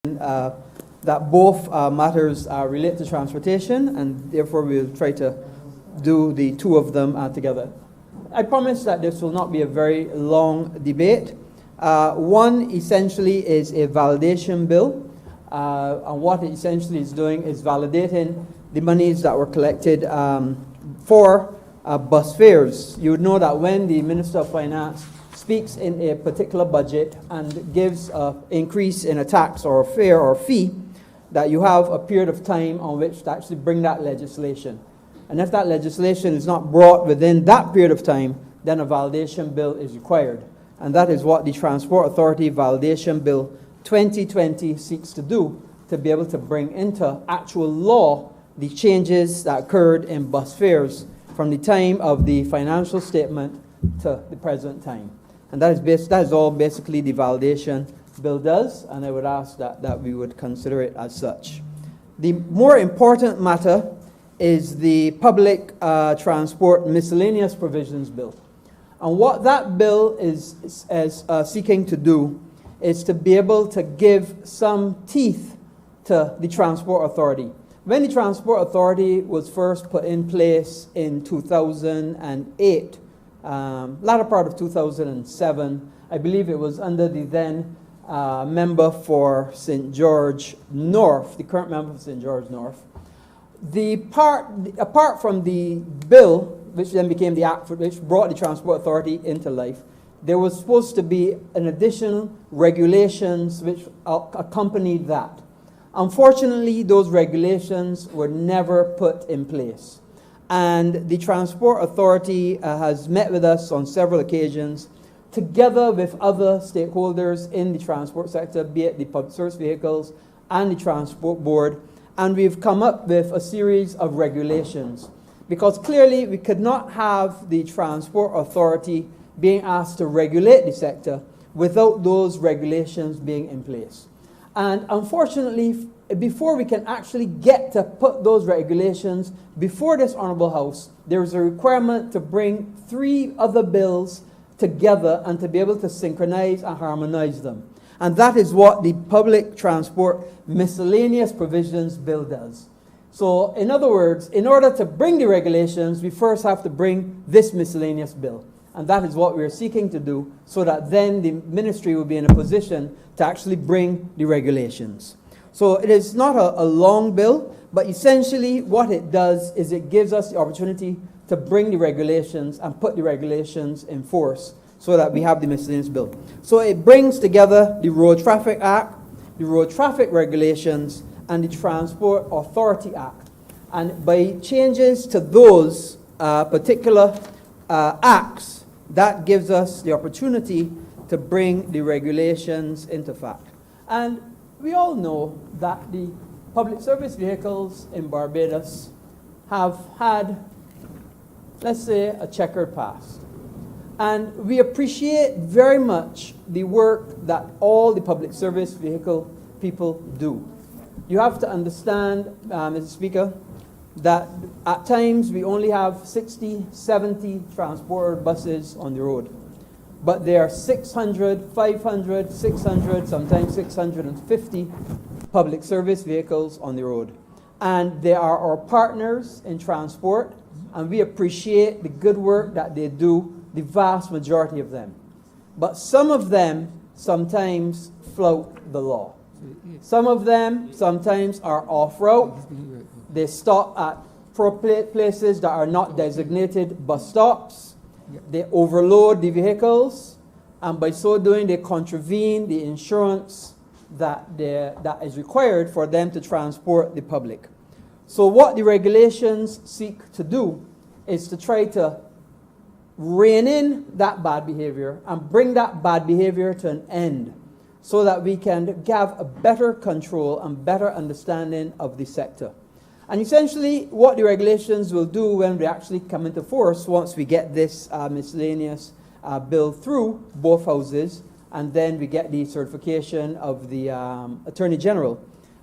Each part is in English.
uh, that both matters relate to transportation, and therefore we'll try to do the two of them together. I promise that this will not be a very long debate. One essentially is a validation bill, and what it essentially is doing is validating the monies that were collected for bus fares. You would know that when the Minister of Finance speaks in a particular budget and gives an increase in a tax or a fare or fee, that you have a period of time on which to actually bring that legislation. And if that legislation is not brought within that period of time, then a validation bill is required. And that is what the Transport Authority Validation Bill 2020 seeks to do, to be able to bring into actual law the changes that occurred in bus fares from the time of the financial statement to the present time. And that is all basically the validation bill does, and I would ask that we would consider it as such. The more important matter is the Public Transport Miscellaneous Provisions Bill. And what that bill is seeking to do is to be able to give some teeth to the Transport Authority. When the Transport Authority was first put in place in 2008, latter part of 2007, I believe it was under the then member for St. George North, the current member for St. George North. Apart from the bill, which then became the act which brought the Transport Authority into life, there was supposed to be an additional regulations which accompanied that. Unfortunately, those regulations were never put in place. And the Transport Authority has met with us on several occasions, together with other stakeholders in the transport sector, be it the public service vehicles and the Transport Board, and we've come up with a series of regulations. Because clearly we could not have the Transport Authority being asked to regulate the sector without those regulations being in place. And unfortunately, before we can actually get to put those regulations before this Honourable House, there is a requirement to bring 3 other bills together and to be able to synchronize and harmonize them. And that is what the Public Transport Miscellaneous Provisions Bill does. So, in other words, in order to bring the regulations, we first have to bring this miscellaneous bill. And that is what we're seeking to do, so that then the ministry will be in a position to actually bring the regulations. So it is not a long bill, but essentially what it does is it gives us the opportunity to bring the regulations and put the regulations in force so that we have the miscellaneous bill. So it brings together the Road Traffic Act, the Road Traffic Regulations, and the Transport Authority Act. And by changes to those particular acts, that gives us the opportunity to bring the regulations into fact. And we all know that the public service vehicles in Barbados have had, let's say, a checkered past. And we appreciate very much the work that all the public service vehicle people do. You have to understand, Mr. Speaker, that at times we only have 60, 70 transport buses on the road. But there are 600, 500, 600, sometimes 650 public service vehicles on the road. And they are our partners in transport, and we appreciate the good work that they do, the vast majority of them. But some of them sometimes flout the law. Some of them sometimes are off-route. They stop at places that are not designated bus stops. They overload the vehicles, and by so doing they contravene the insurance that is required for them to transport the public. So what the regulations seek to do is to try to rein in that bad behavior and bring that bad behavior to an end, so that we can have a better control and better understanding of the sector. And essentially what the regulations will do when we actually come into force, once we get this miscellaneous bill through both houses, and then we get the certification of the Attorney General,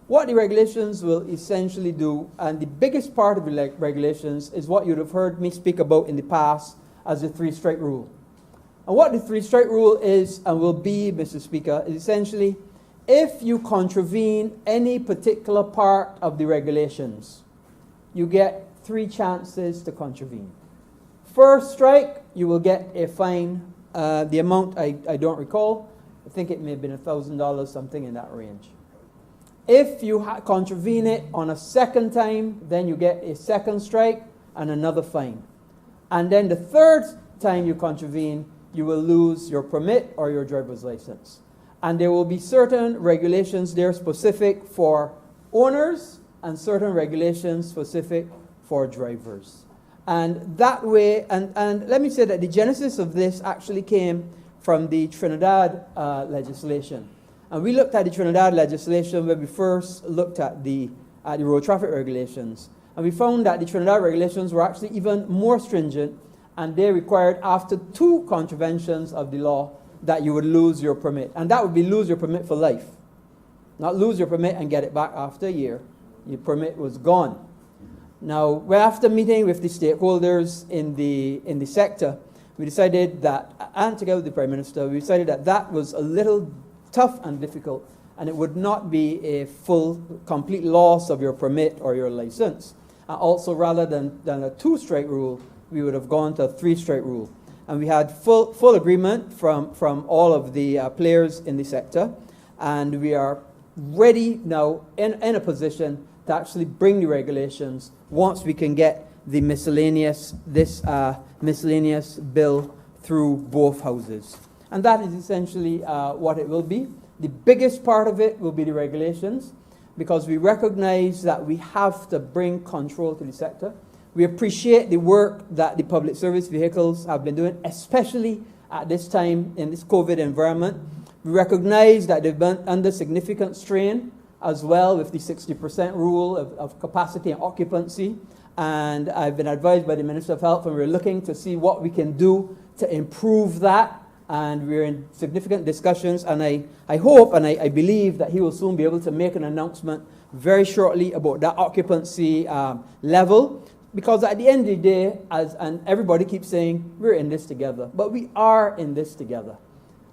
what the regulations will essentially do, and the biggest part of the regulations is what you'd have heard me speak about in the past as the 3-strike rule. And what the 3-strike rule is and will be, Mr. Speaker, is essentially If you contravene any particular part of the regulations, you get 3 chances to contravene. First strike, you will get a fine. The amount I don't recall. I think it may have been $1,000, something in that range. If you contravene it on a second time, then you get a second strike and another fine. And then the third time you contravene, you will lose your permit or your driver's license. And there will be certain regulations there specific for owners and certain regulations specific for drivers. And that way, and let me say that the genesis of this actually came from the Trinidad legislation. And we looked at the Trinidad legislation when we first looked at the road traffic regulations. And we found that the Trinidad regulations were actually even more stringent, and they required after 2 contraventions of the law that you would lose your permit. And that would be lose your permit for life. Not lose your permit and get it back after a year. Your permit was gone. Now, after meeting with the stakeholders in the sector, we decided that, and together with the Prime Minister, we decided that that was a little tough and difficult, and it would not be a full, complete loss of your permit or your license. Also, rather than a 2-strike rule, we would have gone to a 3-strike rule. And we had full agreement from all of the players in the sector, and we are ready now in a position to actually bring the regulations once we can get the miscellaneous bill through both houses. And that is essentially what it will be. The biggest part of it will be the regulations, because we recognize that we have to bring control to the sector. We appreciate the work that the public service vehicles have been doing, especially at this time in this COVID environment. We recognize that they've been under significant strain as well with the 60% rule of capacity and occupancy. And I've been advised by the Minister of Health, and we're looking to see what we can do to improve that. And we're in significant discussions, and I hope and I believe that he will soon be able to make an announcement very shortly about that occupancy level. Because at the end of the day, and everybody keeps saying, we're in this together. But we are in this together.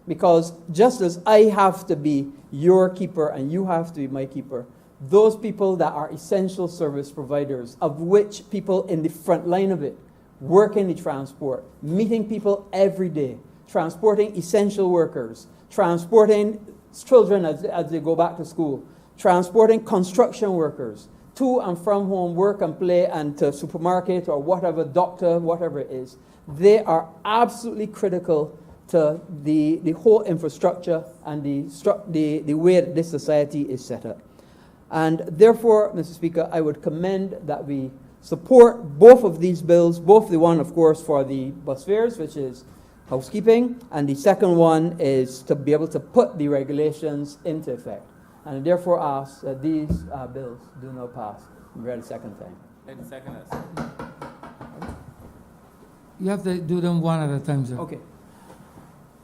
Because just as I have to be your keeper and you have to be my keeper, those people that are essential service providers, of which people in the front line of it, work in the transport, meeting people every day, transporting essential workers, transporting children as they go back to school, transporting construction workers, to and from home, work and play, and to supermarket or whatever, doctor, whatever it is. They are absolutely critical to the whole infrastructure and the way that this society is set up. And therefore, Mr. Speaker, I would commend that we support both of these bills, both the one, of course, for the bus fares, which is housekeeping, and the second one is to be able to put the regulations into effect. And therefore ask that these bills do not pass. Read a second time. And second us. You have to do them one at a time, sir. Okay.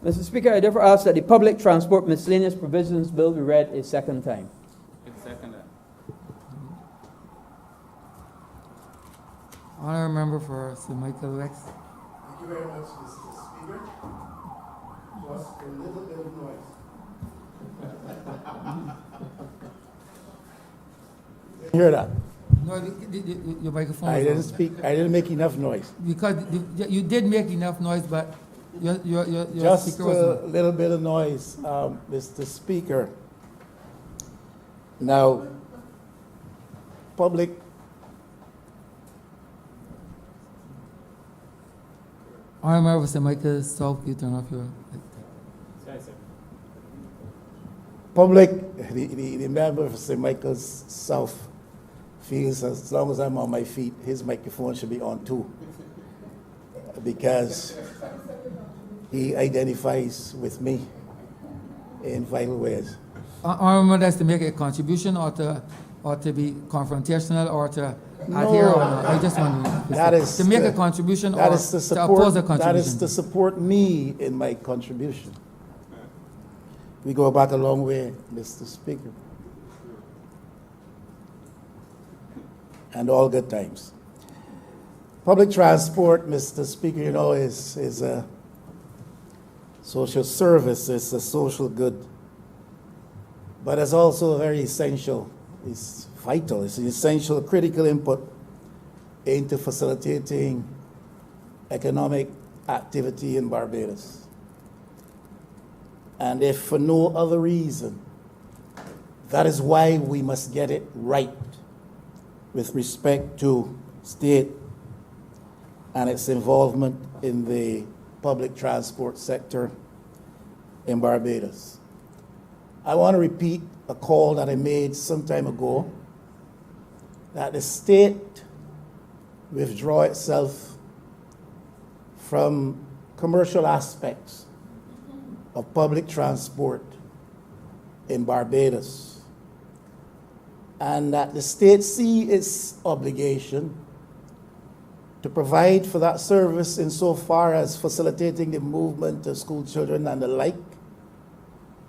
Mr. Speaker, I therefore ask that the Public Transport Miscellaneous Provisions Bill be read a second time. And second us. Honourable member for Sir Michael Rex. Thank you very much, Mr. Speaker. Just a little bit of noise. Hear that? No, your microphone. I didn't speak. I didn't make enough noise. Because you did make enough noise, but your Just speaker was a little bit of noise, Mr. Speaker. Now, public. Honourable member for Sir Michael South, you turn off your. Public, the member for St. Michael's South feels as long as I'm on my feet, his microphone should be on too. Because he identifies with me in vital ways. Honourable member, that's to make a contribution or to be confrontational or to adhere or not? I just want That is to make a contribution that or is to to support, oppose a contribution. That is to support me in my contribution. We go back a long way, Mr. Speaker. And all good times. Public transport, Mr. Speaker, you know, is a social service, it's a social good. but it's also very essential. It's vital. It's an essential, critical input into facilitating economic activity in Barbados. And if for no other reason, that is why we must get it right with respect to state and its involvement in the public transport sector in Barbados. I want to repeat a call that I made some time ago, that the state withdraw itself from commercial aspects of public transport in Barbados, and that the state see its obligation to provide for that service insofar as facilitating the movement of school children and the like,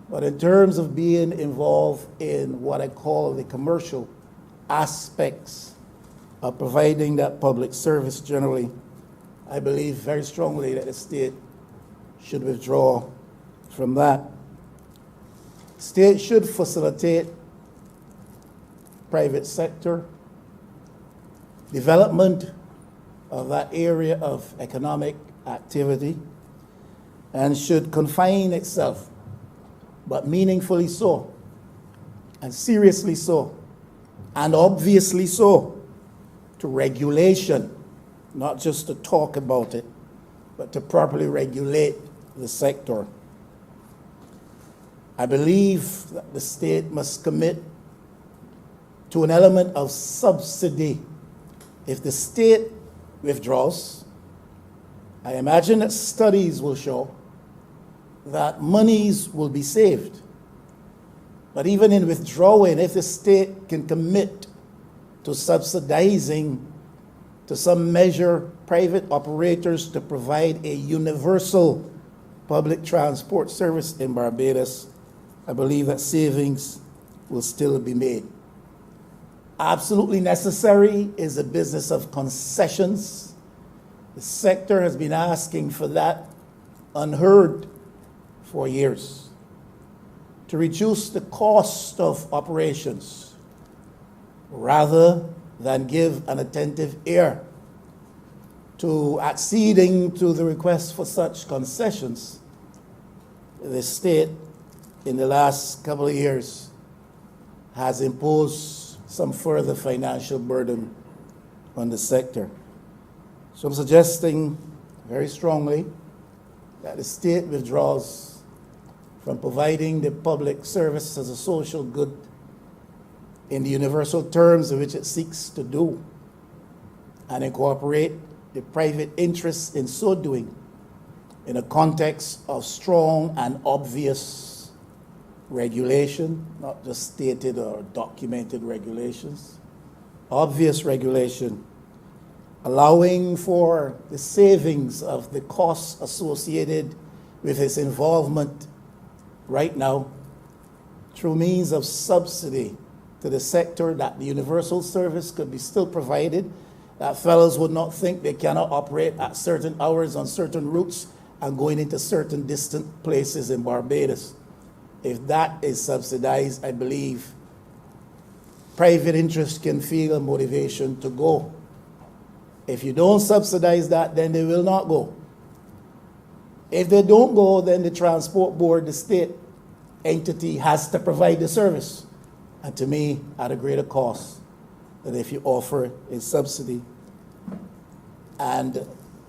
but in terms of being involved in what I call the commercial aspects of providing that public service generally, I believe very strongly that the state should withdraw from that. State should facilitate private sector development of that area of economic activity, and should confine itself, but meaningfully so, and seriously so, and obviously so, to regulation, not just to talk about it, but to properly regulate the sector. I believe that the state must commit to an element of subsidy. If the state withdraws, I imagine that studies will show that monies will be saved. But even in withdrawing, if the state can commit to subsidizing to some measure private operators to provide a universal public transport service in Barbados, I believe that savings will still be made. Absolutely necessary is the business of concessions. The sector has been asking for that unheard for years, to reduce the cost of operations rather than give an attentive ear to acceding to the request for such concessions. The state in the last couple of years has imposed some further financial burden on the sector. So I'm suggesting very strongly that the state withdraws from providing the public service as a social good in the universal terms in which it seeks to do, and incorporate the private interests in so doing in a context of strong and obvious regulation, not just stated or documented regulations, obvious regulation, allowing for the savings of the costs associated with its involvement right now through means of subsidy to the sector, that the universal service could be still provided, that fellows would not think they cannot operate at certain hours on certain routes and going into certain distant places in Barbados. If that is subsidized, I believe private interest can feel a motivation to go. If you don't subsidize that, then they will not go. If they don't go, then the transport board, the state entity, has to provide the service, and to me, at a greater cost than if you offer a subsidy. And a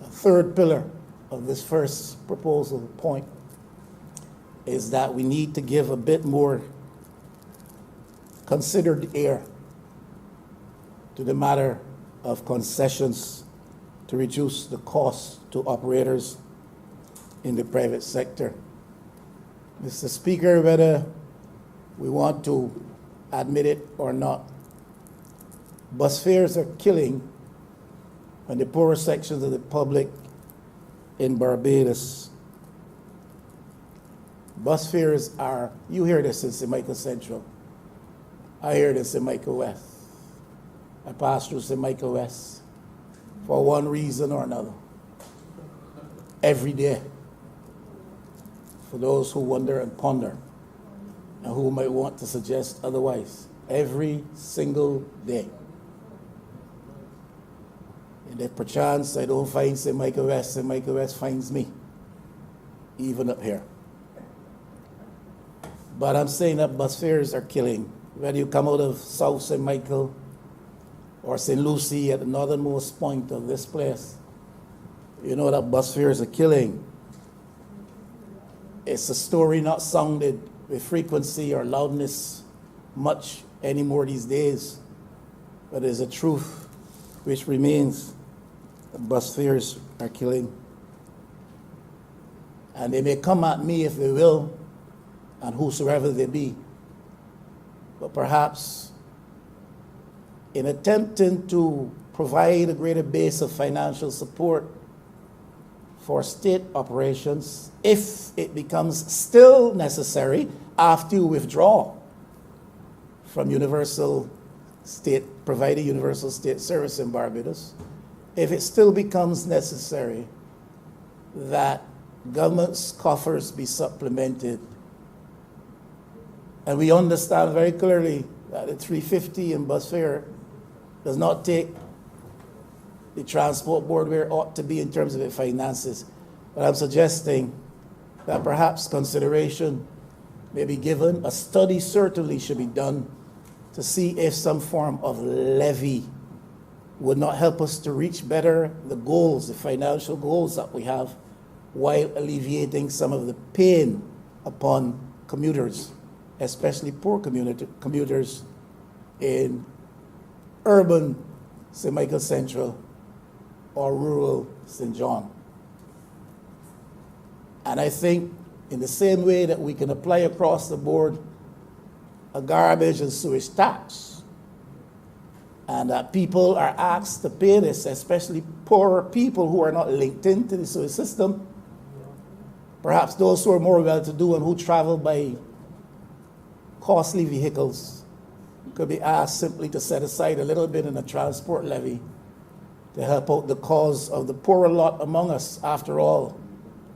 third pillar of this first proposal point is that we need to give a bit more considered ear to the matter of concessions to reduce the cost to operators in the private sector. Mr. Speaker, whether we want to admit it or not, bus fares are killing on the poorer sections of the public in Barbados. Bus fares are, you hear this in St. Michael Central. I hear this in Michael West. I pass through St. Michael West for one reason or another. Every day. For those who wonder and ponder. and who might want to suggest otherwise, every single day. And if perchance I don't find St. Michael West, St. Michael West finds me, even up here. But I'm saying that bus fares are killing. Whether you come out of South St. Michael or St. Lucie at the northernmost point of this place, you know that bus fares are killing. It's a story not sounded with frequency or loudness much anymore these days, but it's a truth which remains. The bus fares are killing. And they may come at me if they will, and whosoever they be. But perhaps in attempting to provide a greater base of financial support for state operations, if it becomes still necessary after you withdraw from providing universal state service in Barbados, if it still becomes necessary that government's coffers be supplemented, and we understand very clearly that the $3.50 in bus fare does not take the transport board where it ought to be in terms of its finances. But I'm suggesting that perhaps consideration may be given. A study certainly should be done to see if some form of levy would not help us to reach better the goals, the financial goals that we have, while alleviating some of the pain upon commuters, especially poor commuters in urban St. Michael Central or rural St. John. And I think in the same way that we can apply across the board a garbage and sewage tax, and that people are asked to pay this, especially poorer people who are not linked into the sewage system, perhaps those who are more well-to-do and who travel by costly vehicles could be asked simply to set aside a little bit in a transport levy to help out the cause of the poorer lot among us. After all,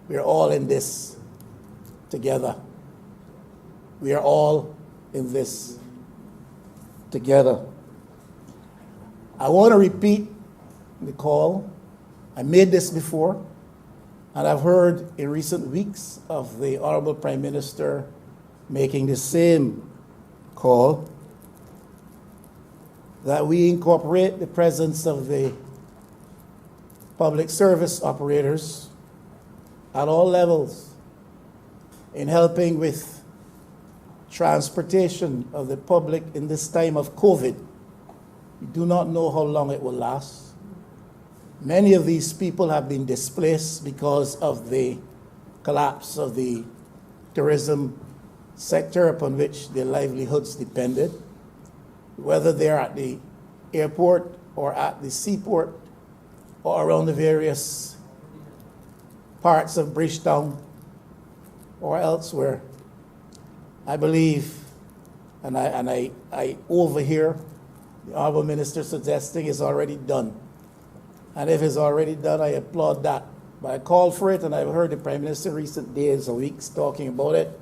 we are all in this together. We are all in this together. I want to repeat the call. I made this before, and I've heard in recent weeks of the Honorable Prime Minister making the same call, that we incorporate the presence of the public service operators at all levels in helping with transportation of the public in this time of COVID. We do not know how long it will last. Many of these people have been displaced because of the collapse of the tourism sector upon which their livelihoods depended, whether they're at the airport or at the seaport or around the various parts of Bridgetown or elsewhere. I believe, and I overhear the Honorable Minister suggesting it's already done. And if it's already done, I applaud that. But I called for it, and I've heard the Prime Minister in recent days or weeks talking about it.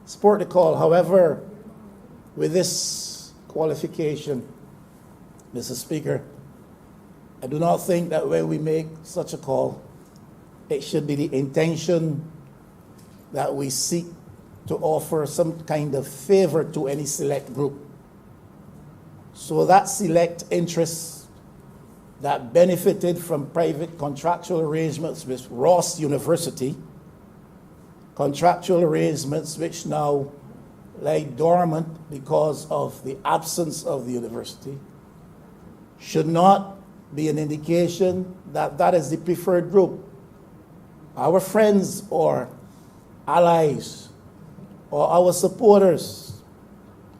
Support the call. However, with this qualification, Mr. Speaker, I do not think that when we make such a call, it should be the intention that we seek to offer some kind of favor to any select group. So that select interest that benefited from private contractual arrangements with Ross University, contractual arrangements which now lie dormant because of the absence of the university, should not be an indication that that is the preferred group. Our friends or allies or our supporters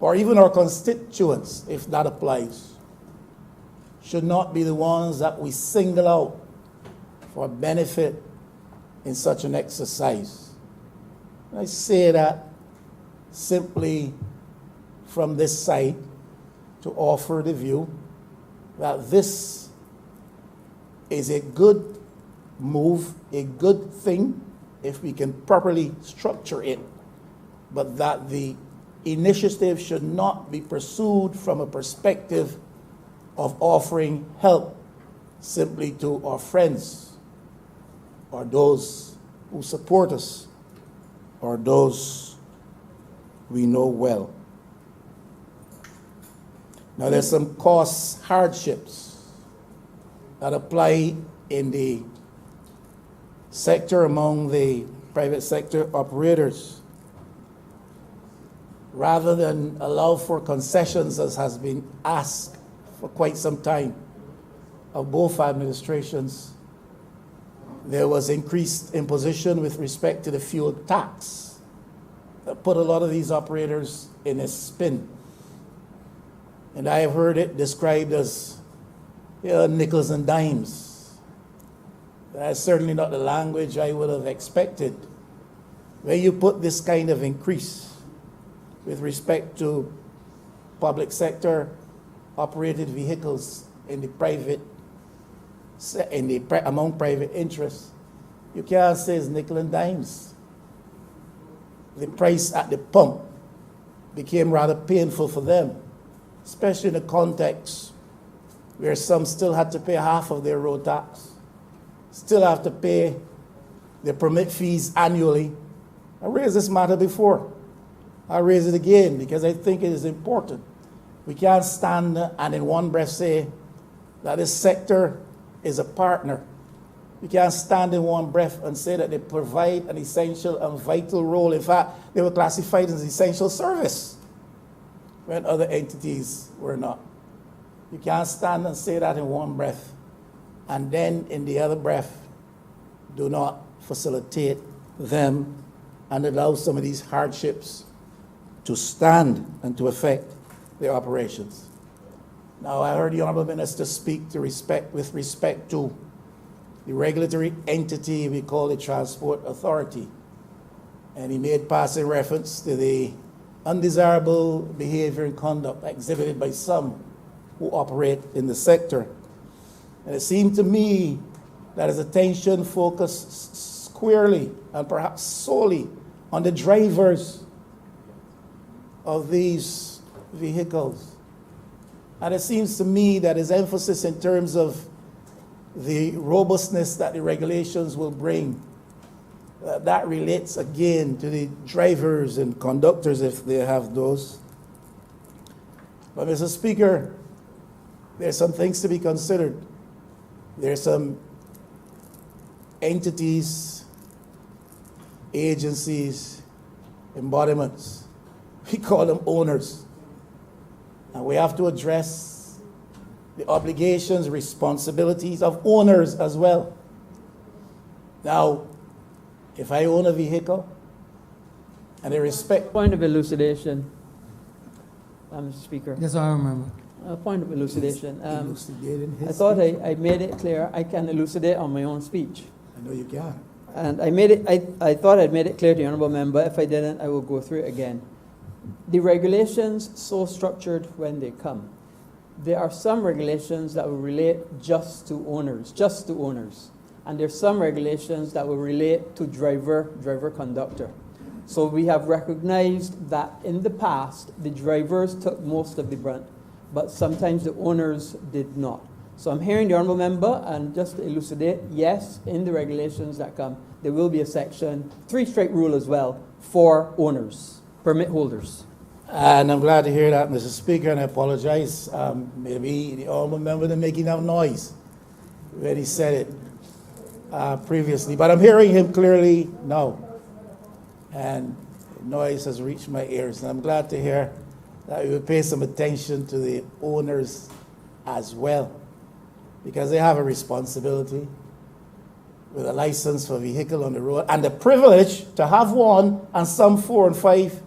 or even our constituents, if that applies, should not be the ones that we single out for benefit in such an exercise. I say that simply from this side to offer the view that this is a good move, a good thing if we can properly structure it, but that the initiative should not be pursued from a perspective of offering help simply to our friends or those who support us or those we know well. Now, there's some cost hardships that apply in the sector among the private sector operators. Rather than allow for concessions, as has been asked for quite some time of both administrations, there was increased imposition with respect to the fuel tax that put a lot of these operators in a spin. And I have heard it described as nickels and dimes. That's certainly not the language I would have expected. When you put this kind of increase with respect to public sector operated vehicles in the private, among private interests, you can't say it's nickel and dimes. The price at the pump became rather painful for them, especially in a context where some still had to pay half of their road tax, still have to pay their permit fees annually. I raised this matter before. I'll raise it again because I think it is important. We can't stand and in one breath say that this sector is a partner. We can't stand in one breath and say that they provide an essential and vital role. In fact, they were classified as essential service when other entities were not. You can't stand and say that in one breath and then in the other breath do not facilitate them and allow some of these hardships to stand and to affect their operations. Now, I heard the Honourable Minister speak with respect to the regulatory entity we call the Transport Authority. And he made passing reference to the undesirable behavior and conduct exhibited by some who operate in the sector. And it seemed to me that his attention focused squarely and perhaps solely on the drivers of these vehicles. And it seems to me that his emphasis in terms of the robustness that the regulations will bring, that relates again to the drivers and conductors if they have those. But Mr. Speaker, there's some things to be considered. There's some entities, agencies, embodiments. We call them owners. And we have to address the obligations, responsibilities of owners as well. Now, if I own a vehicle and I respect... Point of elucidation, Mr. Speaker. Yes, I remember. A point of elucidation. Elucidating his I thought speech. I made it clear I can elucidate on my own speech. I know you can. And I thought I'd made it clear to the Honourable Member. If I didn't, I will go through it again. The regulations so structured when they come. There are some regulations that will relate just to owners. And there's some regulations that will relate to driver conductor. So we have recognized that in the past, the drivers took most of the brunt, but sometimes the owners did not. So I'm hearing the Honourable Member, and just to elucidate, yes, in the regulations that come, there will be a section, 3-strike rule as well, for owners, permit holders. And I'm glad to hear that, Mr. Speaker, and I apologize. Maybe the Honourable Member didn't make enough noise when he said it previously. But I'm hearing him clearly now. And noise has reached my ears. And I'm glad to hear that we will pay some attention to the owners as well, because they have a responsibility with a license for a vehicle on the road and the privilege to have one, and some 4 and 5.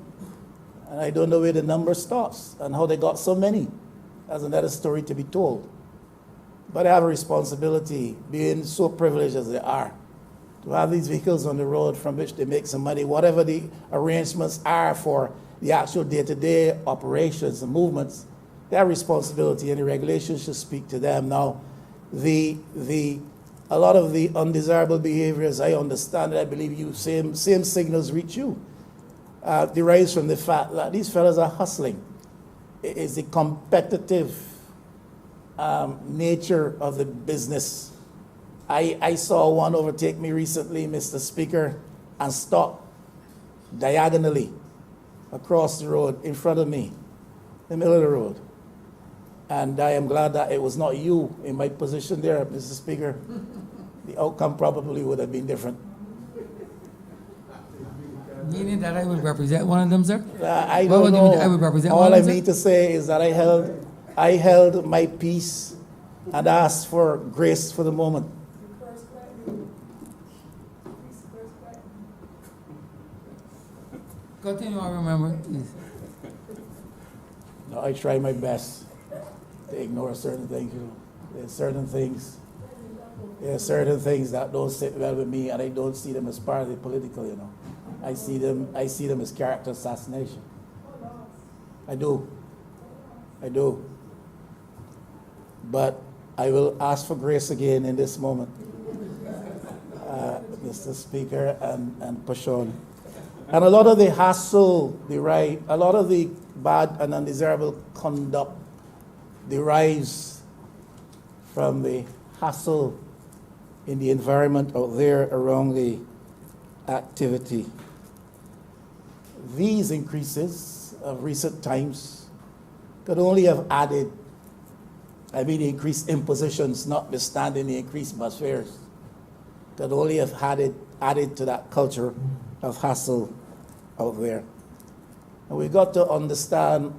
And I don't know where the number stops and how they got so many. That's another story to be told. But they have a responsibility, being so privileged as they are, to have these vehicles on the road from which they make some money, whatever the arrangements are for the actual day-to-day operations and movements. Their responsibility, and the regulations should speak to them. Now, a lot of the undesirable behaviors, I understand it. I believe same signals reach you. derives from the fact that these fellas are hustling. It is the competitive nature of the business. I saw one overtake me recently, Mr. Speaker, and stop diagonally across the road in front of me, in the middle of the road. And I am glad that it was not you in my position there, Mr. Speaker. The outcome probably would have been different. Meaning that I would represent one of them, sir? I What don't would you know. mean? I would represent All one I of them, mean to say is that I held my peace and asked for grace for the moment. Continue on, remember, please. No, I try my best to ignore certain things. You know. There's certain things that don't sit well with me, and I don't see them as part of the political. You know, I see them as character assassination. I do. But I will ask for grace again in this moment, Mr. Speaker, and push on. And a lot of the hassle a lot of the bad and undesirable conduct derives from the hassle in the environment out there around the activity. These increases of recent times could only have added, the increased impositions, notwithstanding the increased bus fares, could only have added to that culture of hassle out there. And we've got to understand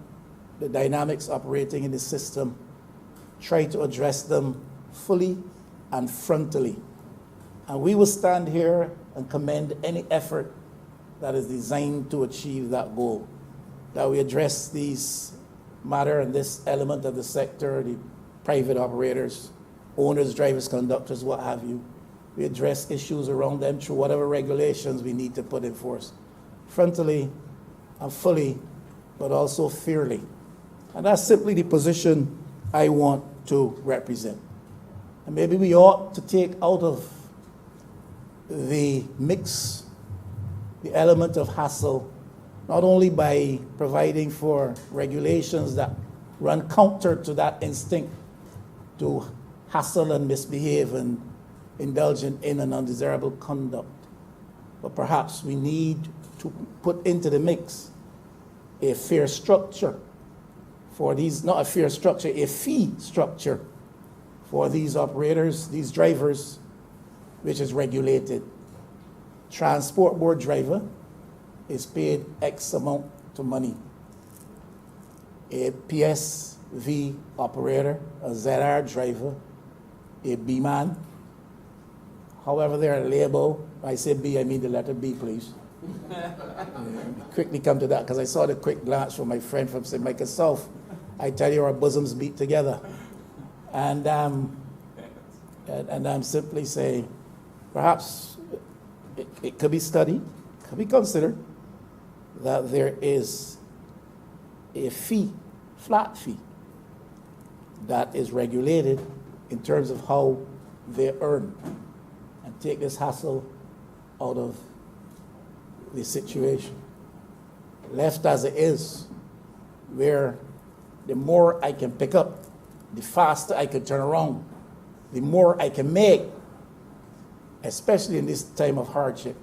the dynamics operating in the system, try to address them fully and frontally. And we will stand here and commend any effort that is designed to achieve that goal, that we address these matter and this element of the sector, the private operators, owners, drivers, conductors, what have you. We address issues around them through whatever regulations we need to put in force, frontally and fully, but also fairly. And that's simply the position I want to represent. And maybe we ought to take out of the mix the element of hassle, not only by providing for regulations that run counter to that instinct to hassle and misbehave and indulge in an undesirable conduct, but perhaps we need to put into the mix a fair structure for these, not a fair structure, a fee structure for these operators, these drivers, which is regulated. Transport board driver is paid X amount of money. A PSV operator, a ZR driver, a B-man, however they're labeled. I say B, I mean the letter B, please. Quickly come to that, because I saw the quick glance from my friend from St. Michael South. I tell you, our bosoms beat together. And I'm simply saying, perhaps it could be studied, could be considered, that there is a fee, flat fee, that is regulated in terms of how they earn, and take this hassle out of the situation. Left as it is, where the more I can pick up, the faster I can turn around, the more I can make, especially in this time of hardship.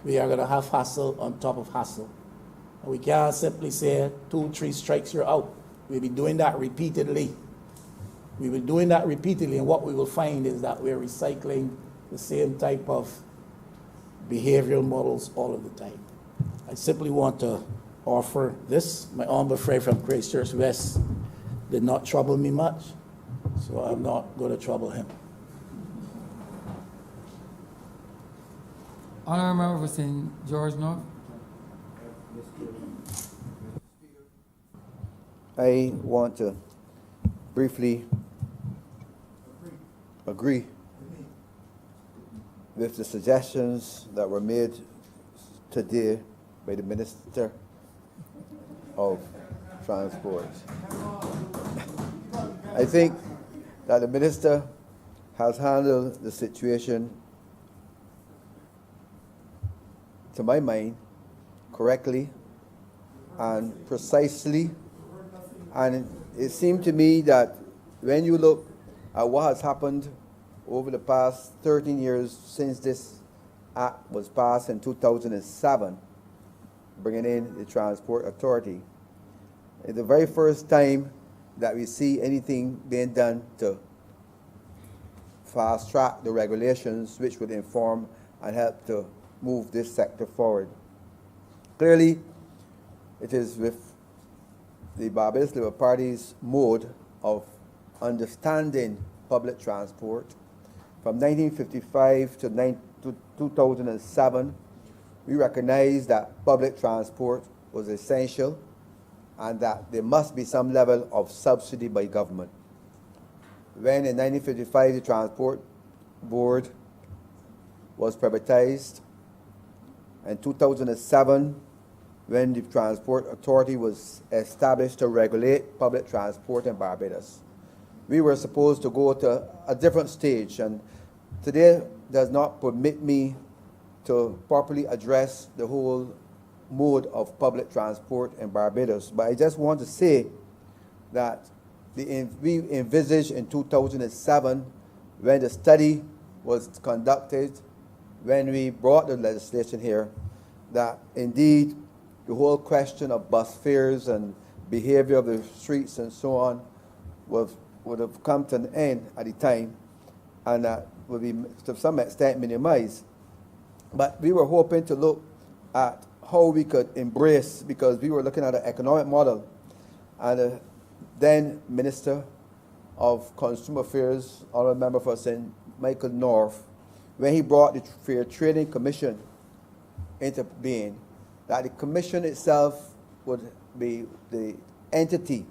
We are going to have hassle on top of hassle. And we can't simply say 2, 3 strikes, you're out. We'll be doing that repeatedly. And what we will find is that we're recycling the same type of behavioral models all of the time. I simply want to offer this. My humble friend from Christchurch West did not trouble me much, so I'm not going to trouble him. Honourable Member for St. George North. I want to briefly agree with the suggestions that were made today by the Minister of Transport. I think that the Minister has handled the situation, to my mind, correctly and precisely. And it seemed to me that when you look at what has happened over the past 13 years since this act was passed in 2007, bringing in the Transport Authority, it's the very first time that we see anything being done to fast track the regulations which would inform and help to move this sector forward. Clearly, it is with the Barbados Labour Party's mode of understanding public transport. From 1955 to 2007, we recognized that public transport was essential and that there must be some level of subsidy by government. When in 1955 the Transport Board was privatized, in 2007 when the Transport Authority was established to regulate public transport in Barbados, we were supposed to go to a different stage, and today does not permit me to properly address the whole mode of public transport in Barbados. But I just want to say that we envisaged in 2007, when the study was conducted, when we brought the legislation here, that indeed the whole question of bus fares and behavior of the streets and so on would have come to an end at the time, and that would be to some extent minimized. But we were hoping to look at how we could embrace, because we were looking at an economic model, and then Minister of Consumer Affairs, Honourable Member for St. Michael North, when he brought the Fair Trading Commission into being, that the commission itself would be the entity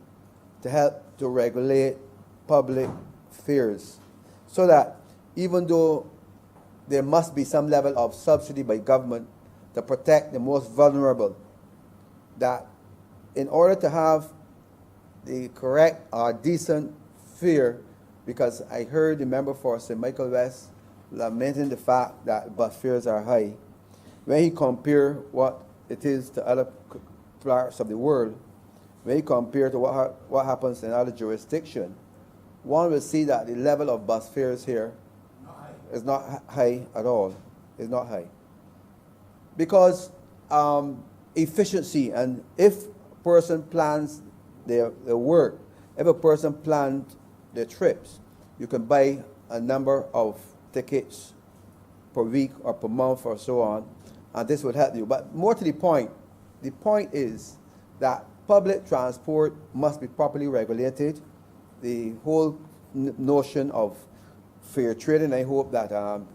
to help to regulate public fares, so that even though there must be some level of subsidy by government to protect the most vulnerable, that in order to have the correct or decent fare, because I heard the member for St. Michael West lamenting the fact that bus fares are high, when he compare what it is to other parts of the world, when he compare to what happens in other jurisdictions, one will see that the level of bus fares here is not high at all. It's not high. Because efficiency, and if a person plans their work, if a person plans their trips, you can buy a number of tickets per week or per month or so on, and this would help you. But more to the point is that public transport must be properly regulated. The whole notion of fair trading, I hope that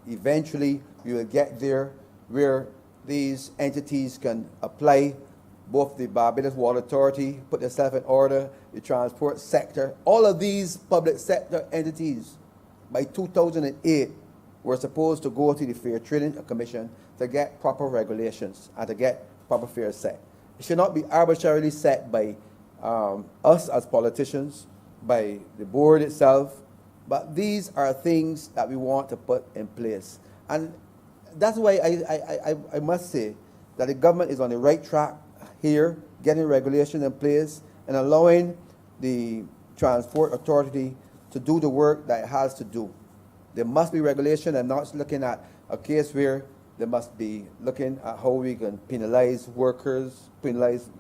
eventually we will get there where these entities can apply, both the Barbados Water Authority, put themselves in order, the transport sector, all of these public sector entities by 2008 were supposed to go to the Fair Trading Commission to get proper regulations and to get proper fares set. It should not be arbitrarily set by us as politicians, by the board itself, but these are things that we want to put in place. And that's why I must say that the government is on the right track here, getting regulation in place and allowing the Transport Authority to do the work that it has to do. There must be regulation, and not looking at a case where they must be looking at how we can penalize workers, penalize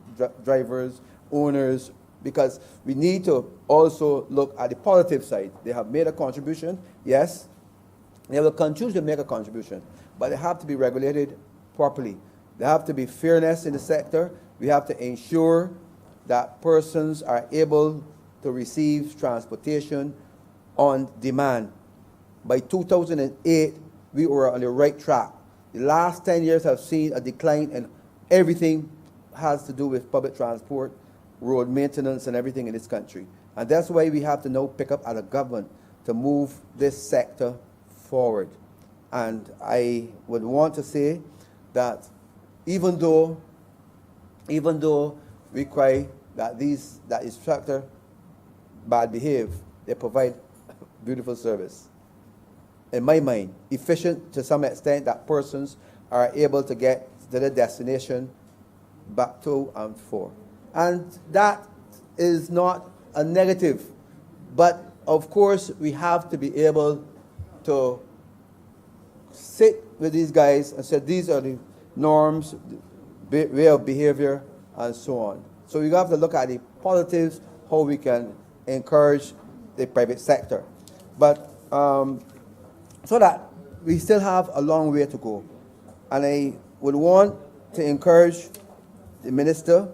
drivers, owners, because we need to also look at the positive side. They have made a contribution, yes. They will continue to make a contribution, but they have to be regulated properly. There have to be fairness in the sector. We have to ensure that persons are able to receive transportation on demand. By 2008, we were on the right track. The last 10 years have seen a decline in everything has to do with public transport, road maintenance, and everything in this country. And that's why we have to now pick up as a government to move this sector forward. And I would want to say that even though we cry that this sector bad behave, they provide beautiful service. In my mind, efficient to some extent, that persons are able to get to their destination back to and forth. And that is not a negative, but of course we have to be able to sit with these guys and say these are the norms, way of behavior, and so on. So we have to look at the positives, how we can encourage the private sector. But so that we still have a long way to go. And I would want to encourage the minister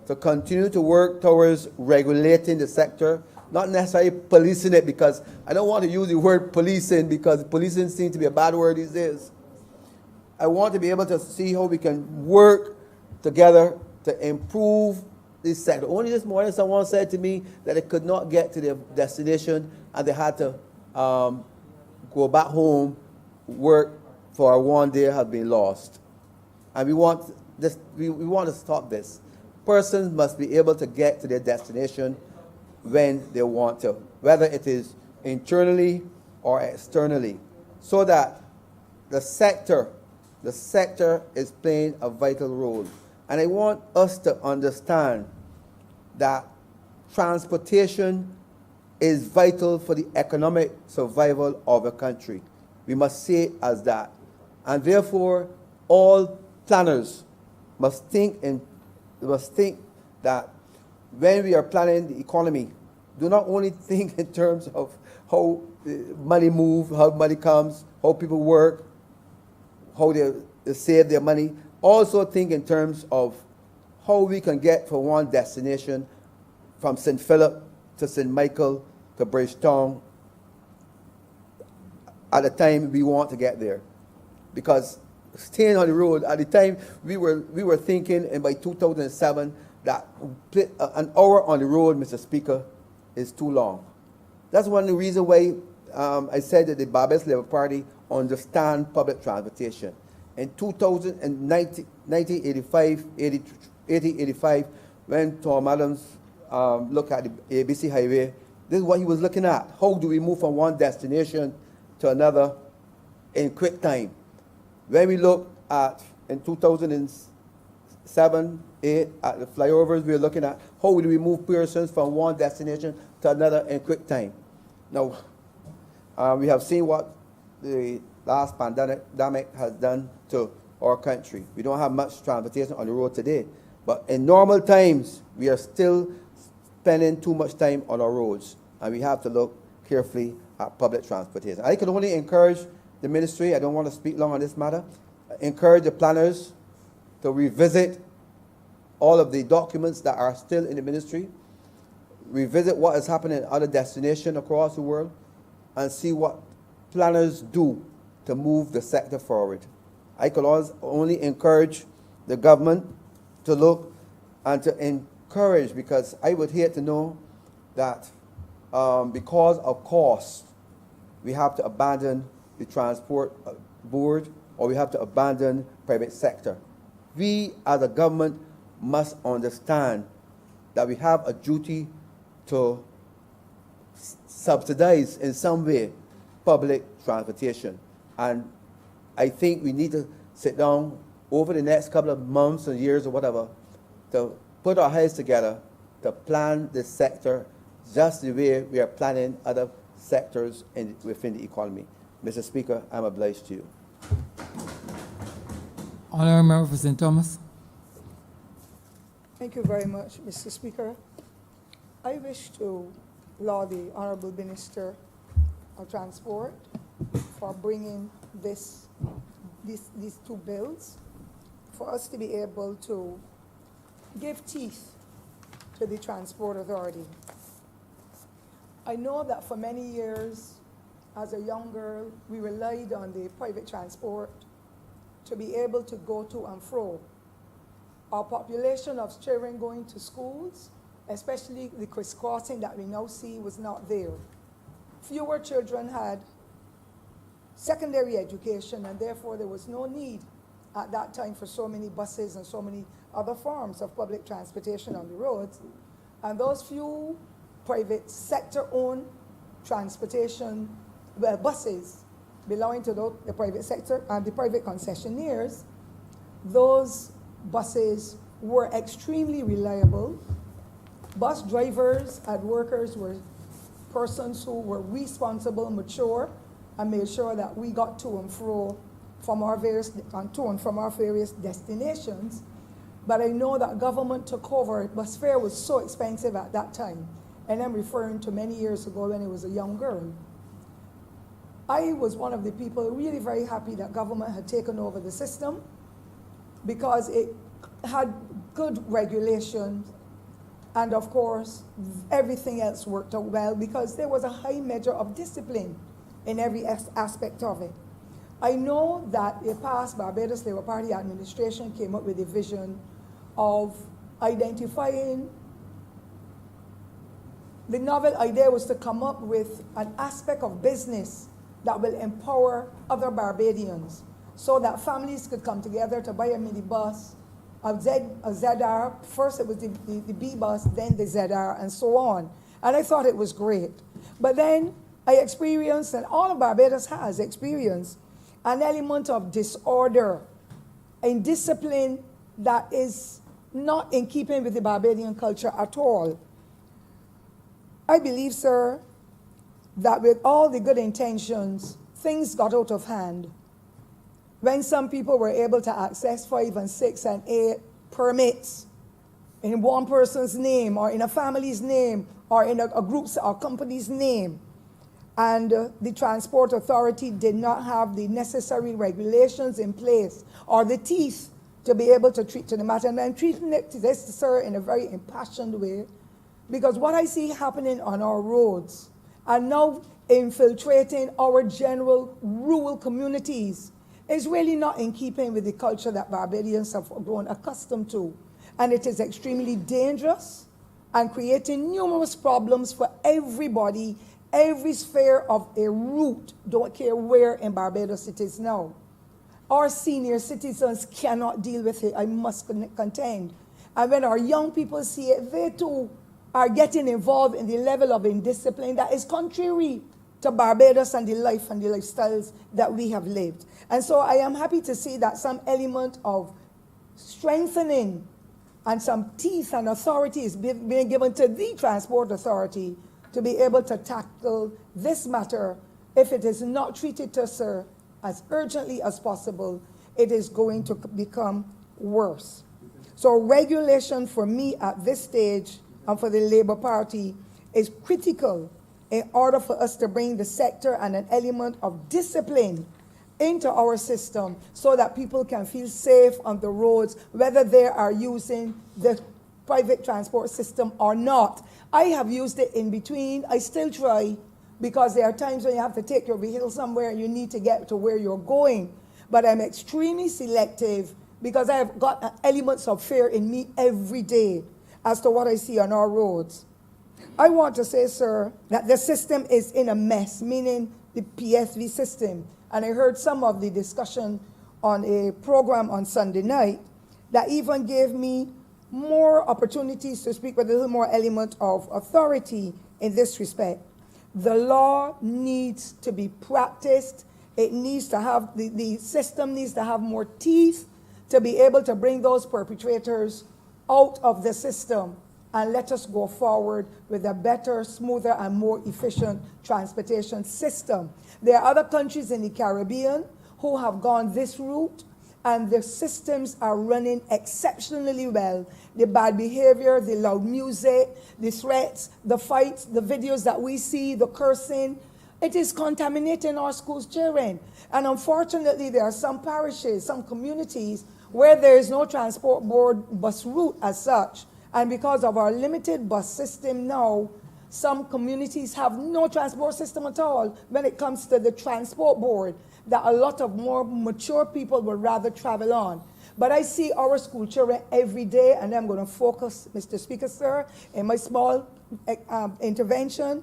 to continue to work towards regulating the sector, not necessarily policing it, because I don't want to use the word policing because policing seems to be a bad word these days. I want to be able to see how we can work together to improve this sector. Only this morning someone said to me that they could not get to their destination and they had to go back home, work for 1 day have been lost. And we want this, we want to stop this. Persons must be able to get to their destination when they want to, whether it is internally or externally, so that the sector is playing a vital role. And I want us to understand that transportation is vital for the economic survival of a country. We must see it as that. And therefore, all planners must think that when we are planning the economy, do not only think in terms of how money moves, how money comes, how people work, how they save their money. Also think in terms of how we can get from one destination, from St. Philip to St. Michael to Bridgetown, at the time we want to get there. Because staying on the road, at the time we were thinking, and by 2007, that an hour on the road, Mr. Speaker, is too long. That's one of the reasons why I said that the Barbados Labour Party understand public transportation. In 1985, when Tom Adams looked at the ABC Highway, this is what he was looking at. How do we move from one destination to another in quick time? When we look at, in 2007, 8, at the flyovers, we were looking at how do we move persons from one destination to another in quick time. Now, we have seen what the last pandemic has done to our country. We don't have much transportation on the road today, but in normal times, we are still spending too much time on our roads, and we have to look carefully at public transportation. I can only encourage the ministry, I don't want to speak long on this matter, encourage the planners to revisit all of the documents that are still in the ministry, revisit what is happening in other destinations across the world, and see what planners do to move the sector forward. I could only encourage the government to look and to encourage, because I would hate to know that because of cost, we have to abandon the transport board, or we have to abandon private sector. We as a government must understand that we have a duty to subsidize in some way public transportation. And I think we need to sit down over the next couple of months or years or whatever to put our heads together to plan this sector just the way we are planning other sectors within the economy. Mr. Speaker, I'm obliged to you. Honourable Member for St. Thomas. Thank you very much, Mr. Speaker. I wish to laud the Honourable Minister of Transport for bringing these two bills for us to be able to give teeth to the Transport Authority. I know that for many years, as a young girl, we relied on the private transport to be able to go to and fro. Our population of children going to schools, especially the crisscrossing that we now see, was not there. Fewer children had secondary education, and therefore there was no need at that time for so many buses and so many other forms of public transportation on the roads. And those few private sector-owned transportation, buses belonging to the private sector and the private concessionaires, those buses were extremely reliable. Bus drivers and workers were persons who were responsible, mature, and made sure that we got to and from our various destinations. But I know that government took over. Bus fare was so expensive at that time. And I'm referring to many years ago when I was a young girl. I was one of the people really very happy that government had taken over the system because it had good regulations, and of course, everything else worked out well because there was a high measure of discipline in every aspect of it. I know that a past Barbados Labour Party administration came up with a vision of identifying. The novel idea was to come up with an aspect of business that will empower other Barbadians so that families could come together to buy a minibus, a ZR. First it was the B bus, then the ZR, and so on. And I thought it was great. But then I experienced, and all of Barbados has experienced, an element of disorder, indiscipline that is not in keeping with the Barbadian culture at all. I believe, sir, that with all the good intentions, things got out of hand. When some people were able to access 5 and 6 and 8 permits in one person's name or in a family's name or in a group's or company's name, and the Transport Authority did not have the necessary regulations in place or the teeth to be able to treat to the matter. And I'm treating it, this, sir, in a very impassioned way, because what I see happening on our roads and now infiltrating our general rural communities is really not in keeping with the culture that Barbadians have grown accustomed to. And it is extremely dangerous and creating numerous problems for everybody, every sphere of a route, don't care where in Barbados it is now. Our senior citizens cannot deal with it, I must contend. And when our young people see it, they too are getting involved in the level of indiscipline that is contrary to Barbados and the life and the lifestyles that we have lived. And so I am happy to see that some element of strengthening and some teeth and authority is being given to the Transport Authority to be able to tackle this matter. If it is not treated to, sir, as urgently as possible, it is going to become worse. So regulation for me at this stage and for the Labour Party is critical in order for us to bring the sector and an element of discipline into our system so that people can feel safe on the roads, whether they are using the private transport system or not. I have used it in between. I still try, because there are times when you have to take your vehicle somewhere and you need to get to where you're going. But I'm extremely selective because I have got elements of fear in me every day as to what I see on our roads. I want to say, sir, that the system is in a mess, meaning the PSV system. And I heard some of the discussion on a program on Sunday night that even gave me more opportunities to speak with a little more element of authority in this respect. The law needs to be practiced. It needs to have, the system needs to have more teeth to be able to bring those perpetrators out of the system and let us go forward with a better, smoother, and more efficient transportation system. There are other countries in the Caribbean who have gone this route, and the systems are running exceptionally well. The bad behavior, the loud music, the threats, the fights, the videos that we see, the cursing, it is contaminating our schools' children. And unfortunately, there are some parishes, some communities where there is no transport board bus route as such. And because of our limited bus system now, some communities have no transport system at all when it comes to the transport board that a lot of more mature people would rather travel on. But I see our school children every day, and I'm going to focus, Mr. Speaker, sir, in my small intervention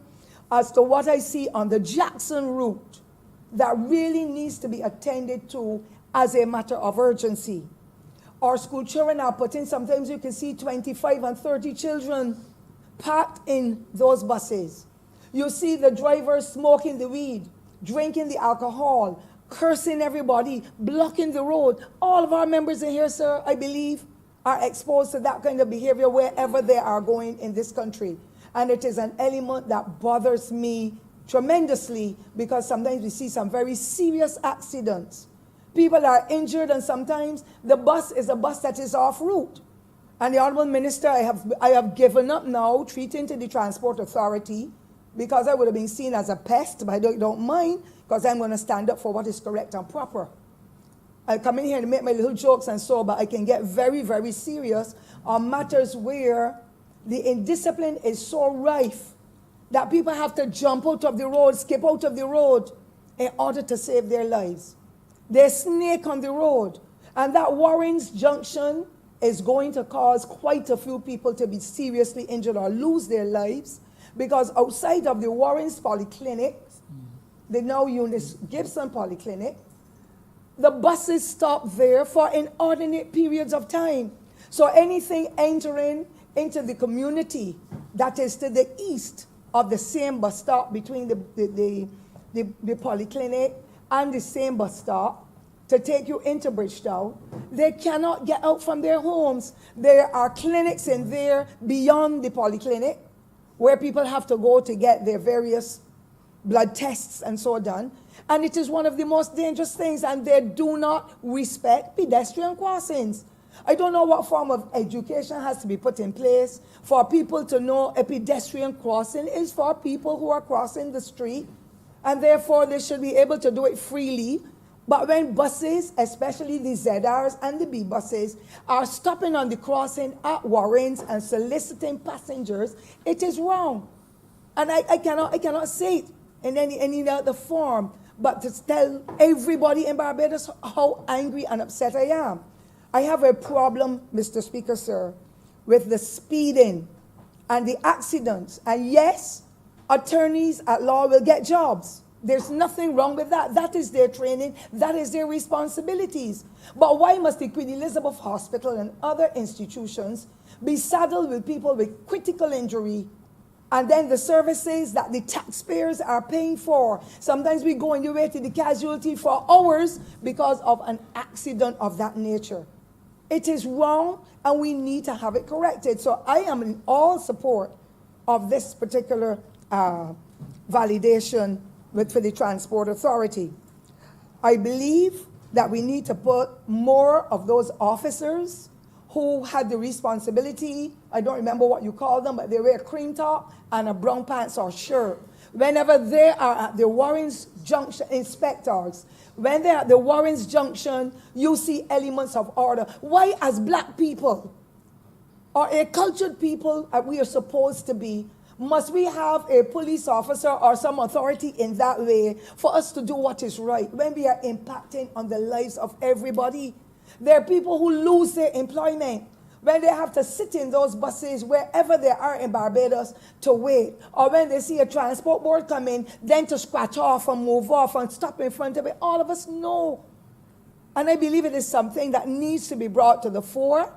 as to what I see on the Jackson route that really needs to be attended to as a matter of urgency. Our school children are putting, sometimes you can see 25 and 30 children packed in those buses. You see the drivers smoking the weed, drinking the alcohol, cursing everybody, blocking the road. All of our members in here, sir, I believe, are exposed to that kind of behavior wherever they are going in this country. And it is an element that bothers me tremendously because sometimes we see some very serious accidents. People are injured, and sometimes the bus is a bus that is off route. And the Honorable Minister, I have given up now treating to the Transport Authority because I would have been seen as a pest, but I don't mind because I'm going to stand up for what is correct and proper. I come in here to make my little jokes and so, but I can get very, very serious on matters where the indiscipline is so rife that people have to jump out of the road, skip out of the road in order to save their lives. There's snake on the road. And that Warren's Junction is going to cause quite a few people to be seriously injured or lose their lives because outside of the Warren's Polyclinic, the now Eunice Gibson Polyclinic, the buses stop there for inordinate periods of time. So anything entering into the community that is to the east of the same bus stop between the polyclinic and the same bus stop to take you into Bridgetown, they cannot get out from their homes. There are clinics in there beyond the polyclinic where people have to go to get their various blood tests and so done. And it is one of the most dangerous things, and they do not respect pedestrian crossings. I don't know what form of education has to be put in place for people to know a pedestrian crossing is for people who are crossing the street, and therefore they should be able to do it freely. But when buses, especially the ZRs and the B buses, are stopping on the crossing at Warren's and soliciting passengers, it is wrong. And I cannot say it in any other form, but to tell everybody in Barbados how angry and upset I am. I have a problem, Mr. Speaker, sir, with the speeding and the accidents. And yes, attorneys at law will get jobs. There's nothing wrong with that. That is their training. That is their responsibilities. But why must the Queen Elizabeth Hospital and other institutions be saddled with people with critical injury, and then the services that the taxpayers are paying for? Sometimes we go in the way to the casualty for hours because of an accident of that nature. It is wrong, and we need to have it corrected. So I am in all support of this particular validation for the Transport Authority. I believe that we need to put more of those officers who had the responsibility, I don't remember what you call them, but they wear a cream top and a brown pants or shirt. Whenever they are at the Warren's Junction, inspectors, when they're at the Warren's Junction, you see elements of order. Why, as black people, or a cultured people that we are supposed to be, must we have a police officer or some authority in that way for us to do what is right when we are impacting on the lives of everybody? There are people who lose their employment when they have to sit in those buses wherever they are in Barbados to wait, or when they see a transport board come in, then to scratch off and move off and stop in front of it. All of us know. And I believe it is something that needs to be brought to the fore.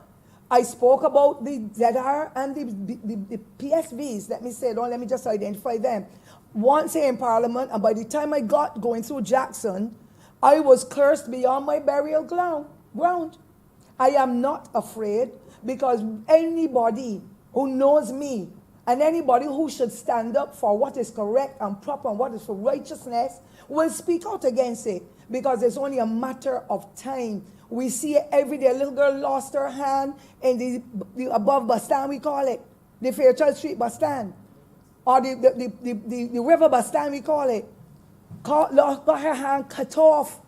I spoke about the ZR and the PSVs. Let me just identify them. Once here in Parliament, and by the time I got going through Jackson, I was cursed beyond my burial ground. I am not afraid, because anybody who knows me and anybody who should stand up for what is correct and proper and what is for righteousness will speak out against it, because it's only a matter of time. We see it every day. A little girl lost her hand in the above bus stand, we call it, the Fairchild Street bus stand, or the river bus stand, we call it. Got her hand cut off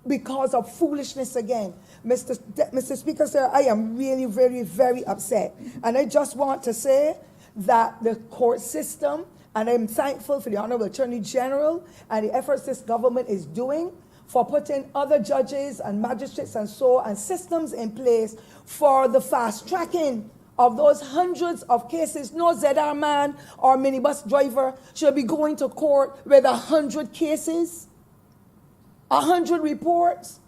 because of foolishness again. Mr. Speaker, sir, I am really very, very upset. And I just want to say that the court system, and I'm thankful for the Honorable Attorney General and the efforts this government is doing for putting other judges and magistrates and systems in place for the fast tracking of those hundreds of cases. No ZR man or minibus driver should be going to court with 100 cases, 100 reports.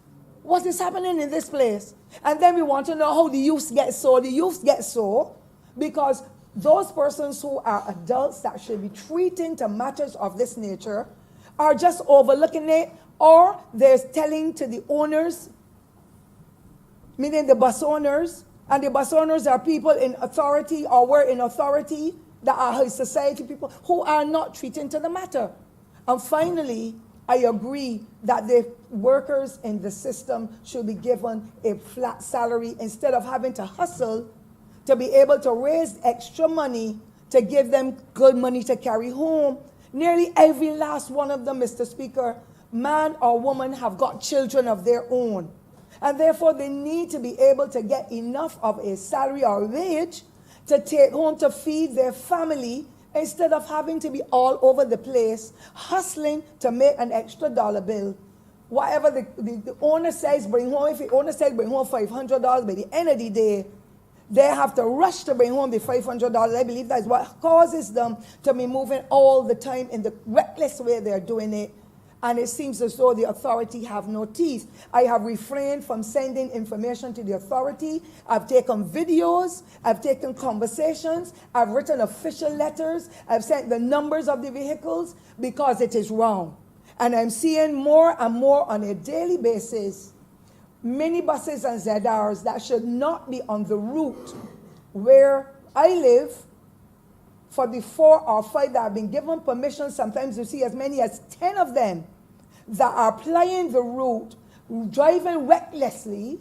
What is happening in this place? And then we want to know how the youths get so. The youths get so because those persons who are adults that should be treating to matters of this nature are just overlooking it, or they're telling to the owners, meaning the bus owners, And the bus owners are people in authority or were in authority that are high society people who are not treating to the matter. And finally, I agree that the workers in the system should be given a flat salary instead of having to hustle to be able to raise extra money to give them good money to carry home. Nearly every last one of them, Mr. Speaker, man or woman, have got children of their own. And therefore, they need to be able to get enough of a salary or wage to take home to feed their family instead of having to be all over the place, hustling to make an extra dollar bill. Whatever the owner says bring home, if the owner says bring home $500 by the end of the day, they have to rush to bring home the $500. I believe that is what causes them to be moving all the time in the reckless way they're doing it. And it seems as though the authority have no teeth. I have refrained from sending information to the authority. I've taken videos. I've taken conversations. I've written official letters. I've sent the numbers of the vehicles because it is wrong. And I'm seeing more and more on a daily basis minibuses and ZRs that should not be on the route where I live. For the 4 or 5 that have been given permission, sometimes you see as many as 10 of them that are plying the route, driving recklessly,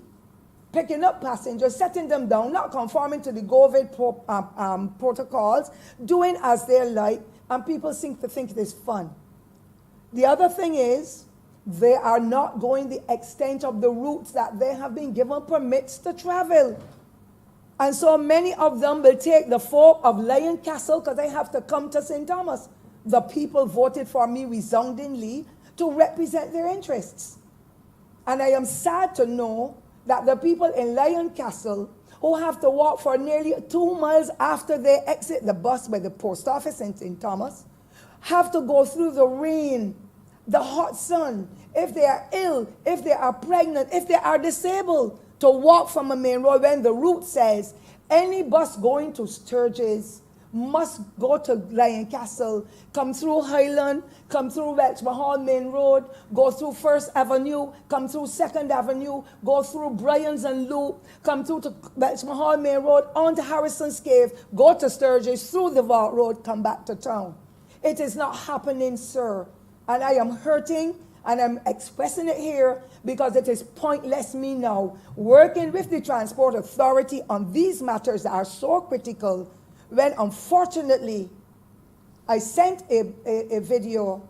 picking up passengers, setting them down, not conforming to the COVID protocols, doing as they like, and people seem to think it is fun. The other thing is, they are not going the extent of the routes that they have been given permits to travel. And so many of them will take the folk of Lion Castle because they have to come to St. Thomas. The people voted for me resoundingly to represent their interests. And I am sad to know that the people in Lion Castle who have to walk for nearly 2 miles after they exit the bus by the post office in St. Thomas have to go through the rain, the hot sun, if they are ill, if they are pregnant, if they are disabled, to walk from a main road when the route says any bus going to Sturgis must go to Lion Castle, come through Highland, come through Welchmahall Main Road, go through First Avenue, come through Second Avenue, go through Bryans and Loop, come through to Welchmahall Main Road, on to Harrison's Cave, go to Sturgis, through the Vault Road, come back to town. It is not happening, sir. And I am hurting, and I'm expressing it here because it is pointless me now working with the Transport Authority on these matters that are so critical when unfortunately I sent a video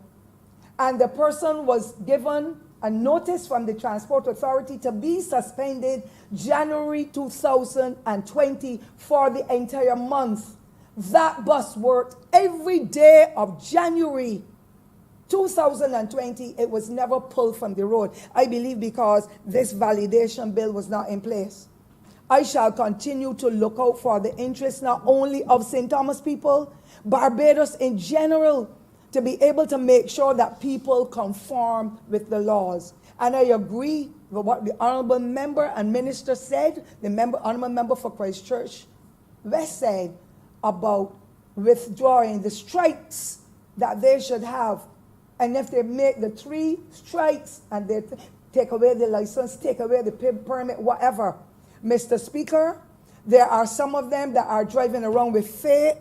and the person was given a notice from the Transport Authority to be suspended January 2020 for the entire month. That bus worked every day of January 2020, it was never pulled from the road. I believe because this validation bill was not in place. I shall continue to look out for the interests not only of St. Thomas people, Barbados in general, to be able to make sure that people conform with the laws. And I agree with what the Honorable Member and Minister said, the Honorable Member for Christchurch West said about withdrawing the strikes that they should have. And if they make the 3 strikes and they take away the license, take away the permit, whatever. Mr. Speaker, there are some of them that are driving around with fake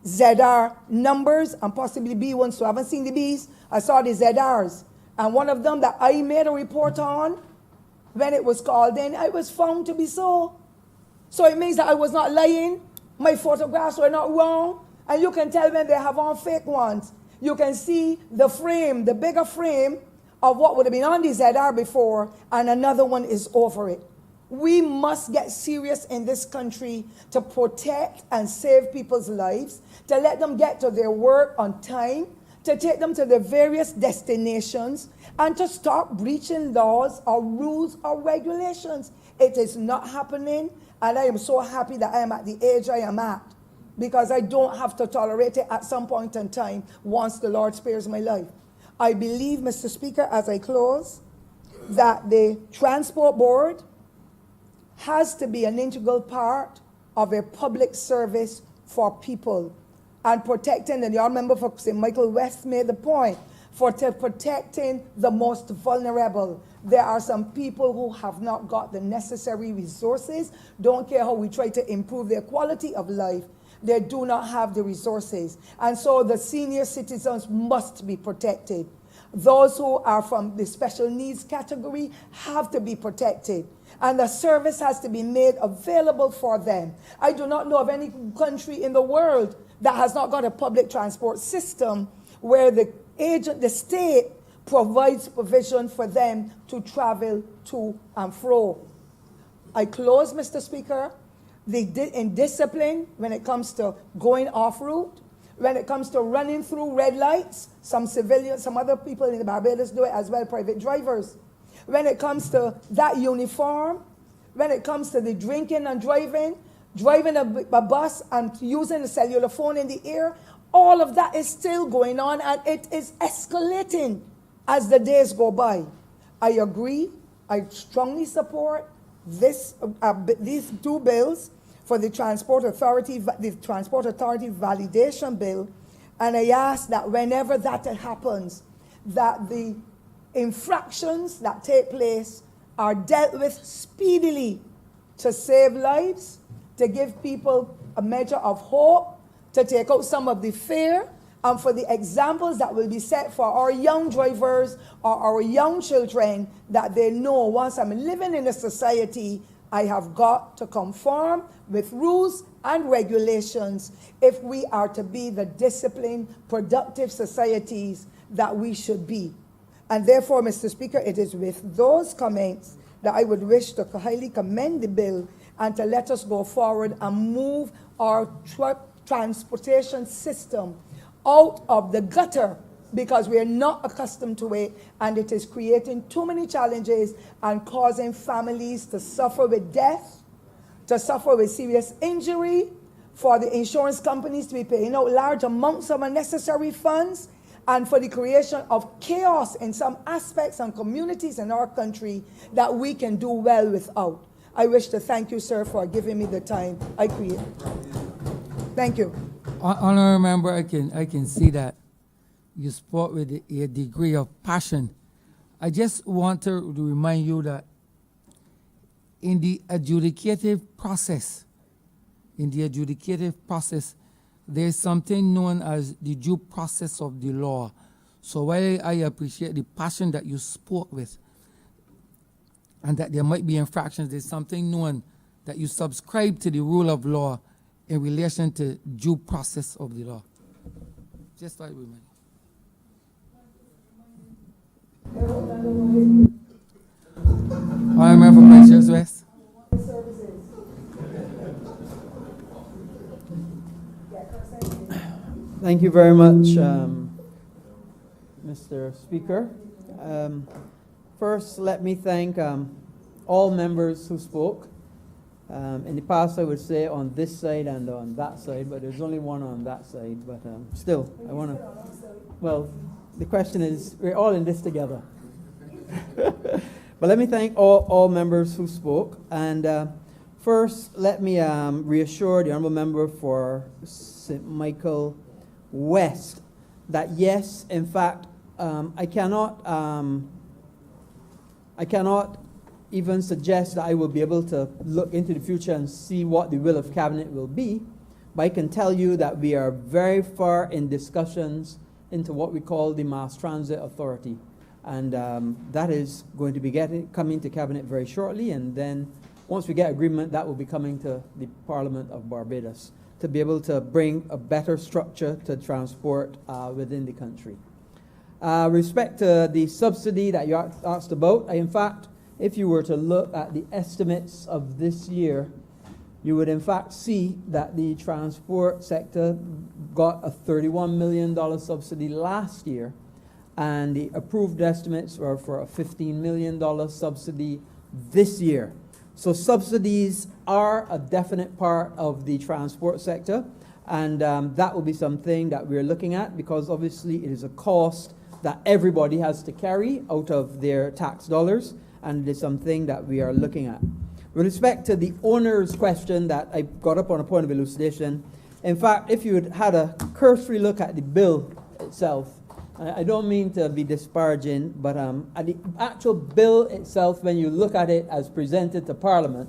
ZR numbers and possibly B ones, so I haven't seen the Bs. I saw the ZRs. And one of them that I made a report on, when it was called in, I was found to be so. So it means that I was not lying. My photographs were not wrong. And you can tell when they have on fake ones. You can see the frame, the bigger frame of what would have been on the ZR before, and another one is over it. We must get serious in this country to protect and save people's lives, to let them get to their work on time, to take them to their various destinations, and to stop breaching laws or rules or regulations. It is not happening, and I am so happy that I am at the age I am at, because I don't have to tolerate it at some point in time once the Lord spares my life. I believe, Mr. Speaker, as I close, that the Transport Board has to be an integral part of a public service for people and protecting, and your member for St. Michael West made the point, for protecting the most vulnerable. There are some people who have not got the necessary resources. Don't care how we try to improve their quality of life. They do not have the resources. And so the senior citizens must be protected. Those who are from the special needs category have to be protected. And the service has to be made available for them. I do not know of any country in the world that has not got a public transport system where the state provides provision for them to travel to and fro. I close, Mr. Speaker. In discipline, when it comes to going off-route, when it comes to running through red lights, some civilians, some other people in the Barbados do it as well, private drivers. When it comes to that uniform, when it comes to the drinking and driving a bus and using the cellular phone in the air, all of that is still going on, and it is escalating as the days go by. I agree. I strongly support these two bills for the Transport Authority validation bill, and I ask that whenever that happens, that the infractions that take place are dealt with speedily to save lives, to give people a measure of hope, to take out some of the fear, and for the examples that will be set for our young drivers or our young children, that they know once I'm living in a society, I have got to conform with rules and regulations if we are to be the disciplined, productive societies that we should be. And therefore, Mr. Speaker, it is with those comments that I would wish to highly commend the bill and to let us go forward and move our transportation system out of the gutter, because we are not accustomed to it, and it is creating too many challenges and causing families to suffer with death, to suffer with serious injury, for the insurance companies to be paying out large amounts of unnecessary funds, and for the creation of chaos in some aspects and communities in our country that we can do well without. I wish to thank you, sir, for giving me the time I created. Thank you. Honourable member, I can see that you spoke with a degree of passion. I just want to remind you that in the adjudicative process, there is something known as the due process of the law. So while I appreciate the passion that you spoke with, and that there might be infractions, there's something known that you subscribe to the rule of law in relation to due process of the law. Just like we might. Honourable member for Prince West. Thank you very much, Mr. Speaker. First, let me thank all members who spoke. In the past, I would say on this side and on that side, but there's only one on that side. But still, I want to... Well, the question is, we're all in this together. But let me thank all members who spoke. And first, let me reassure the honourable member for St. Michael West that yes, in fact, I cannot even suggest that I will be able to look into the future and see what the will of Cabinet will be, but I can tell you that we are very far in discussions into what we call the Mass Transit Authority, and that is going to be coming to Cabinet very shortly, and then once we get agreement, that will be coming to the Parliament of Barbados to be able to bring a better structure to transport within the country. Respect to the subsidy that you asked about, in fact, if you were to look at the estimates of this year, you would in fact see that the transport sector got a $31 million subsidy last year, and the approved estimates were for a $15 million subsidy this year. So subsidies are a definite part of the transport sector, and that will be something that we're looking at, because obviously it is a cost that everybody has to carry out of their tax dollars, and it is something that we are looking at. With respect to the owner's question that I got up on a point of elucidation, in fact, if you had a cursory look at the bill itself, I don't mean to be disparaging, but at the actual bill itself, when you look at it as presented to Parliament,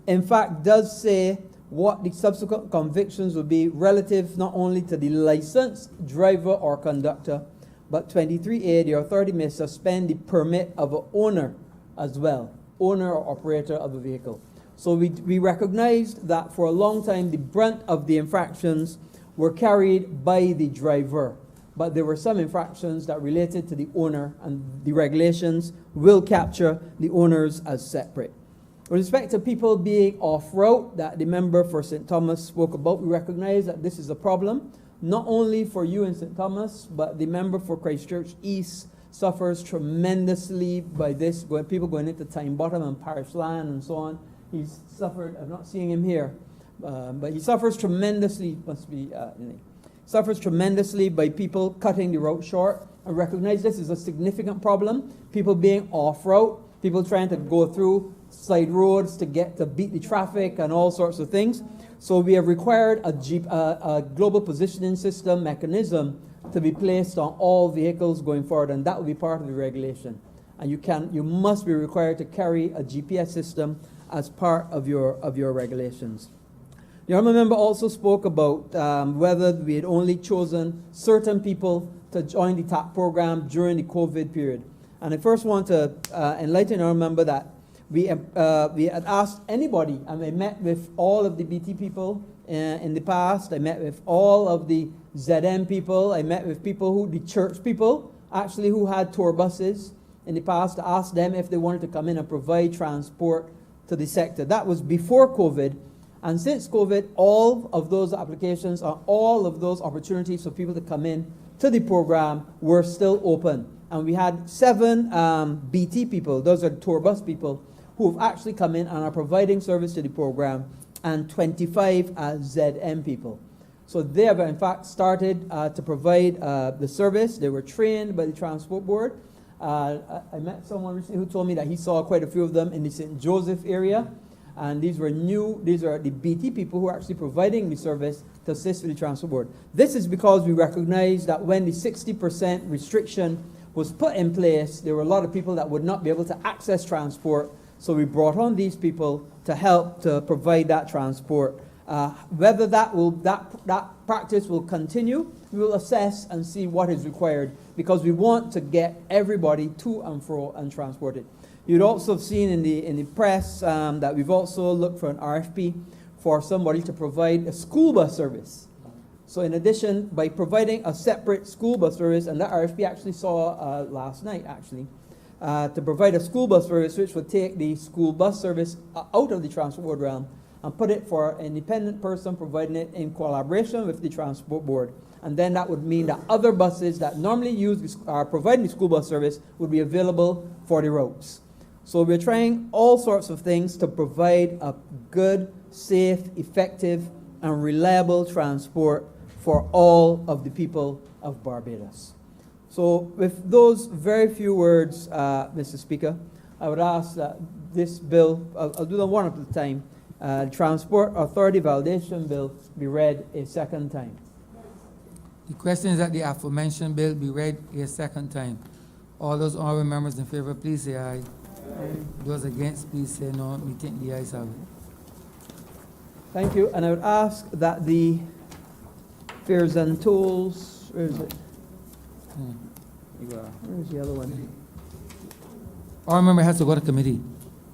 in fact, does say what the subsequent convictions will be relative not only to the licensed driver or conductor, but 23A, the authority may suspend the permit of an owner as well, owner or operator of the vehicle. So we recognized that for a long time the brunt of the infractions were carried by the driver, but there were some infractions that related to the owner, and the regulations will capture the owners as separate. With respect to people being off-route that the member for St. Thomas spoke about, we recognize that this is a problem, not only for you in St. Thomas, but the member for Christchurch East suffers tremendously by this, people going into Time Bottom and Parish Land and so on. He's suffered, I'm not seeing him here, but he suffers tremendously, suffers tremendously by people cutting the route short. And recognize this is a significant problem. People being off-route, people trying to go through side roads to beat the traffic and all sorts of things. So we have required a global positioning system mechanism to be placed on all vehicles going forward, and that will be part of the regulation. And you must be required to carry a GPS system as part of your regulations. The honourable member also spoke about whether we had only chosen certain people to join the TAP program during the COVID period. And I first want to enlighten the honourable member that we had asked anybody, and I met with all of the BT people in the past. I met with all of the ZM people. I met with people the church people, actually, who had tour buses in the past, to ask them if they wanted to come in and provide transport to the sector. That was before COVID. And since COVID, all of those applications and all of those opportunities for people to come in to the program were still open. And we had 7 BT people, those are tour bus people, who have actually come in and are providing service to the program, and 25 ZM people. So they have in fact started to provide the service. They were trained by the Transport Board. I met someone recently who told me that he saw quite a few of them in the St. Joseph area. And these are the BT people who are actually providing the service to assist with the Transport Board. This is because we recognize that when the 60% restriction was put in place, there were a lot of people that would not be able to access transport. So we brought on these people to help to provide that transport. Whether that practice will continue, we will assess and see what is required, because we want to get everybody to and fro and transported. You'd also have seen in the press that we've also looked for an RFP for somebody to provide a school bus service. So in addition, by providing a separate school bus service, and that RFP actually saw last night actually, to provide a school bus service which would take the school bus service out of the Transport Board realm and put it for an independent person providing it in collaboration with the Transport Board. And then that would mean that other buses that normally are providing the school bus service would be available for the routes. So we're trying all sorts of things to provide a good, safe, effective, and reliable transport for all of the people of Barbados. So with those very few words, Mr. Speaker, I would ask that this bill, I'll do them one at a time, Transport Authority Validation Bill be read a second time. The question is that the aforementioned bill be read a second time. All those honourable members in favour, please say aye. Those against, please say no. We think the ayes have it. Thank you. And I would ask that the fares and tolls, where is it? Where is the other one? Our member has to go to committee.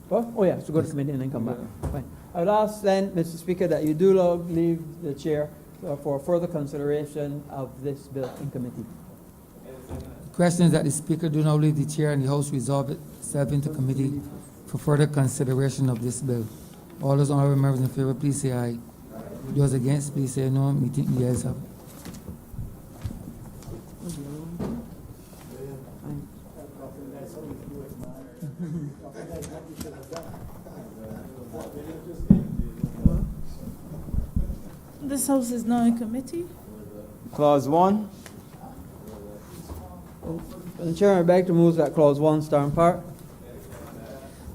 What? Oh, yeah, so go to committee and then come back. Fine. I would ask then, Mr. Speaker, that you do leave the chair for further consideration of this bill in committee. The question is that the Speaker do not leave the chair and the House resolve itself into committee for further consideration of this bill. All those honourable members in favour, please say aye. Those against, please say no. We think the ayes have it. This House is now in committee. Clause 1. The Chairman, I beg to move that Clause 1 stand part.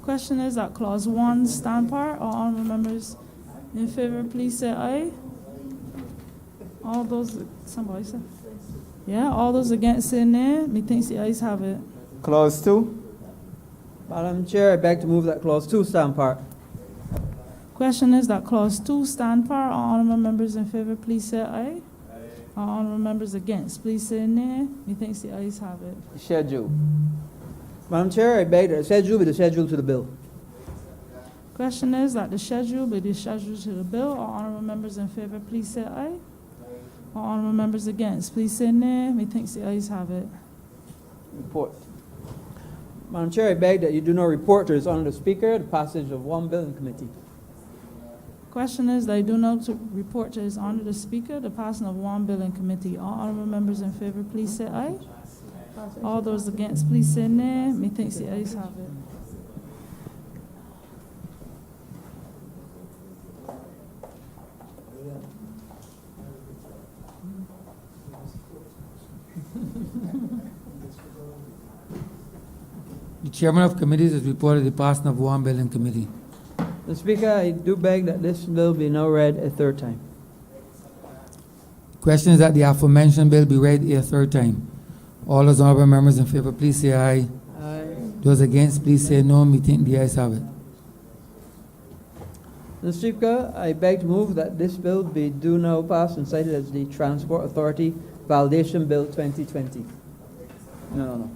Question is that Clause 1 stand part. All honourable members in favour, please say aye. All those, somebody say. Yeah, all those against say nay. Methinks the ayes have it. Clause 2. Madam Chair, I beg to move that clause 2 stand part. Question is that clause 2 stand par. All honorable members in favor, please say aye. All honorable members against, please say nay. Methinks the ayes have it. Schedule. Madam Chair, I beg that the schedule be the schedule to the bill. Question is that the schedule be the schedule to the bill. All honorable members in favor, please say aye. All honorable members against, please say nay. Methinks the ayes have it. Report. Madam Chair, I beg that you do not report to His Honour the Speaker the passage of one bill in committee. Question is that I do not report to His Honor the Speaker the passing of one bill in committee. All honorable members in favor, please say aye. All those against, please say nay. Methinks the ayes have it. The chairman of committees has reported the passing of one bill in committee. Mr. Speaker, I do beg that this bill be now read a third time. Question is that the aforementioned bill be read a third time. All those honorable members in favor, please say aye. Aye. Those against, please say no. Methinks the ayes have it. Mr. Speaker, I beg to move that this bill be do now passed and cited as the Transport Authority Validation Bill 2020. No.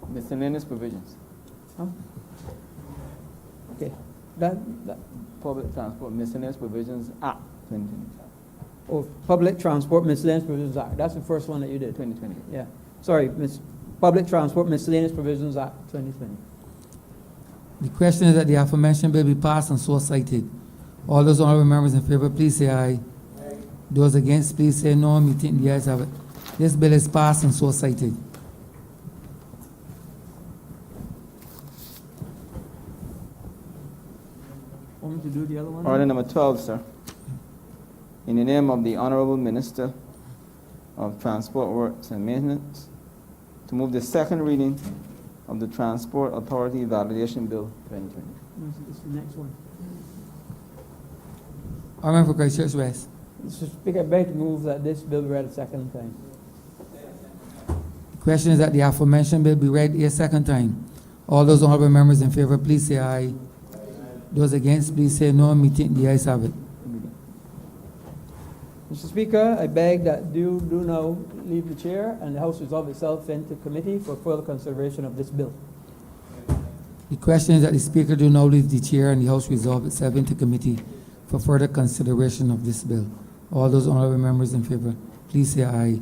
Miscellaneous provisions. Okay. That, Public Transport Miscellaneous Provisions Act 2020. Public Transport Miscellaneous Provisions Act. That's the first one that you did. 2020. Yeah. Sorry, Public Transport Miscellaneous Provisions Act 2020. The question is that the aforementioned bill be passed and so cited. All those honorable members in favor, please say aye. Those against, please say no. Methinks the ayes have it. This bill is passed and so cited. Want me to do the other one? Order number 12, sir. In the name of the Honorable Minister of Transport Works and Maintenance, to move the second reading of the Transport Authority Validation Bill 2020. This is the next one. Honorable for Christchurch West. Mr. Speaker, I beg to move that this bill be read a second time. The question is that the aforementioned bill be read a second time. All those honorable members in favor, please say aye. Those against, please say no. Methinks the ayes have it. Mr. Speaker, I beg that you do now leave the chair and the House resolve itself into committee for further consideration of this bill. The question is that the Speaker do now leave the chair and the House resolve itself into committee for further consideration of this bill. All those honorable members in favor, please say aye.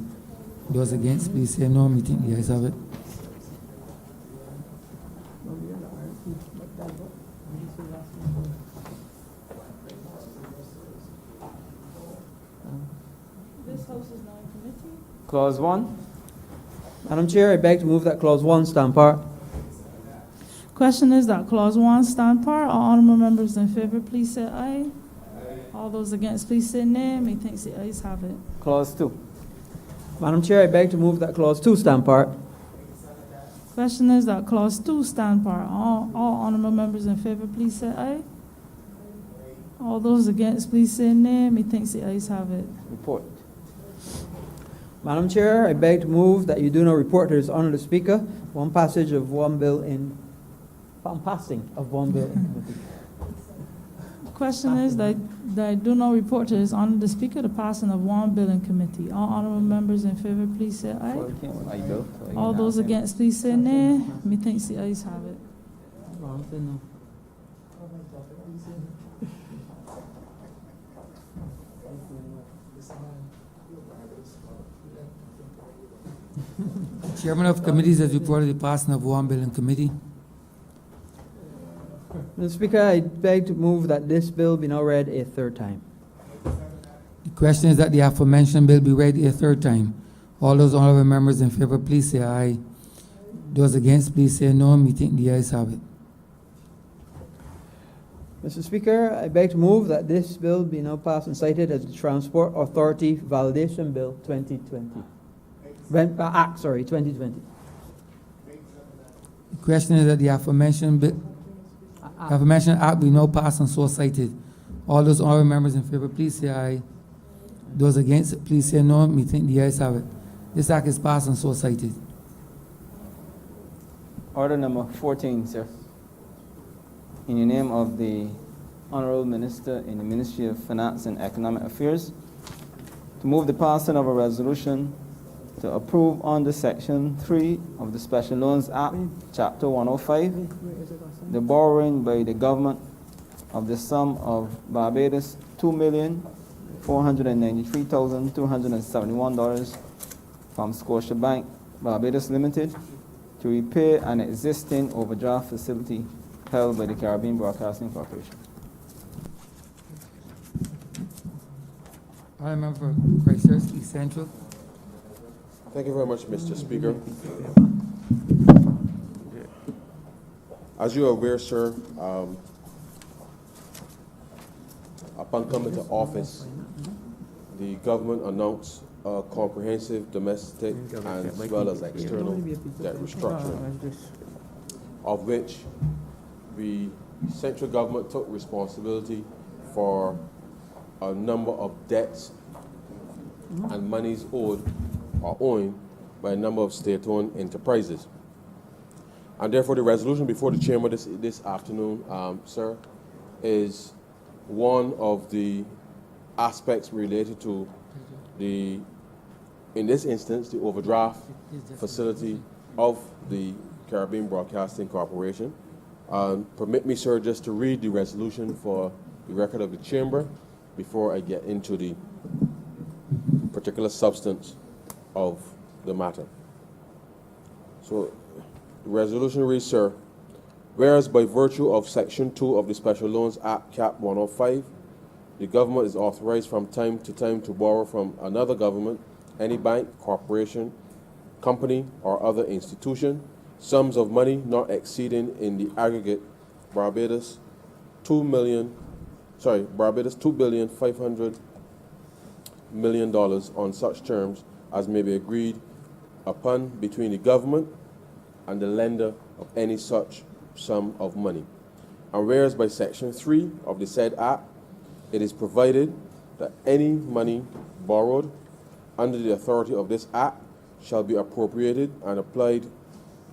Those against, please say no. Methinks the ayes have it. This house is now in committee. Clause 1. Madam Chair, I beg to move that clause 1 stand part. Question is that clause 1 stand par. All honorable members in favor, please say aye. All those against, please say nay. Methinks the ayes have it. Clause 2. Madam Chair, I beg to move that clause 2 stand part. Question is that clause 2 stand par. All honorable members in favor, please say aye. All those against, please say nay. Methinks the ayes have it. Report. Madam Chair, I beg to move that you do not report to His Honour the Speaker one passage of one bill in passing of one bill in committee. Question is that I do not report to His Honor the Speaker the passing of one bill in committee. All honorable members in favor, please say aye. All those against, please say nay. Methinks the ayes have it. Chairman of committees has reported the passing of one bill in committee. Mr. Speaker, I beg to move that this bill be now read a third time. The question is that the aforementioned bill be read a third time. All those honorable members in favor, please say aye. Those against, please say no. Methinks the ayes have it. Mr. Speaker, I beg to move that this bill be now passed and cited as the Transport Authority Validation Bill 2020. Act 2020. The question is that the aforementioned act be now passed and so cited. All those honorable members in favor, please say aye. Those against, please say no. Methinks the ayes have it. This act is passed and so cited. Order number 14, sir. In the name of the Honorable Minister in the Ministry of Finance and Economic Affairs, to move the passing of a resolution to approve under Section 3 of the Special Loans Act, Chapter 105, the borrowing by the government of the sum of Barbados $2,493,271 from Scotiabank Barbados Limited to repair an existing overdraft facility held by the Caribbean Broadcasting Corporation. Parliament for Christchurch, East Central. Thank you very much, Mr. Speaker. As you are aware, sir, upon coming to office, the government announced a comprehensive domestic as well as external debt restructuring, of which the central government took responsibility for a number of debts and monies owed or owing by a number of state-owned enterprises. And therefore, the resolution before the chamber this afternoon, sir, is one of the aspects related to the, in this instance, the overdraft facility of the Caribbean Broadcasting Corporation. Permit me, sir, just to read the resolution for the record of the chamber before I get into the particular substance of the matter. So, the resolution reads, sir, whereas by virtue of Section 2 of the Special Loans Act, Cap 105, the government is authorized from time to time to borrow from another government, any bank, corporation, company, or other institution, sums of money not exceeding in the aggregate Barbados $2,500,000,000 on such terms as may be agreed upon between the government and the lender of any such sum of money. And whereas by Section 3 of the said Act, it is provided that any money borrowed under the authority of this Act shall be appropriated and applied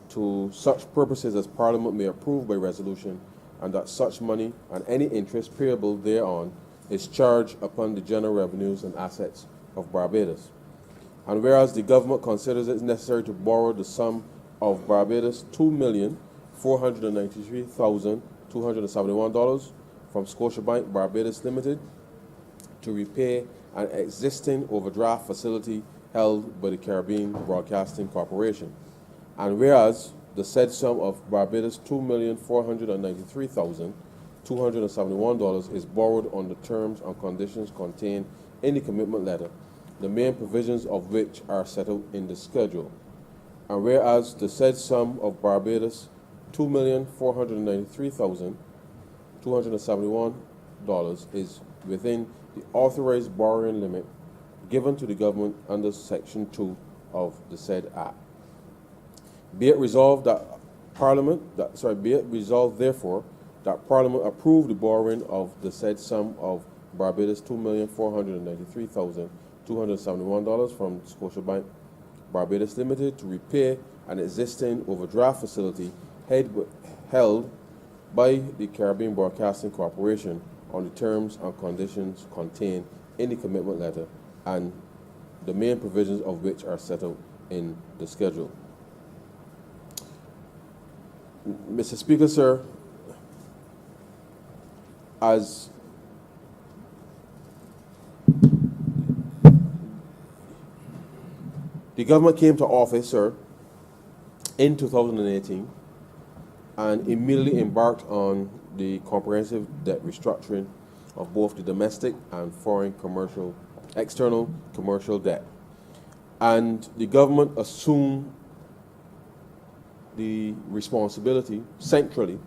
to such purposes as Parliament may approve by resolution, and that such money and any interest payable thereon is charged upon the general revenues and assets of Barbados. And whereas the government considers it necessary to borrow the sum of Barbados $2,493,271 from Scotiabank Barbados Limited to repay an existing overdraft facility held by the Caribbean Broadcasting Corporation. And whereas the said sum of Barbados $2,493,271 is borrowed on the terms and conditions contained in the commitment letter, the main provisions of which are set out in the schedule. And whereas the said sum of Barbados $2,493,271 is within the authorized borrowing limit given to the government under Section 2 of the said Act. Be it resolved therefore that Parliament approve the borrowing of the said sum of Barbados $2,493,271 from Scotiabank Barbados Limited to repair an existing overdraft facility held by the Caribbean Broadcasting Corporation on the terms and conditions contained in the commitment letter, and the main provisions of which are set out in the schedule. Mr. Speaker, sir, as the government came to office, sir, in 2018 and immediately embarked on the comprehensive debt restructuring of both the domestic and foreign external commercial debt. And the government assumed the responsibility centrally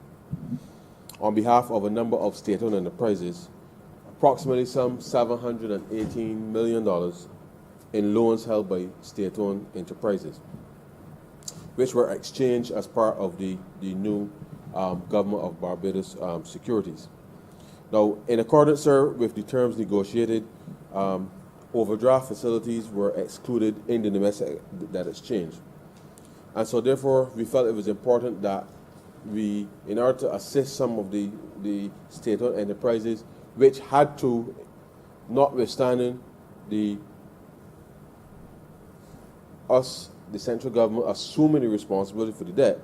on behalf of a number of state-owned enterprises, approximately some $718 million in loans held by state-owned enterprises, which were exchanged as part of the new government of Barbados securities. Now, in accordance, sir, with the terms negotiated overdraft facilities were excluded in the domestic debt exchange. And so therefore, we felt it was important that we, in order to assist some of the state-owned enterprises which had to, notwithstanding the central government assuming the responsibility for the debt,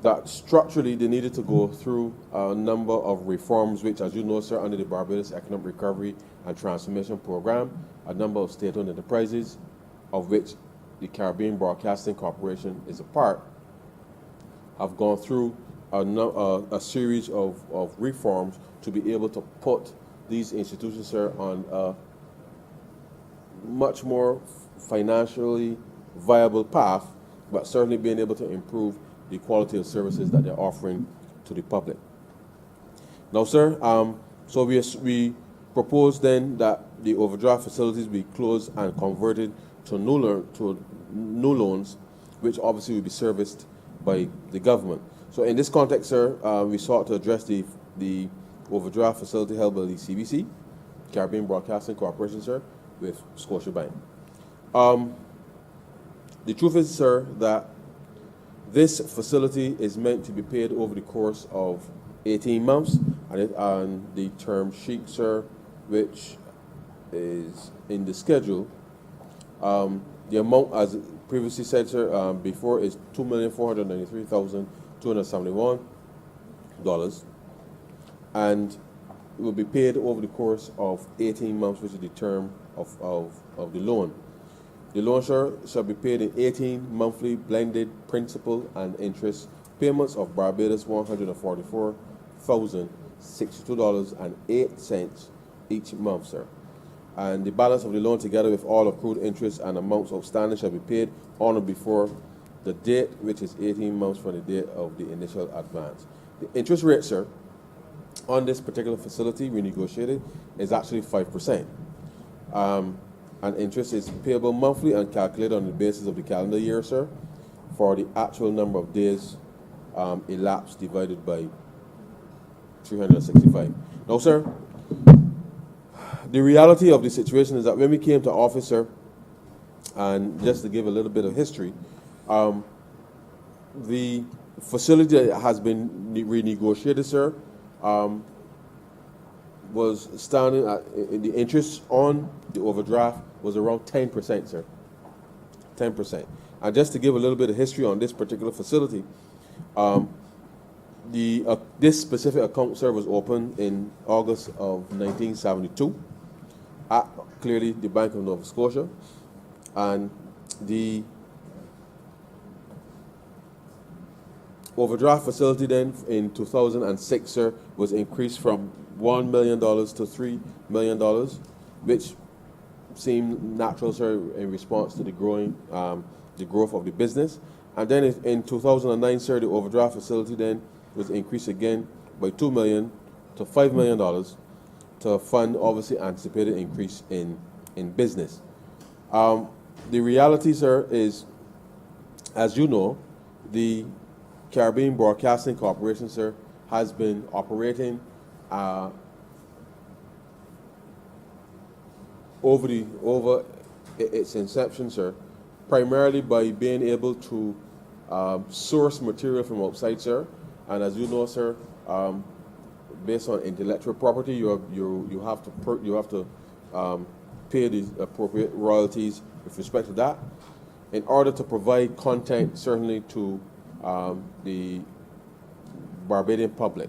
that structurally they needed to go through a number of reforms which, as you know, sir, under the Barbados Economic Recovery and Transformation Program, a number of state-owned enterprises, of which the Caribbean Broadcasting Corporation is a part, have gone through a series of reforms to be able to put these institutions, sir, on a much more financially viable path, but certainly being able to improve the quality of services that they're offering to the public. Now, sir, so we propose then that the overdraft facilities be closed and converted to new loans, which obviously will be serviced by the government. So in this context, sir, we sought to address the overdraft facility held by the CBC, Caribbean Broadcasting Corporation, sir, with Scotiabank. The truth is, sir, that this facility is meant to be paid over the course of 18 months, and the term sheet, sir, which is in the schedule, the amount, as previously said, sir, before, is $2,493,271, and it will be paid over the course of 18 months, which is the term of the loan. The loan, sir, shall be paid in 18 monthly blended principal and interest payments of Barbados $144,062.08 each month, sir. And the balance of the loan, together with all accrued interest and amounts outstanding, shall be paid on or before the date, which is 18 months from the date of the initial advance. The interest rate, sir, on this particular facility renegotiated is actually 5%. And interest is payable monthly and calculated on the basis of the calendar year, sir, for the actual number of days elapsed divided by 365. Now, sir, the reality of the situation is that when we came to office, sir, and just to give a little bit of history, the facility that has been renegotiated, sir, was standing at, the interest on the overdraft was around 10%, sir. 10%. And just to give a little bit of history on this particular facility, this specific account, sir, was opened in August of 1972 at clearly the Bank of Nova Scotia, and the overdraft facility then in 2006, sir, was increased from $1 million to $3 million, which seemed natural, sir, in response to the growth of the business. And then in 2009, sir, the overdraft facility then was increased again by $2 million to $5 million to fund obviously anticipated increase in business. The reality, sir, is, as you know, the Caribbean Broadcasting Corporation, sir, has been operating over its inception, sir, primarily by being able to source material from outside, sir. And as you know, sir, based on intellectual property, you have to pay the appropriate royalties with respect to that, in order to provide content, certainly to the Barbadian public.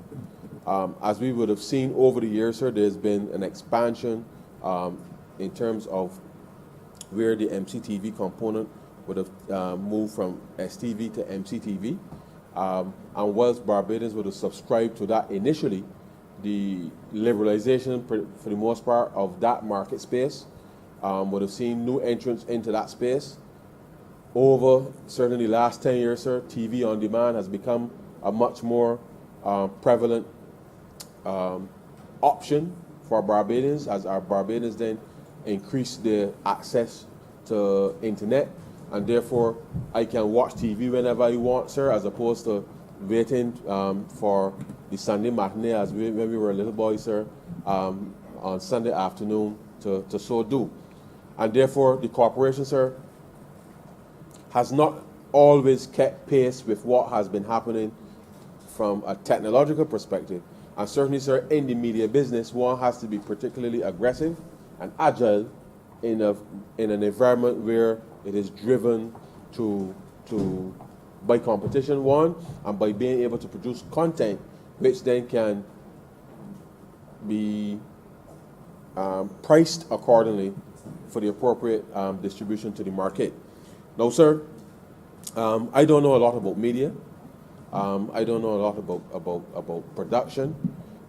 As we would have seen over the years, sir, there's been an expansion in terms of where the MCTV component would have moved from STV to MCTV. And whilst Barbadians would have subscribed to that initially, the liberalization, for the most part, of that market space would have seen new entrants into that space. Over certainly the last 10 years, sir, TV on demand has become a much more prevalent option for Barbadians, as our Barbadians then increase their access to internet, and therefore I can watch TV whenever I want, sir, as opposed to waiting for the Sunday matinee, as when we were a little boy, sir, on Sunday afternoon to so do. And therefore, the corporation, sir, has not always kept pace with what has been happening from a technological perspective. And certainly, sir, in the media business, one has to be particularly aggressive and agile in an environment where it is driven by competition, one, and by being able to produce content which then can be priced accordingly for the appropriate distribution to the market. Now, sir, I don't know a lot about media. I don't know a lot about production,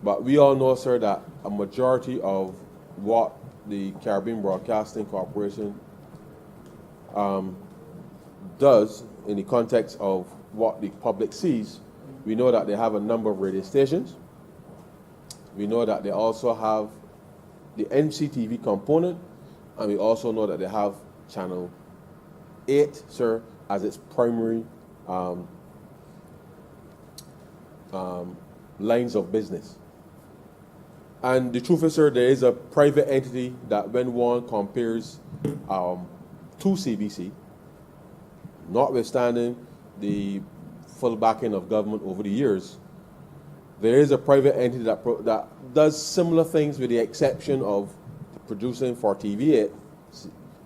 but we all know, sir, that a majority of what the Caribbean Broadcasting Corporation does in the context of what the public sees, we know that they have a number of radio stations. We know that they also have the NCTV component, and we also know that they have Channel 8, sir, as its primary lines of business. And the truth is, sir, there is a private entity that when one compares to CBC, notwithstanding the full backing of government over the years, there is a private entity that does similar things with the exception of producing for TV8,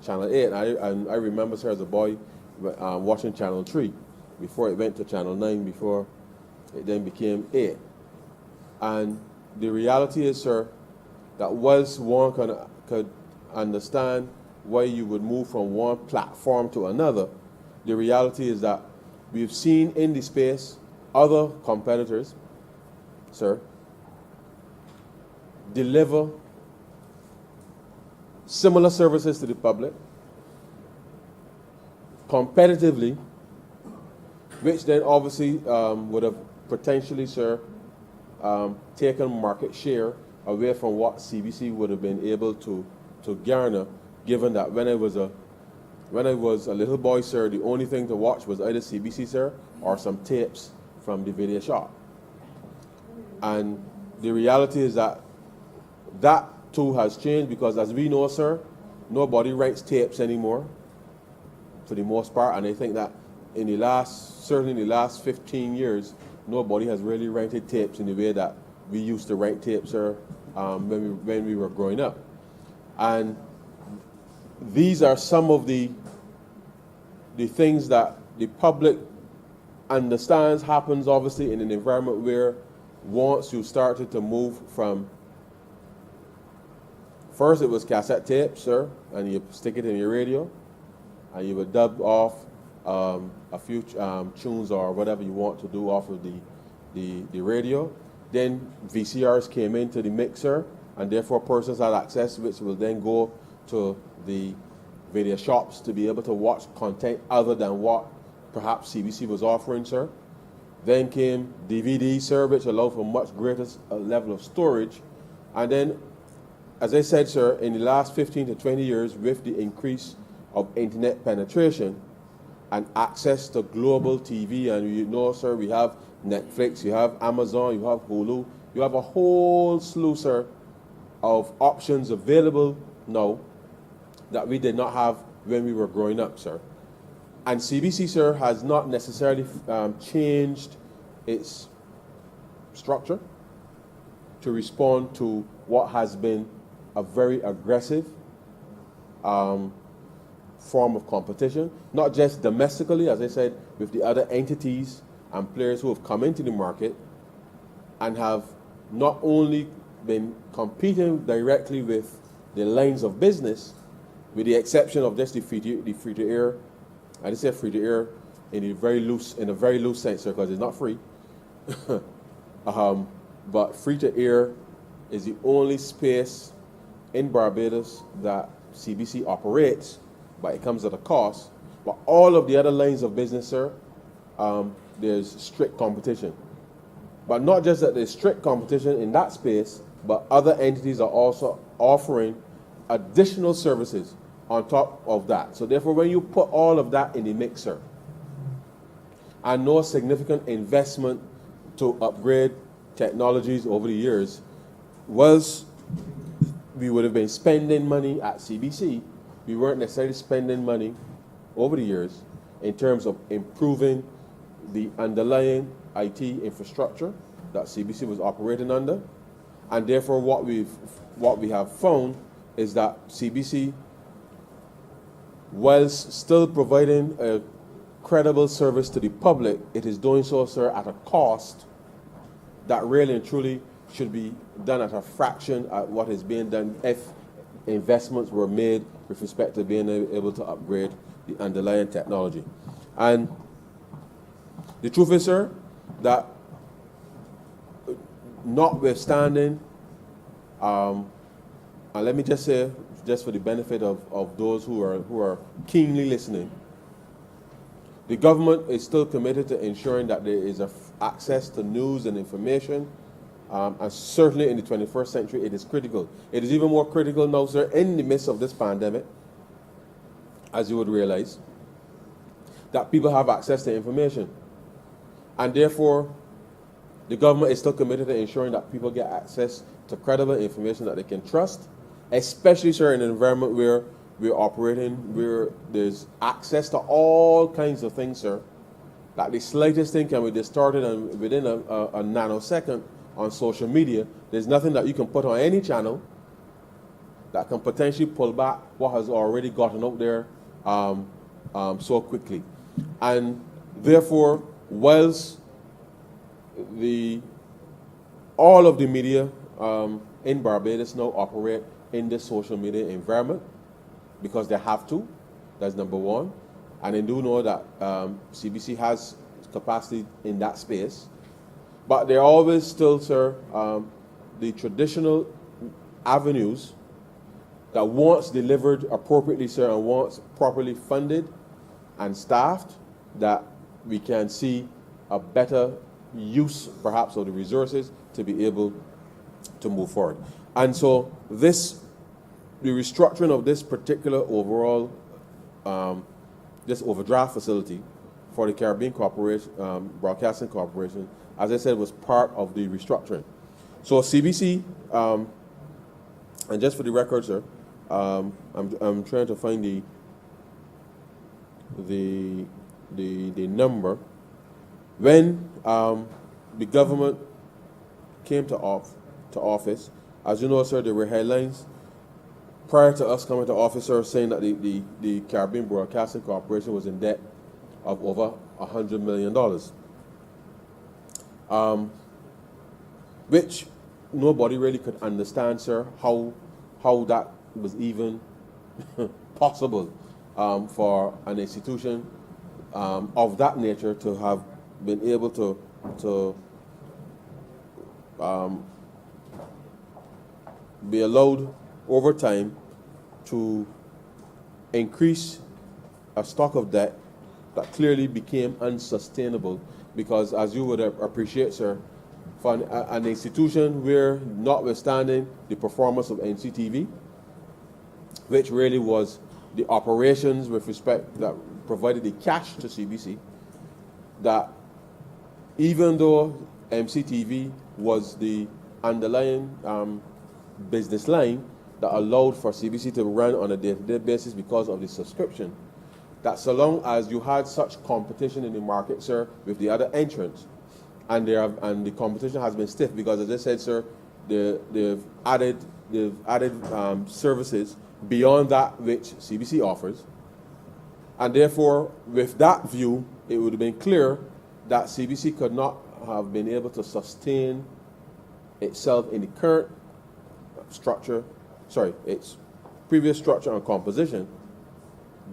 Channel 8. And I remember, sir, as a boy watching Channel 3 before it went to Channel 9, before it then became 8. And the reality is, sir, that once one could understand why you would move from one platform to another, the reality is that we've seen in the space other competitors, sir, deliver similar services to the public competitively, which then obviously would have potentially, sir, taken market share away from what CBC would have been able to garner, given that when I was a little boy, sir, the only thing to watch was either CBC, sir, or some tapes from the video shop. And the reality is that that too has changed, because as we know, sir, nobody rents tapes anymore for the most part. And I think that certainly in the last 15 years, nobody has really rented tapes in the way that we used to rent tapes, sir, when we were growing up. And these are some of the things that the public understands happens, obviously, in an environment where once you started to move from, first it was cassette tapes, sir, and you stick it in your radio, and you would dub off a few tunes or whatever you want to do off of the radio. Then VCRs came into the mixer, and therefore persons had access, which will then go to the video shops to be able to watch content other than what perhaps CBC was offering, sir. Then came DVD, sir, which allowed for much greater level of storage. And then, as I said, sir, in the last 15 to 20 years, with the increase of internet penetration and access to global TV, and you know, sir, we have Netflix, you have Amazon, you have Hulu, you have a whole slew, sir, of options available now that we did not have when we were growing up, sir. And CBC, sir, has not necessarily changed its structure to respond to what has been a very aggressive form of competition, not just domestically, as I said, with the other entities and players who have come into the market and have not only been competing directly with the lines of business, with the exception of just the free-to-air. I just say free-to-air in a very loose sense, sir, because it's not free. But free-to-air is the only space in Barbados that CBC operates, but it comes at a cost. But all of the other lines of business, sir, there's strict competition. But not just that there's strict competition in that space, but other entities are also offering additional services on top of that. So therefore, when you put all of that in the mixer, and no significant investment to upgrade technologies over the years was we would have been spending money at CBC. We weren't necessarily spending money over the years in terms of improving the underlying IT infrastructure that CBC was operating under. And therefore what we have found is that CBC, whilst still providing a credible service to the public, it is doing so, sir, at a cost that really and truly should be done at a fraction at what is being done if investments were made with respect to being able to upgrade the underlying technology. And the truth is, sir, that notwithstanding, and let me just say, just for the benefit of those who are keenly listening, the government is still committed to ensuring that there is access to news and information, and certainly in the 21st century it is critical. It is even more critical now, sir, in the midst of this pandemic, as you would realize, that people have access to information. And therefore, the government is still committed to ensuring that people get access to credible information that they can trust, especially, sir, in an environment where we're operating, where there's access to all kinds of things, sir. That the slightest thing can be distorted and within a nanosecond on social media. There's nothing that you can put on any channel that can potentially pull back what has already gotten out there so quickly. And therefore, whilst all of the media in Barbados now operate in this social media environment because they have to, that's number one. And they do know that CBC has capacity in that space. But there are always still, sir, the traditional avenues that once delivered appropriately, sir, and once properly funded and staffed, that we can see a better use, perhaps, of the resources to be able to move forward. And so the restructuring of this particular overall, this overdraft facility for the Caribbean Corporation, Broadcasting Corporation, as I said, was part of the restructuring. So CBC, and just for the record, sir, I'm trying to find the number. When the government came to office, as you know, sir, there were headlines prior to us coming to office, sir, saying that the Caribbean Broadcasting Corporation was in debt of over $100 million, which nobody really could understand, sir, how that was even possible for an institution of that nature to have been able to be allowed over time to increase a stock of debt that clearly became unsustainable, because as you would appreciate, sir, for an institution where, notwithstanding the performance of NCTV, which really was the operations with respect that provided the cash to CBC, that even though MCTV was the underlying business line that allowed for CBC to run on a day-to-day basis because of the subscription, that so long as you had such competition in the market, sir, with the other entrants, and the competition has been stiff because, as I said, sir, they've added services beyond that which CBC offers, and therefore, with that view, it would have been clear that CBC could not have been able to sustain itself in the current structure, its previous structure and composition,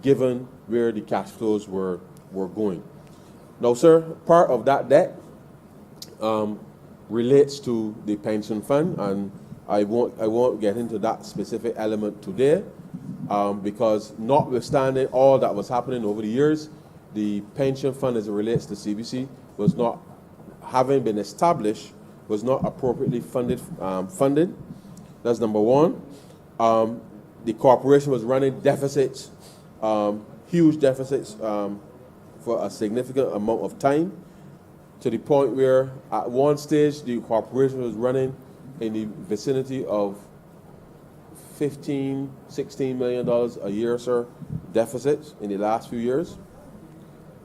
given where the cash flows were going. Now, sir, part of that debt relates to the pension fund, and I won't get into that specific element today, because notwithstanding all that was happening over the years, the pension fund as it relates to CBC was not, having been established, was not appropriately funded. That's number one. The corporation was running deficits, huge deficits, for a significant amount of time, to the point where at one stage the corporation was running in the vicinity of $15, $16 million a year, sir, deficits in the last few years,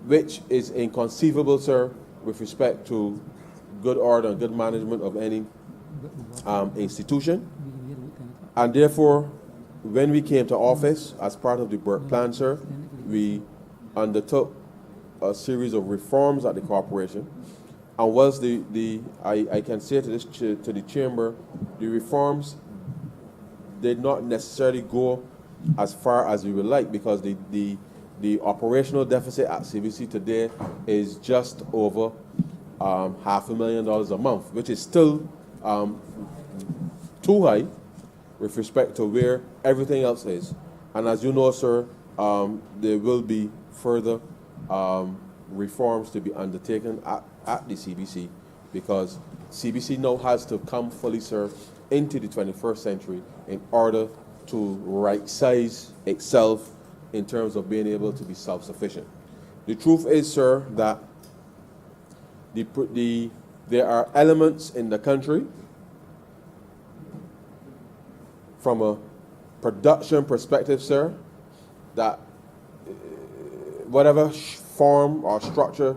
which is inconceivable, sir, with respect to good order and good management of any institution. And therefore, when we came to office as part of the Burke Plan, sir, we undertook a series of reforms at the corporation. And whilst I can say to the chamber, the reforms did not necessarily go as far as we would like, because the operational deficit at CBC today is just over $500,000 a month, which is still too high with respect to where everything else is. And as you know, sir, there will be further reforms to be undertaken at the CBC, because CBC now has to come fully, sir, into the 21st century in order to right-size itself in terms of being able to be self-sufficient. The truth is, sir, that there are elements in the country from a production perspective, sir, that whatever form or structure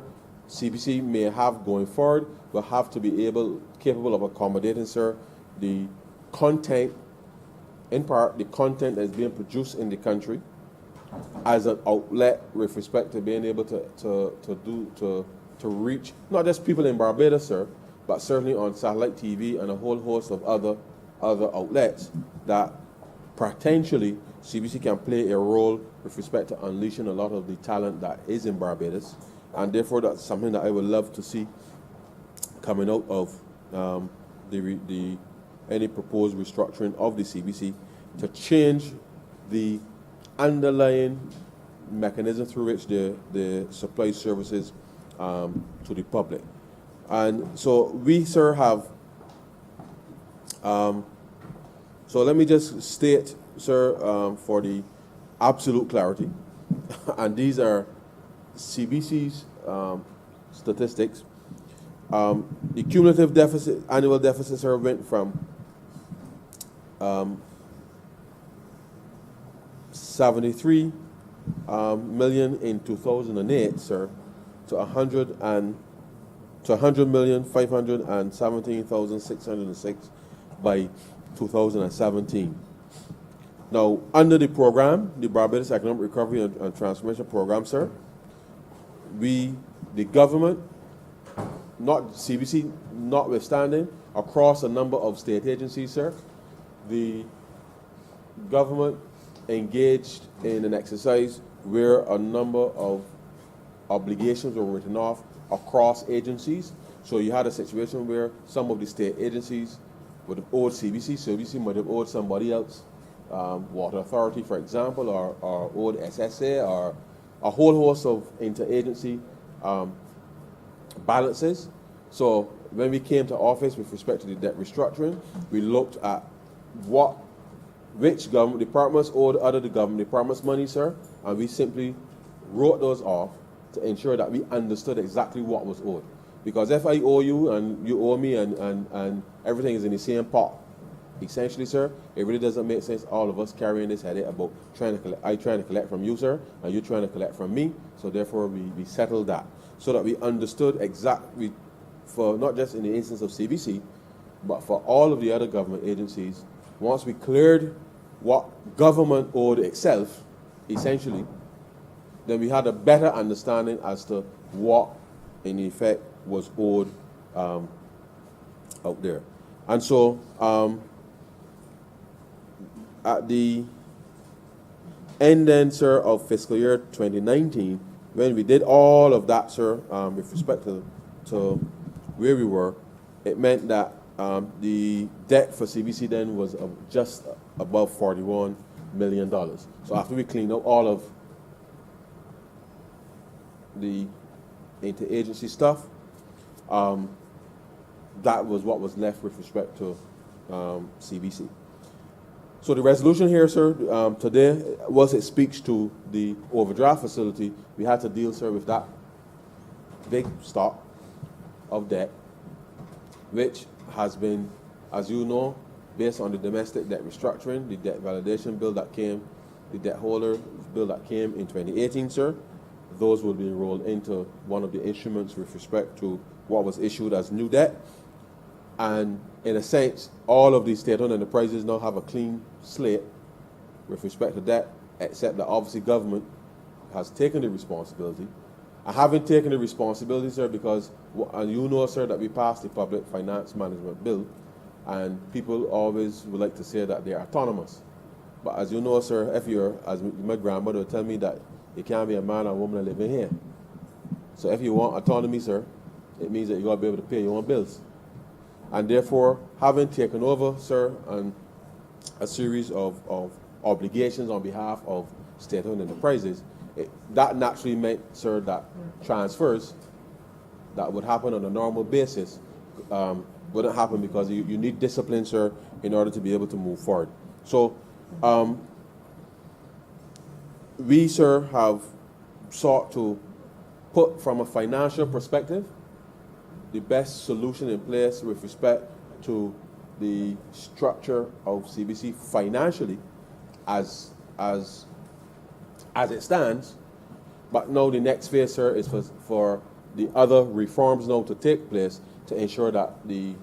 CBC may have going forward will have to be capable of accommodating, sir, the content, in part, the content that is being produced in the country as an outlet with respect to being able to reach not just people in Barbados, sir, but certainly on satellite TV and a whole host of other outlets that potentially CBC can play a role with respect to unleashing a lot of the talent that is in Barbados. And therefore, that's something that I would love to see coming out of any proposed restructuring of the CBC to change the underlying mechanism through which the supply services to the public. And so we, sir, have, so let me just state, sir, for the absolute clarity, and these are CBC's statistics. The cumulative deficit, annual deficit, sir, went from 73 million in 2008, sir, to 100,517,606 by 2017. Now, under the program, the Barbados Economic Recovery and Transformation Program, sir, the government, not CBC notwithstanding, across a number of state agencies, sir, the government engaged in an exercise where a number of obligations were written off across agencies. So you had a situation where some of the state agencies would have owed CBC, CBC might have owed somebody else, Water Authority, for example, or owed SSA, or a whole host of interagency balances. So when we came to office with respect to the debt restructuring, we looked at which government departments owed other government departments money, sir, and we simply wrote those off to ensure that we understood exactly what was owed. Because if I owe you and you owe me and everything is in the same pot, essentially, sir, it really doesn't make sense all of us carrying this headache about trying to collect from you, sir, and you trying to collect from me. So therefore, we settled that so that we understood exactly, for not just in the instance of CBC, but for all of the other government agencies, once we cleared what government owed itself, essentially, then we had a better understanding as to what, in effect, was owed out there. And so, at the end then, sir, of fiscal year 2019, when we did all of that, sir, with respect to where we were, it meant that the debt for CBC then was just above $41 million. So after we cleaned up all of the interagency stuff, that was what was left with respect to CBC. So the resolution here, sir, today, was it speaks to the overdraft facility. We had to deal, sir, with that big stock of debt, which has been, as you know, based on the domestic debt restructuring, the debt validation bill that came, the debt holder bill that came in 2018, sir. Those will be enrolled into one of the instruments with respect to what was issued as new debt. And in a sense, all of these state-owned enterprises now have a clean slate with respect to that, except that obviously government has taken the responsibility. I haven't taken the responsibility, sir, because, and you know, sir, that we passed the Public Finance Management Bill, and people always would like to say that they're autonomous. But as you know, sir, if you're, as my grandmother would tell me, that you can't be a man or a woman living here. So if you want autonomy, sir, it means that you got to be able to pay your own bills. And therefore, having taken over, sir, and a series of obligations on behalf of state-owned enterprises, that naturally meant, sir, that transfers that would happen on a normal basis wouldn't happen, because you need discipline, sir, in order to be able to move forward. So we, sir, have sought to put, from a financial perspective, the best solution in place with respect to the structure of CBC financially as it stands. But now the next phase, sir, is for the other reforms now to take place to ensure that the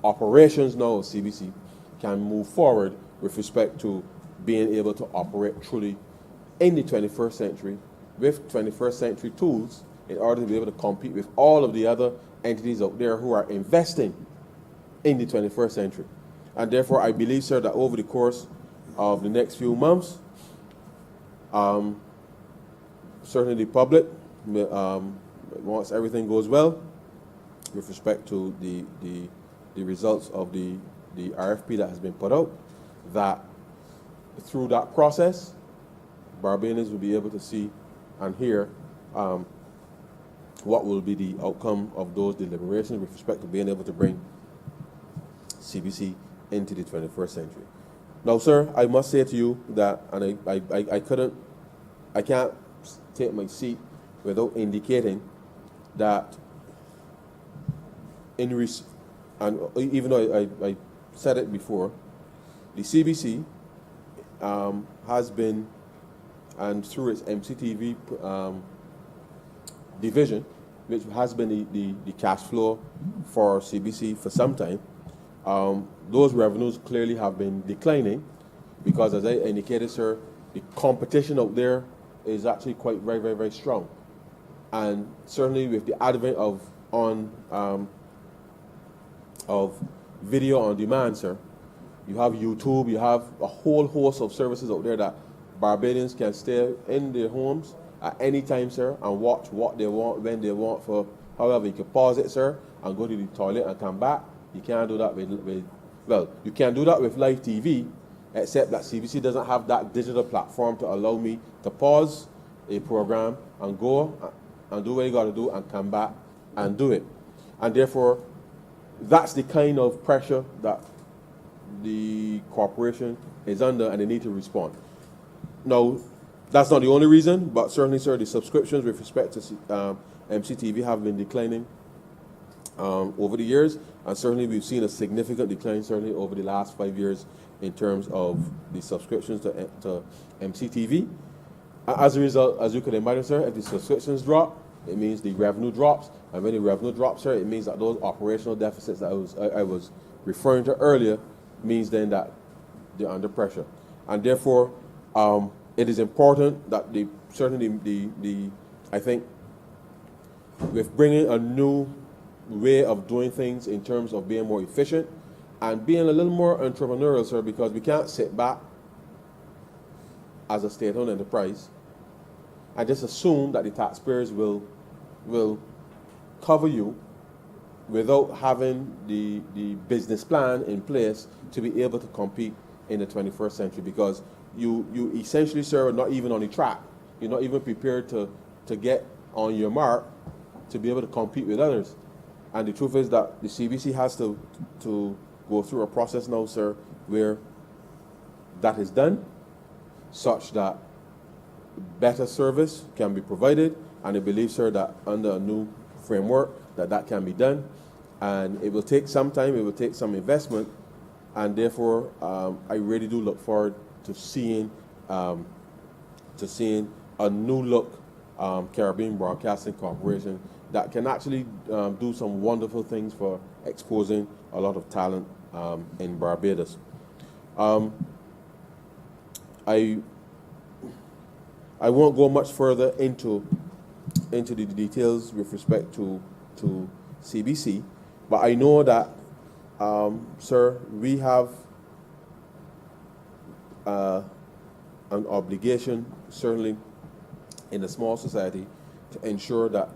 operations now of CBC can move forward with respect to being able to operate truly in the 21st century with 21st century tools in order to be able to compete with all of the other entities out there who are investing in the 21st century. And therefore, I believe, sir, that over the course of the next few months, certainly the public, once everything goes well, with respect to the results of the RFP that has been put out, that through that process, Barbadians will be able to see and hear what will be the outcome of those deliberations with respect to being able to bring CBC into the 21st century. Now, sir, I must say to you that, and I can't take my seat without indicating that and even though I said it before, the CBC has been, and through its MCTV division, which has been the cash flow for CBC for some time, those revenues clearly have been declining because, as I indicated, sir, the competition out there is actually quite very, very, very strong. And certainly with the advent of video on demand, sir, you have YouTube, you have a whole host of services out there that Barbadians can stay in their homes at any time, sir, and watch what they want, when they want, for however. You can pause it, sir, and go to the toilet and come back. You can't do that well, you can do that with live TV, except that CBC doesn't have that digital platform to allow me to pause a program and go and do what you got to do and come back and do it. And therefore, that's the kind of pressure that the corporation is under, and they need to respond. Now, that's not the only reason, but certainly, sir, the subscriptions with respect to MCTV have been declining over the years, and certainly we've seen a significant decline, certainly over the last 5 years, in terms of the subscriptions to MCTV. As a result, as you can imagine, sir, if the subscriptions drop, it means the revenue drops, and when the revenue drops, sir, it means that those operational deficits that I was referring to earlier means then that they're under pressure. And therefore, it is important that I think with bringing a new way of doing things in terms of being more efficient and being a little more entrepreneurial, sir, because we can't sit back as a state-owned enterprise and just assume that the taxpayers will cover you without having the business plan in place to be able to compete in the 21st century, because you essentially, sir, are not even on the track. You're not even prepared to get on your mark to be able to compete with others. And the truth is that the CBC has to go through a process now, sir, where that is done, such that better service can be provided. And I believe, sir, that under a new framework that can be done. And it will take some time, it will take some investment, and therefore I really do look forward to seeing a new look Caribbean Broadcasting Corporation that can actually do some wonderful things for exposing a lot of talent in Barbados. I won't go much further into the details with respect to CBC, but I know that, sir, we have an obligation, certainly in a small society, to ensure that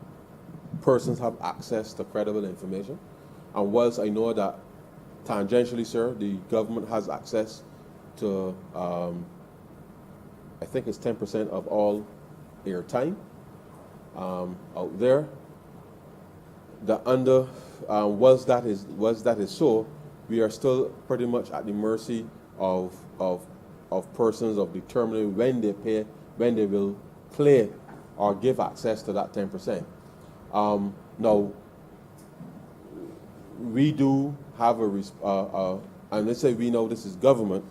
persons have access to credible information. And whilst I know that tangentially, sir, the government has access to, I think it's 10% of all airtime out there, that under, whilst that is so, we are still pretty much at the mercy of persons of determining when they will play or give access to that 10%. Now, we do have and let's say we know this is government,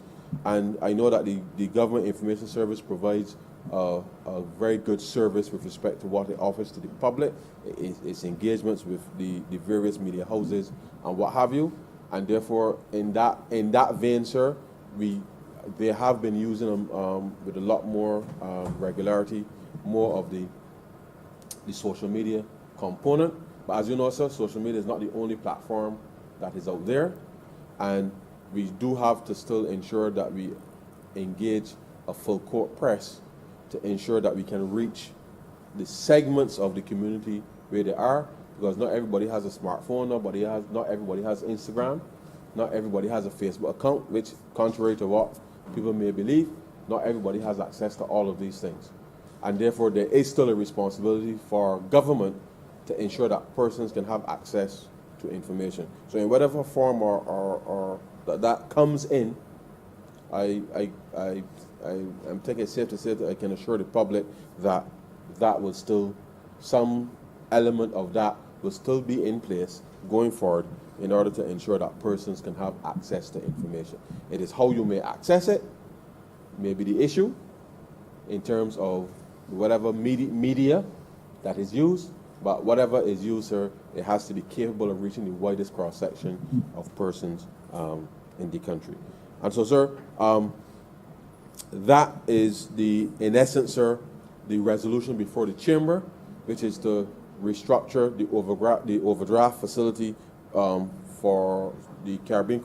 and I know that the Government Information Service provides a very good service with respect to what it offers to the public, its engagements with the various media houses and what have you, and therefore in that vein, sir, they have been using them with a lot more regularity, more of the social media component. But as you know, sir, social media is not the only platform that is out there, and we do have to still ensure that we engage a full court press to ensure that we can reach the segments of the community where they are, because not everybody has a smartphone, not everybody has Instagram, not everybody has a Facebook account, which, contrary to what people may believe, not everybody has access to all of these things. And therefore, there is still a responsibility for government to ensure that persons can have access to information. So in whatever form or that comes in, I'm taking it safe to say that I can assure the public that will still, some element of that will still be in place going forward in order to ensure that persons can have access to information. It is how you may access it, may be the issue, in terms of whatever media that is used, but whatever is used, sir, it has to be capable of reaching the widest cross-section of persons in the country. And so, sir, that is in essence, sir, the resolution before the chamber, which is to restructure the overdraft facility for the Caribbean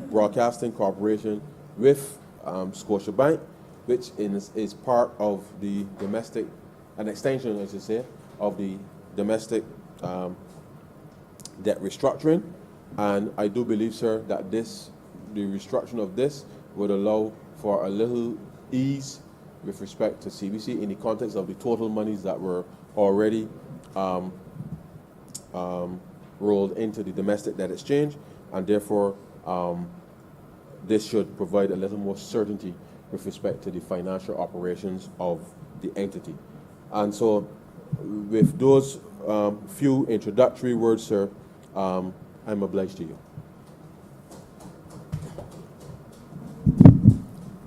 Broadcasting Corporation with Scotiabank, which is part of the domestic, an extension, I should say, of the domestic debt restructuring. And I do believe, sir, that the restructuring of this would allow for a little ease with respect to CBC in the context of the total monies that were already rolled into the domestic debt exchange, and therefore this should provide a little more certainty with respect to the financial operations of the entity. And so with those few introductory words, sir, I'm obliged to you.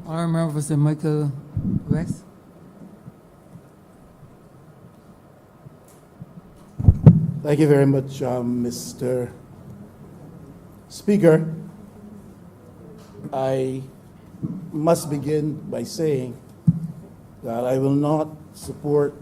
I remember Mr. Michael West. Thank you very much, Mr. Speaker. I must begin by saying that I will not support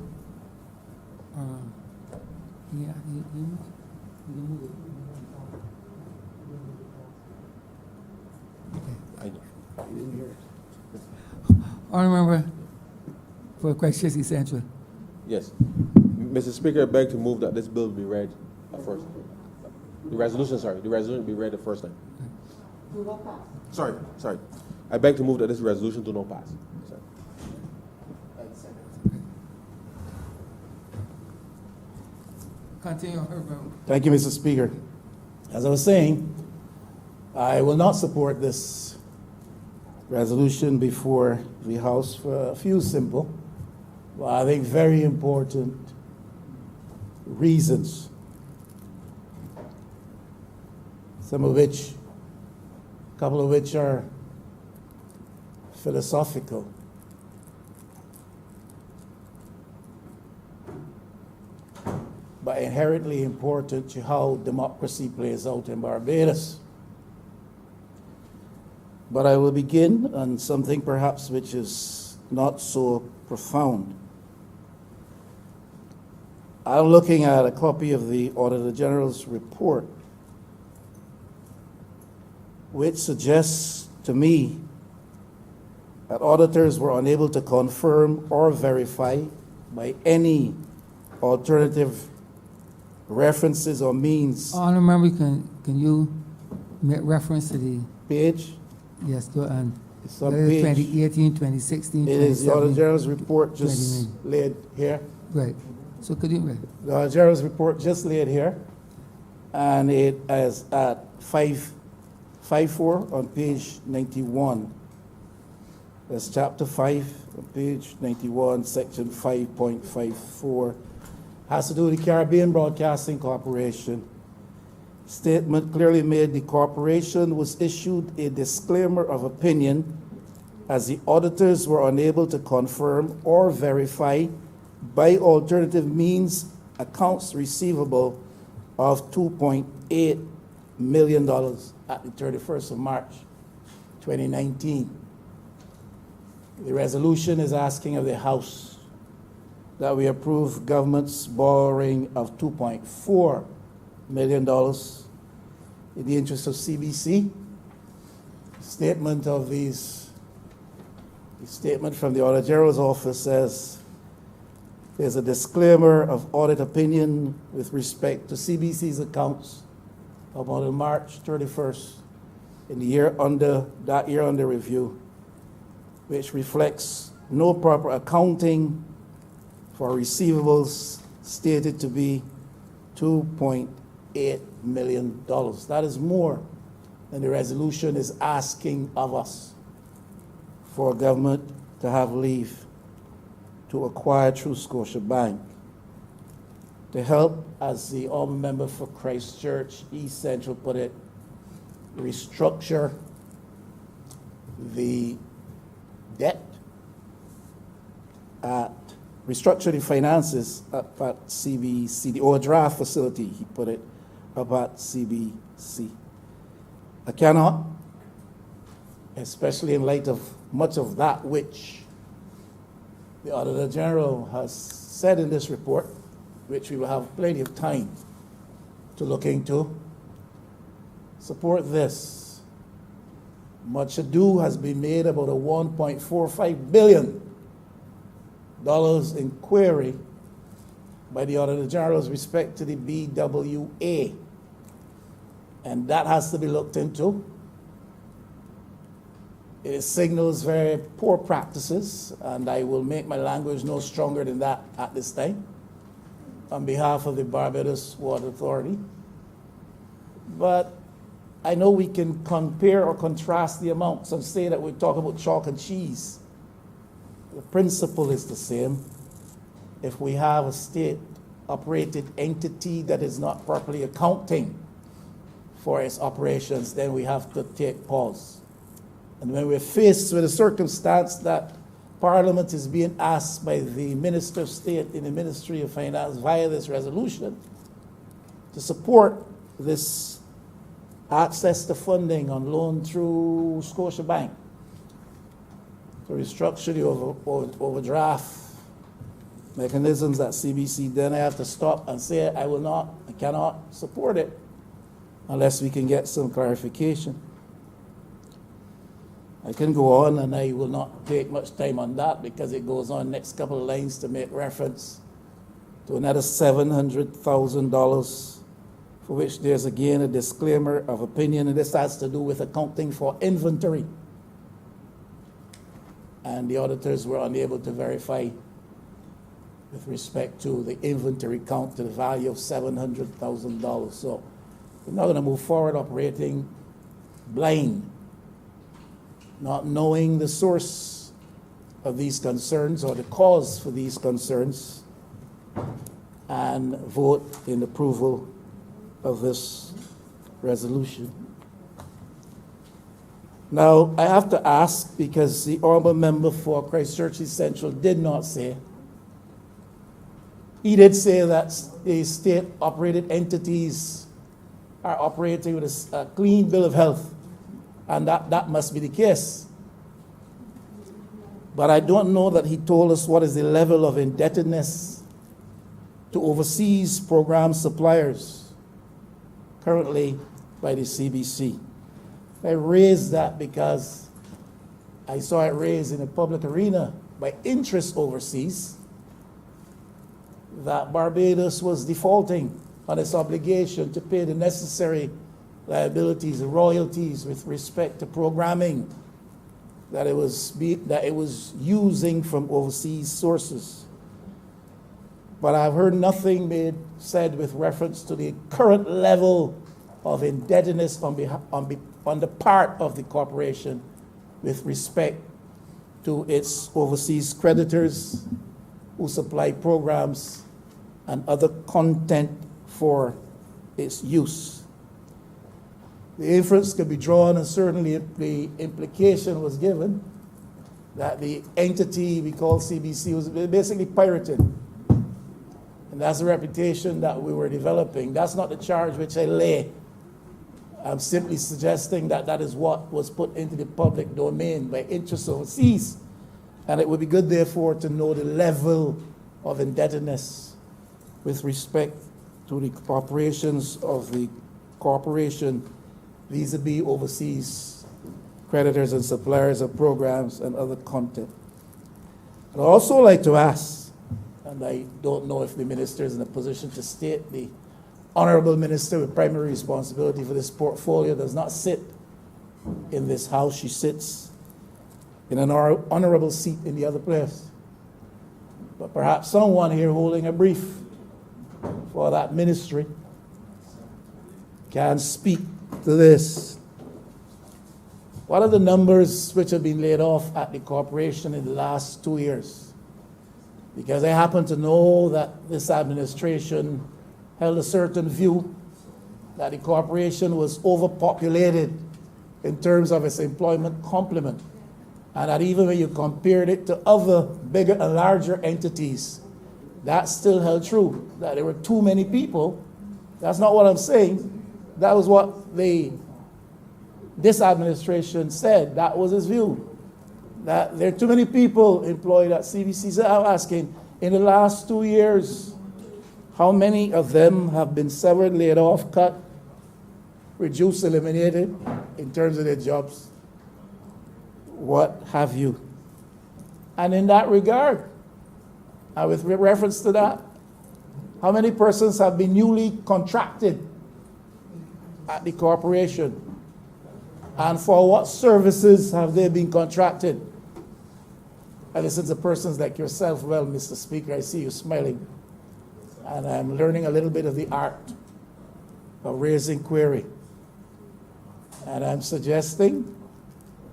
I remember for questions essential. Yes. Mr. Speaker, I beg to move that this bill be read first. The resolution be read the first time. Sorry. I beg to move that this resolution do not pass. Sorry. Continue. Thank you, Mr. Speaker. As I was saying, I will not support this resolution before the House for a few simple, but I think very important reasons, some of which couple of which are philosophical. But inherently important to how democracy plays out in Barbados. But I will begin on something perhaps which is not so profound. I'm looking at a copy of the Auditor General's report, which suggests to me that auditors were unable to confirm or verify by any alternative references or means. Honorable member, can you make reference to the, Page, yes, go on. it's on Whether page. 2018, 2016, It is the Auditor 2017. General's report just 29. laid here. Right. So could you read? The Auditor General's report just laid here, and it is at 554 on page 91. That's chapter 5, on page 91, section 5.54. Has to do with the Caribbean Broadcasting Corporation. Statement clearly made the corporation was issued a disclaimer of opinion as the auditors were unable to confirm or verify by alternative means accounts receivable of $2.8 million at the 31st of March, 2019. The resolution is asking of the House that we approve government's borrowing of $2.4 million in the interest of CBC. Statement of these, the statement from the Auditor General's office says there's a disclaimer of audit opinion with respect to CBC's accounts about March 31st in the year under review, which reflects no proper accounting for receivables stated to be $2.8 million. That is more than the resolution is asking of us for government to have leave to acquire through Scotiabank to help, as the honorable member for Christchurch East Central put it, restructure the debt restructure the finances up at CBC, the overdraft facility, he put it, up at CBC. I cannot, especially in light of much of that which the Auditor General has said in this report, which we will have plenty of time to look into, support this. Much ado has been made about a $1.45 billion inquiry by the Auditor General with respect to the BWA. And that has to be looked into. It signals very poor practices, and I will make my language no stronger than that at this time on behalf of the Barbados Water Authority. But I know we can compare or contrast the amounts and say that we talk about chalk and cheese. The principle is the same. If we have a state-operated entity that is not properly accounting for its operations, then we have to take pause. And when we're faced with a circumstance that Parliament is being asked by the Minister of State in the Ministry of Finance via this resolution to support this access to funding on loan through Scotiabank, to restructure the overdraft mechanisms at CBC, then I have to stop and say I cannot support it unless we can get some clarification. I can go on, and I will not take much time on that because it goes on next couple of lines to make reference to another $700,000 for which there's again a disclaimer of opinion, and this has to do with accounting for inventory. And the auditors were unable to verify with respect to the inventory count to the value of $700,000. So we're not going to move forward operating blind, not knowing the source of these concerns or the cause for these concerns, and vote in approval of this resolution. Now, I have to ask, because the honorable member for Christchurch East Central did not say, he did say that the state-operated entities are operating with a clean bill of health, and that must be the case. But I don't know that he told us what is the level of indebtedness to overseas program suppliers currently by the CBC. I raised that because I saw it raised in the public arena by interest overseas that Barbados was defaulting on its obligation to pay the necessary liabilities, royalties with respect to programming that it was using from overseas sources. But I've heard nothing said with reference to the current level of indebtedness on the part of the corporation with respect to its overseas creditors who supply programs and other content for its use. The inference could be drawn, and certainly the implication was given, that the entity we call CBC was basically pirating. And that's the reputation that we were developing. That's not the charge which I lay. I'm simply suggesting that that is what was put into the public domain by interests overseas. And it would be good, therefore, to know the level of indebtedness with respect to the operations of the corporation vis-a-vis overseas creditors and suppliers of programs and other content. I'd also like to ask, and I don't know if the minister is in a position to state, the honorable minister with primary responsibility for this portfolio does not sit in this house. She sits in an honorable seat in the other place. But perhaps someone here holding a brief for that ministry can speak to this. What are the numbers which have been laid off at the corporation in the last 2 years? Because I happen to know that this administration held a certain view that the corporation was overpopulated in terms of its employment complement, and that even when you compared it to other bigger and larger entities, that still held true, that there were too many people. That's not what I'm saying. That was what this administration said. That was his view, that there are too many people employed at CBC. So I'm asking, in the last 2 years, how many of them have been severed, laid off, cut, reduced, eliminated in terms of their jobs? What have you? And in that regard, and with reference to that, how many persons have been newly contracted at the corporation? And for what services have they been contracted? And listen to persons like yourself, well, Mr. Speaker, I see you smiling. And I'm learning a little bit of the art of raising query. And I'm suggesting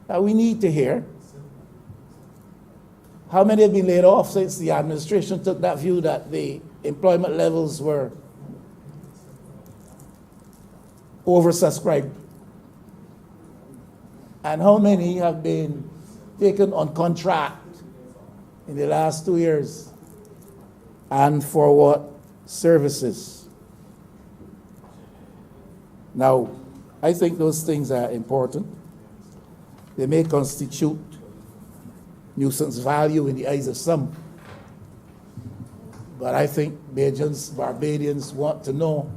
that we need to hear how many have been laid off since the administration took that view that the employment levels were oversubscribed. And how many have been taken on contract in the last 2 years, and for what services? Now, I think those things are important. They may constitute nuisance value in the eyes of some, but I think Barbadians want to know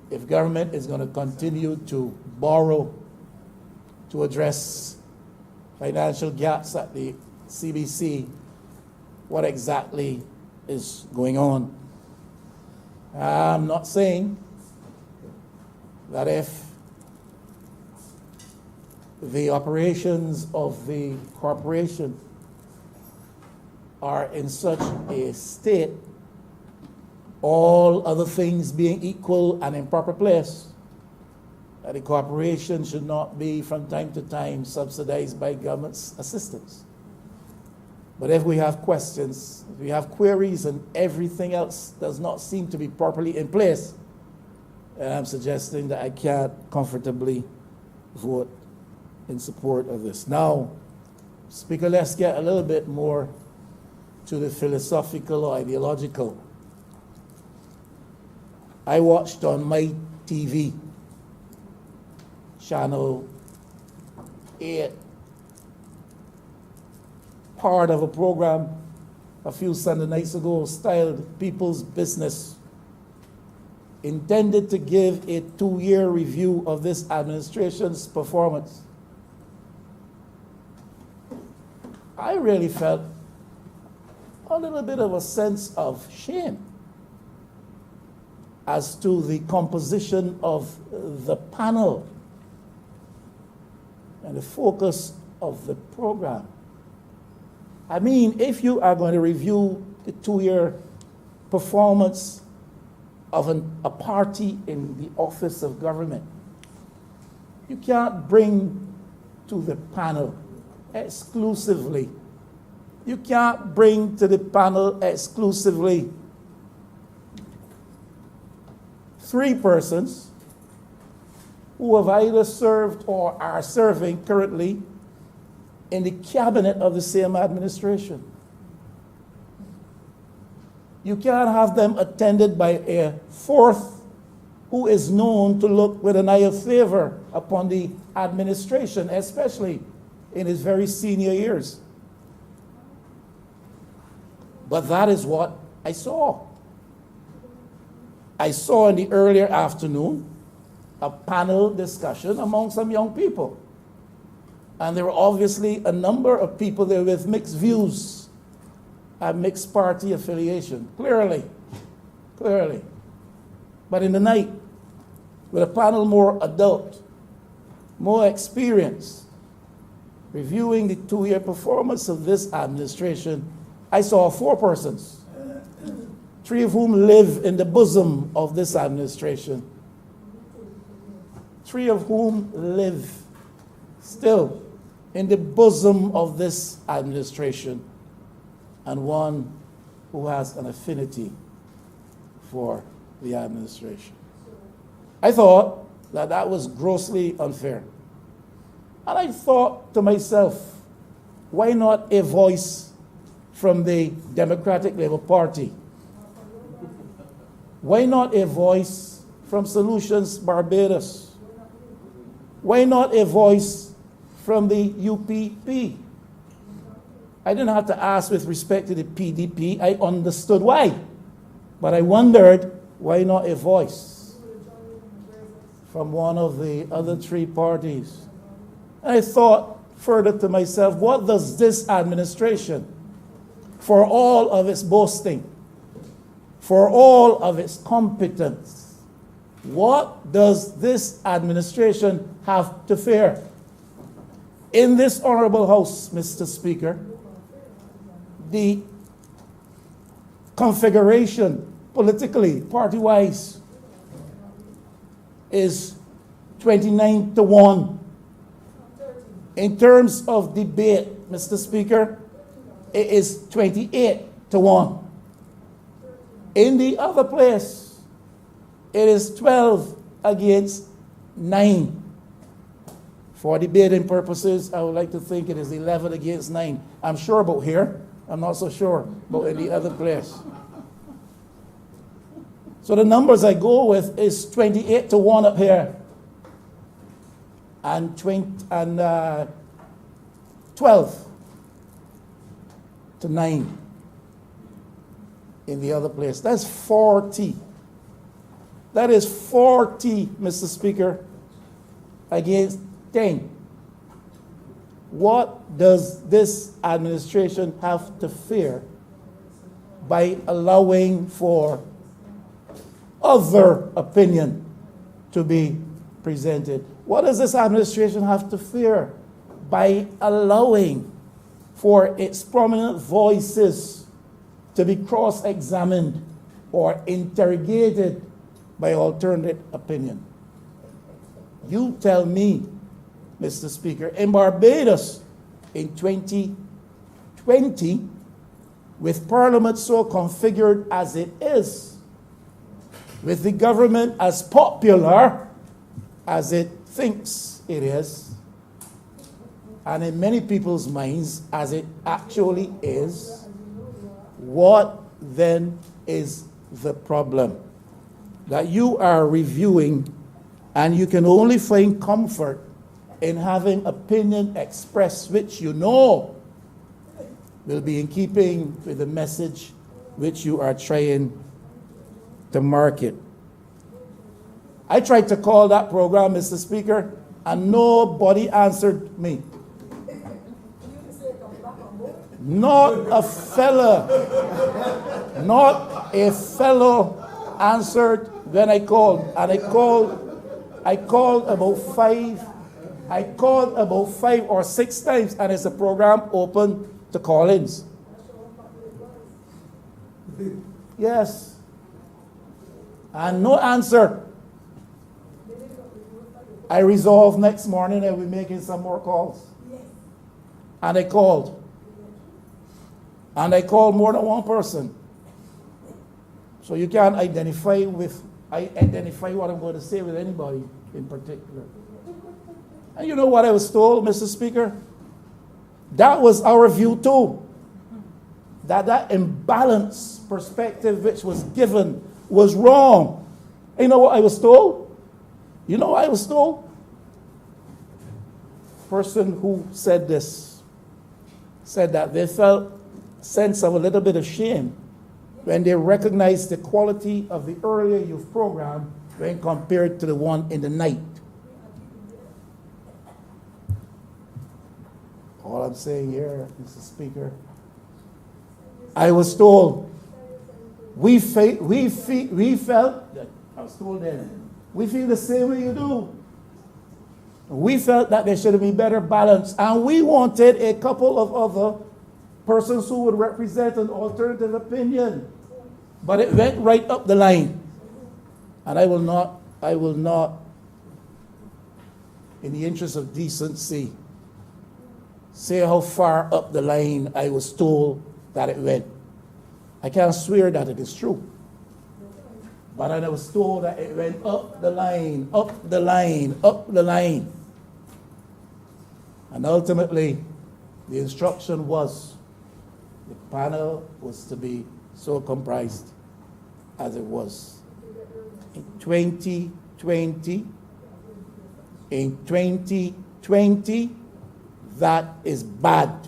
if government is going to continue to borrow to address financial gaps at the CBC, what exactly is going on. I'm not saying that if the operations of the corporation are in such a state, all other things being equal and in proper place, that the corporation should not be from time to time subsidized by government's assistance. But if we have questions, if we have queries, and everything else does not seem to be properly in place, then I'm suggesting that I can't comfortably vote in support of this. Now, Speaker, let's get a little bit more to the philosophical or ideological. I watched on my TV, Channel 8, part of a program a few Sunday nights ago styled People's Business, intended to give a 2-year review of this administration's performance. I really felt a little bit of a sense of shame as to the composition of the panel and the focus of the program. I mean, if you are going to review the 2-year performance of a party in the office of government, you can't bring to the panel exclusively. You can't bring to the panel exclusively 3 persons who have either served or are serving currently in the cabinet of the same administration. You can't have them attended by a 4th who is known to look with an eye of favor upon the administration, especially in his very senior years. But that is what I saw. I saw in the earlier afternoon a panel discussion among some young people. And there were obviously a number of people there with mixed views and mixed party affiliation, clearly. But in the night, with a panel more adult, more experienced, reviewing the 2-year performance of this administration, I saw 4 persons, 3 of whom live in the bosom of this administration, 3 of whom live still in the bosom of this administration, and 1 who has an affinity for the administration. I thought that that was grossly unfair. And I thought to myself, why not a voice from the Democratic Labour Party? Why not a voice from Solutions Barbados? Why not a voice from the UPP? I didn't have to ask with respect to the PDP. I understood why. But I wondered, why not a voice from one of the other 3 parties? And I thought further to myself, what does this administration, for all of its boasting, for all of its competence, what does this administration have to fear? In this honorable House, Mr. Speaker, the configuration politically, party-wise, is 29-1. In terms of debate, Mr. Speaker, it is 28-1. In the other place, it is 12 against 9. For debating purposes, I would like to think it is 11 against 9. I'm sure about here. I'm not so sure about in the other place. So the numbers I go with is 28-1 up here, and 12-9 in the other place. That's 40. That is 40, Mr. Speaker, against 10. What does this administration have to fear by allowing for other opinion to be presented? What does this administration have to fear by allowing for its prominent voices to be cross-examined or interrogated by alternate opinion? You tell me, Mr. Speaker. In Barbados, in 2020, with Parliament so configured as it is, with the government as popular as it thinks it is, and in many people's minds as it actually is, what then is the problem? That you are reviewing and you can only find comfort in having opinion expressed which you know will be in keeping with the message which you are trying to market. I tried to call that program, Mr. Speaker, and nobody answered me. Not a fellow answered when I called. And I called about 5 or 6 times, and it's a program open to call-ins. Yes. And no answer. I resolved next morning I would be making some more calls. And I called. And I called more than one person. So you can't identify what I'm going to say with anybody in particular. And you know what I was told, Mr. Speaker? That was our view too. That imbalanced perspective which was given was wrong. And you know what I was told? You know what I was told? Person who said this said that they felt a sense of a little bit of shame when they recognized the quality of the earlier youth program when compared to the one in the night. All I'm saying here, Mr. Speaker, I was told, we felt, I was told then, we feel the same way you do. We felt that there should be better balance, and we wanted a couple of other persons who would represent an alternative opinion. But it went right up the line. And I will not, in the interest of decency, say how far up the line I was told that it went. I can't swear that it is true. But I was told that it went up the line, up the line, up the line. And ultimately, the instruction was the panel was to be so comprised as it was. In 2020, that is bad.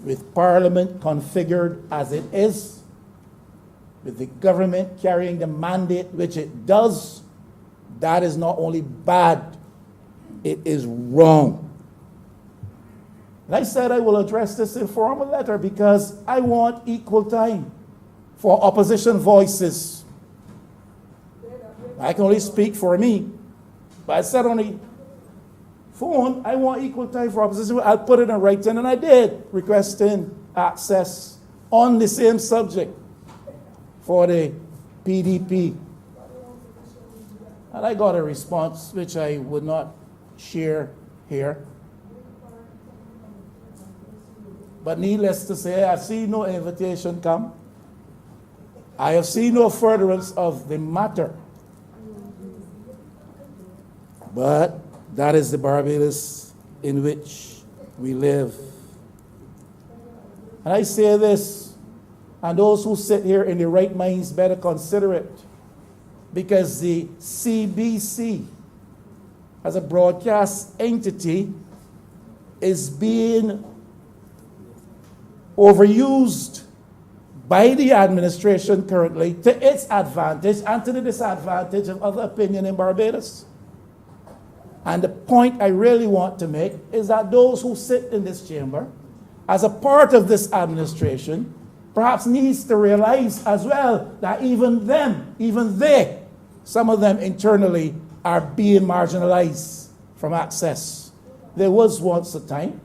With Parliament configured as it is, with the government carrying the mandate which it does, that is not only bad, it is wrong. And I said I will address this in formal letter because I want equal time for opposition voices. I can only speak for me, but I said on the phone, I want equal time for opposition. I'll put it in writing, and I did, requesting access on the same subject for the PDP. And I got a response which I would not share here. But needless to say, I've seen no invitation come. I have seen no furtherance of the matter. But that is the Barbados in which we live. And I say this, and those who sit here in their right minds better consider it, because the CBC, as a broadcast entity, is being overused by the administration currently to its advantage and to the disadvantage of other opinion in Barbados. And the point I really want to make is that those who sit in this chamber, as a part of this administration, perhaps needs to realize as well that even they, some of them internally, are being marginalized from access. There was once a time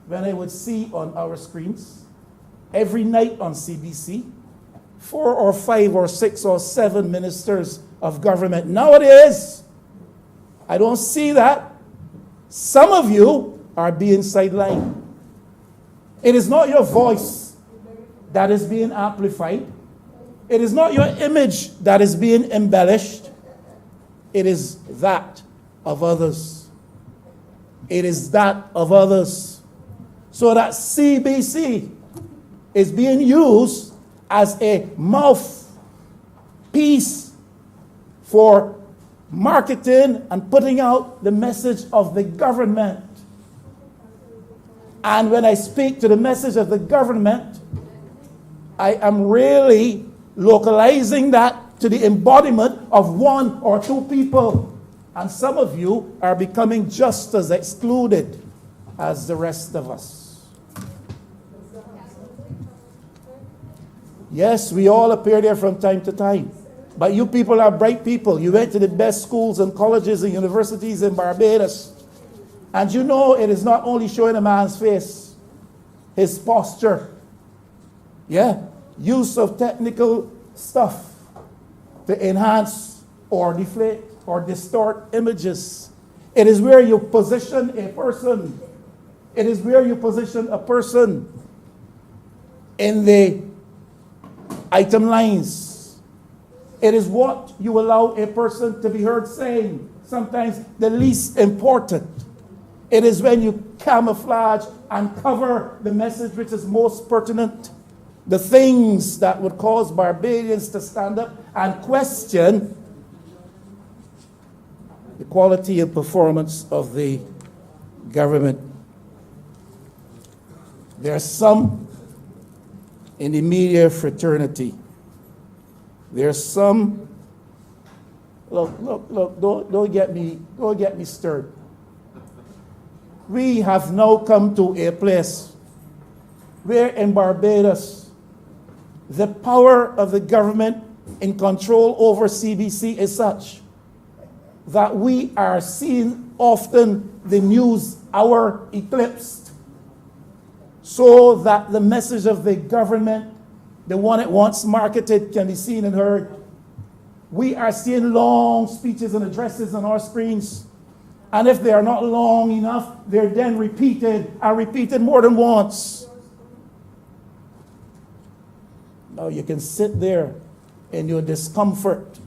when I would see on our screens, every night on CBC, 4 or 5 or 6 or 7 ministers of government. Nowadays, I don't see that. Some of you are being sidelined. It is not your voice that is being amplified. It is not your image that is being embellished. It is that of others. it is that of others. So that CBC is being used as a mouthpiece for marketing and putting out the message of the government. And when I speak to the message of the government, I am really localizing that to the embodiment of one or two people. And some of you are becoming just as excluded as the rest of us. Yes, we all appear there from time to time. But you people are bright people. You went to the best schools and colleges and universities in Barbados. And you know it is not only showing a man's face, his posture. Yeah, use of technical stuff to enhance or deflate or distort images. It is where you position a person. It is where you position a person in the item lines. It is what you allow a person to be heard saying, sometimes the least important. It is when you camouflage and cover the message which is most pertinent, the things that would cause Barbadians to stand up and question the quality and performance of the government. There are some in the media fraternity. There are some, look, don't get me stirred. We have now come to a place where in Barbados, the power of the government in control over CBC is such that we are seeing often the news hour eclipsed, so that the message of the government, the one it wants marketed, can be seen and heard. We are seeing long speeches and addresses on our screens. And if they are not long enough, they're then repeated and repeated more than once. Now you can sit there in your discomfort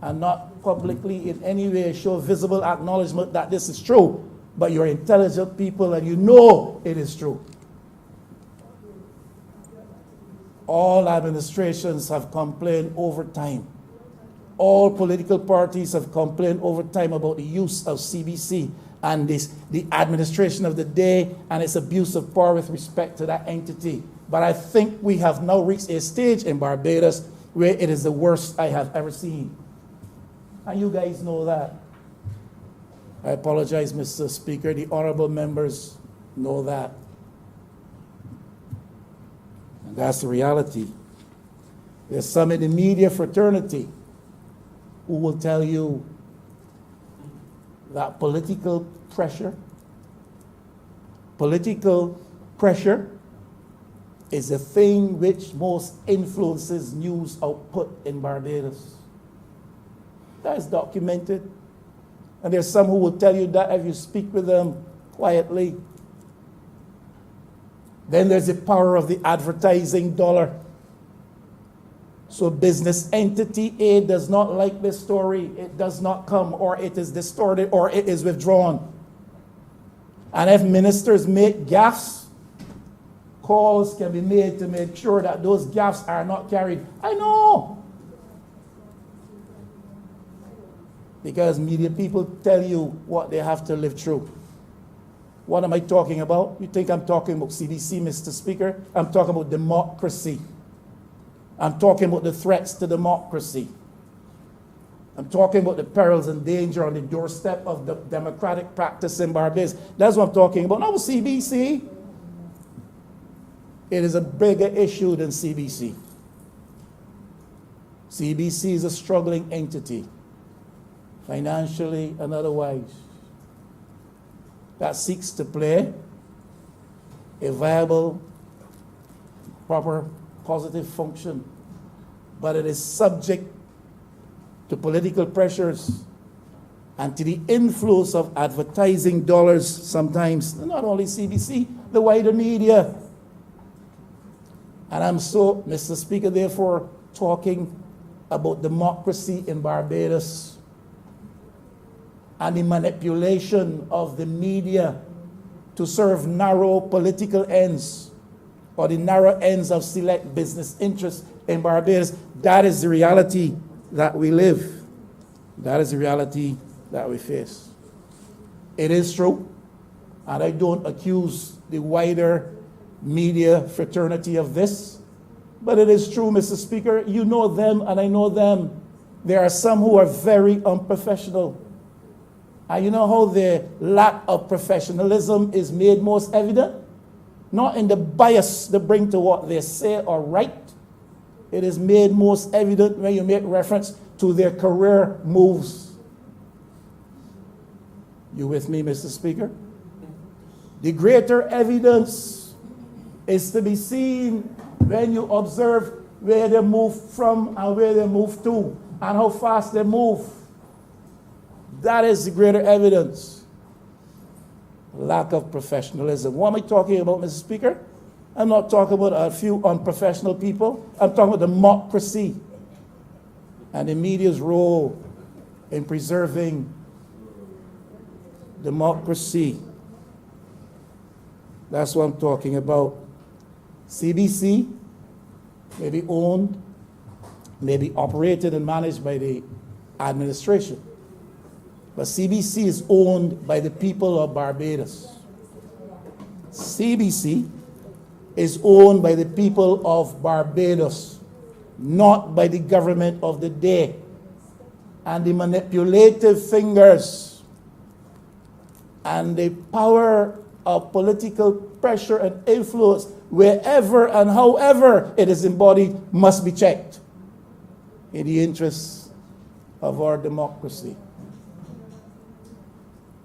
and not publicly in any way show visible acknowledgement that this is true, but you're intelligent people and you know it is true. All administrations have complained over time. All political parties have complained over time about the use of CBC and the administration of the day and its abuse of power with respect to that entity. But I think we have now reached a stage in Barbados where it is the worst I have ever seen. And you guys know that. I apologize, Mr. Speaker. The honorable members know that. And that's the reality. There's some in the media fraternity who will tell you that political pressure is the thing which most influences news output in Barbados. That is documented. And there's some who will tell you that if you speak with them quietly. Then there's the power of the advertising dollar. So business entity A does not like this story. It does not come, or it is distorted, or it is withdrawn. And if ministers make gaffes, calls can be made to make sure that those gaffes are not carried. I know. Because media people tell you what they have to live through. What am I talking about? You think I'm talking about CBC, Mr. Speaker? I'm talking about democracy. I'm talking about the threats to democracy. I'm talking about the perils and danger on the doorstep of the democratic practice in Barbados. That's what I'm talking about. Not CBC. It is a bigger issue than CBC. CBC is a struggling entity, financially and otherwise, that seeks to play a viable, proper, positive function, but it is subject to political pressures and to the influence of advertising dollars sometimes, not only CBC, the wider media. And I'm so, Mr. Speaker, therefore, talking about democracy in Barbados. and the manipulation of the media to serve narrow political ends or the narrow ends of select business interests in Barbados. That is the reality that we live. That is the reality that we face. It is true, and I don't accuse the wider media fraternity of this, but it is true, Mr. Speaker. You know them and I know them. There are some who are very unprofessional. And you know how the lack of professionalism is made most evident? Not in the bias they bring to what they say or write. It is made most evident when you make reference to their career moves. You with me, Mr. Speaker? The greater evidence is to be seen when you observe where they move from and where they move to and how fast they move. That is the greater evidence. Lack of professionalism. What am I talking about, Mr. Speaker? I'm not talking about a few unprofessional people. I'm talking about democracy and the media's role in preserving democracy. That's what I'm talking about. CBC may be owned, may be operated and managed by the administration. But CBC is owned by the people of Barbados. CBC is owned by the people of Barbados, not by the government of the day. And the manipulative fingers and the power of political pressure and influence, wherever and however it is embodied, must be checked in the interests of our democracy.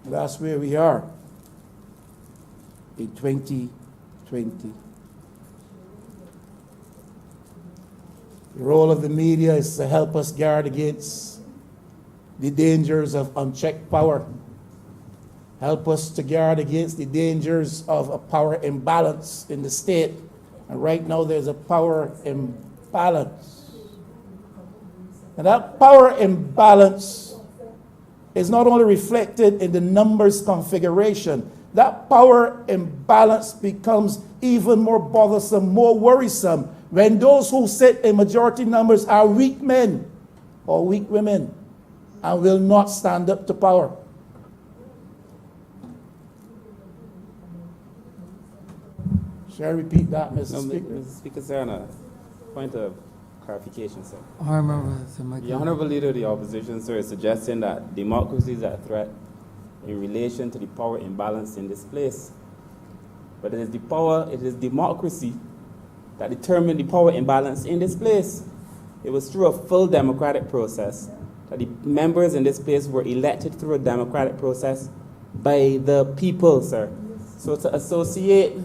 That's where we are in 2020. The role of the media is to help us guard against the dangers of unchecked power. Help us to guard against the dangers of a power imbalance in the state. And right now there's a power imbalance. And that power imbalance is not only reflected in the numbers configuration, that power imbalance becomes even more bothersome, more worrisome, when those who sit in majority numbers are weak men or weak women and will not stand up to power. Shall I repeat that, Mr. Speaker? Mr. Speaker, sir, on a point of clarification, sir. I remember The Honorable Leader of the Opposition, sir, is suggesting that democracy is at threat in relation to the power imbalance in this place. But it is democracy that determined the power imbalance in this place. It was through a full democratic process that the members in this place were elected through a democratic process by the people, sir. So to associate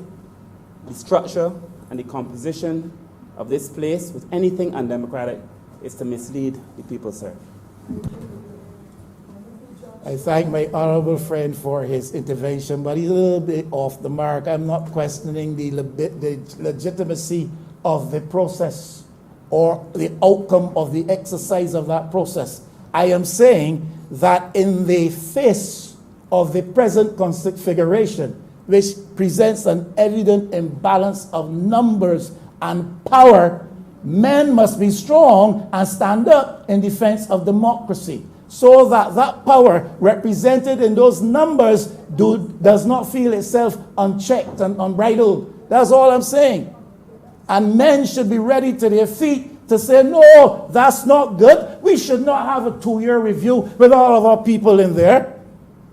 the structure and the composition of this place with anything undemocratic is to mislead the people, sir. I thank my honorable friend for his intervention, but he's a little bit off the mark. I'm not questioning the legitimacy of the process or the outcome of the exercise of that process. I am saying that in the face of the present configuration, which presents an evident imbalance of numbers and power, men must be strong and stand up in defense of democracy, so that that power represented in those numbers does not feel itself unchecked and unbridled. That's all I'm saying. And men should be ready to their feet to say, no, that's not good. We should not have a 2-year review with all of our people in there.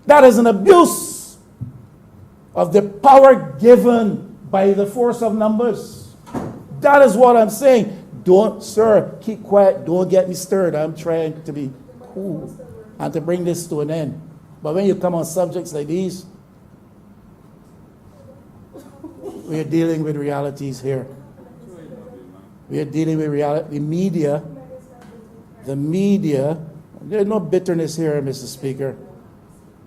That is an abuse of the power given by the force of numbers. That is what I'm saying. Don't, sir, keep quiet. Don't get me stirred. I'm trying to be cool and to bring this to an end. But when you come on subjects like these, we are dealing with realities here. We are dealing with reality. The media, there's no bitterness here, Mr. Speaker.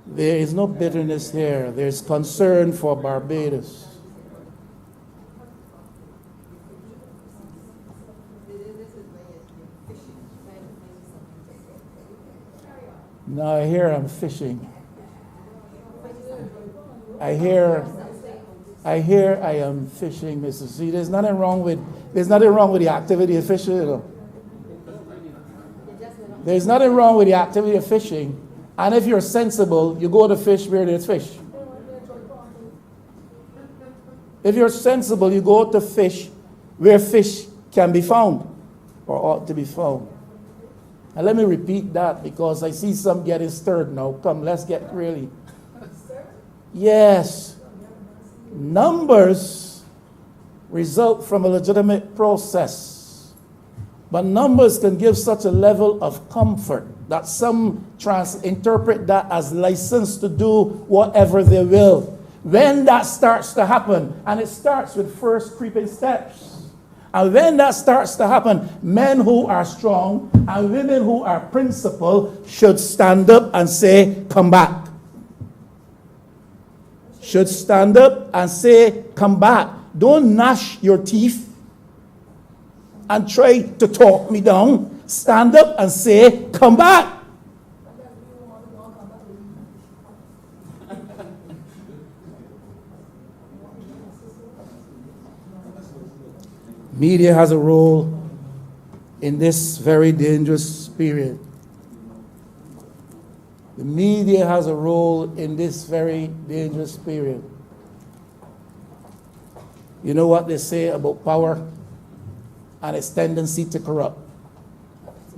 There is no bitterness here. There's concern for Barbados. No, I hear I'm fishing. I hear I am fishing, Mr. C. There's nothing wrong with the activity of fishing. You know. There's nothing wrong with the activity of fishing. And if you're sensible, you go to fish where there's fish. If you're sensible, you go to fish where fish can be found or ought to be found. And let me repeat that because I see some getting stirred now. Come, let's get really. Yes. Numbers result from a legitimate process. But numbers can give such a level of comfort that some interpret that as license to do whatever they will. When that starts to happen, and it starts with first creeping steps, and when that starts to happen, men who are strong and women who are principled should stand up and say, come back. Should stand up and say, come back. Don't gnash your teeth and try to talk me down. Stand up and say, come back. Media has a role in this very dangerous period. The media has a role in this very dangerous period. You know what they say about power and its tendency to corrupt.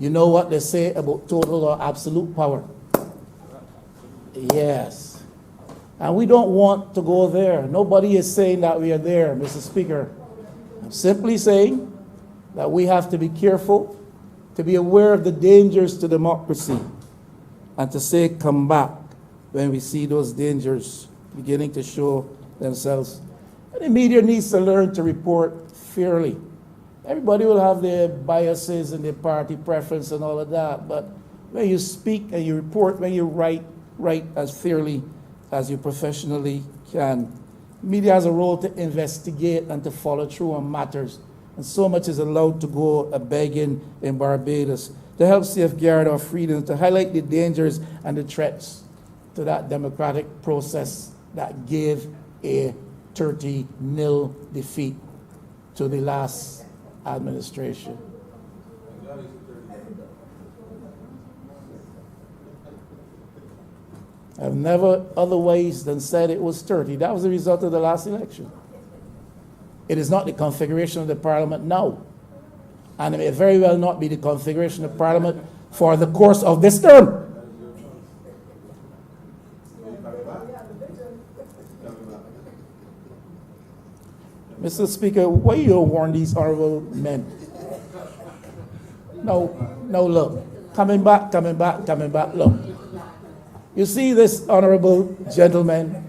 You know what they say about total or absolute power. Yes. And we don't want to go there. Nobody is saying that we are there, Mr. Speaker. I'm simply saying that we have to be careful, to be aware of the dangers to democracy, and to say come back when we see those dangers beginning to show themselves. And the media needs to learn to report fairly. Everybody will have their biases and their party preference and all of that, but when you speak and you report, when you write as fairly as you professionally can. Media has a role to investigate and to follow through on matters, and so much is allowed to go a-begging in Barbados to help safeguard our freedom, to highlight the dangers and the threats to that democratic process that gave a 30-0 defeat to the last administration. I've never otherwise than said it was 30. That was the result of the last election. It is not the configuration of the parliament now. And it may very well not be the configuration of parliament for the course of this term. Mr. Speaker, why you warn these honorable men? No, look. Coming back, look. You see this honorable gentleman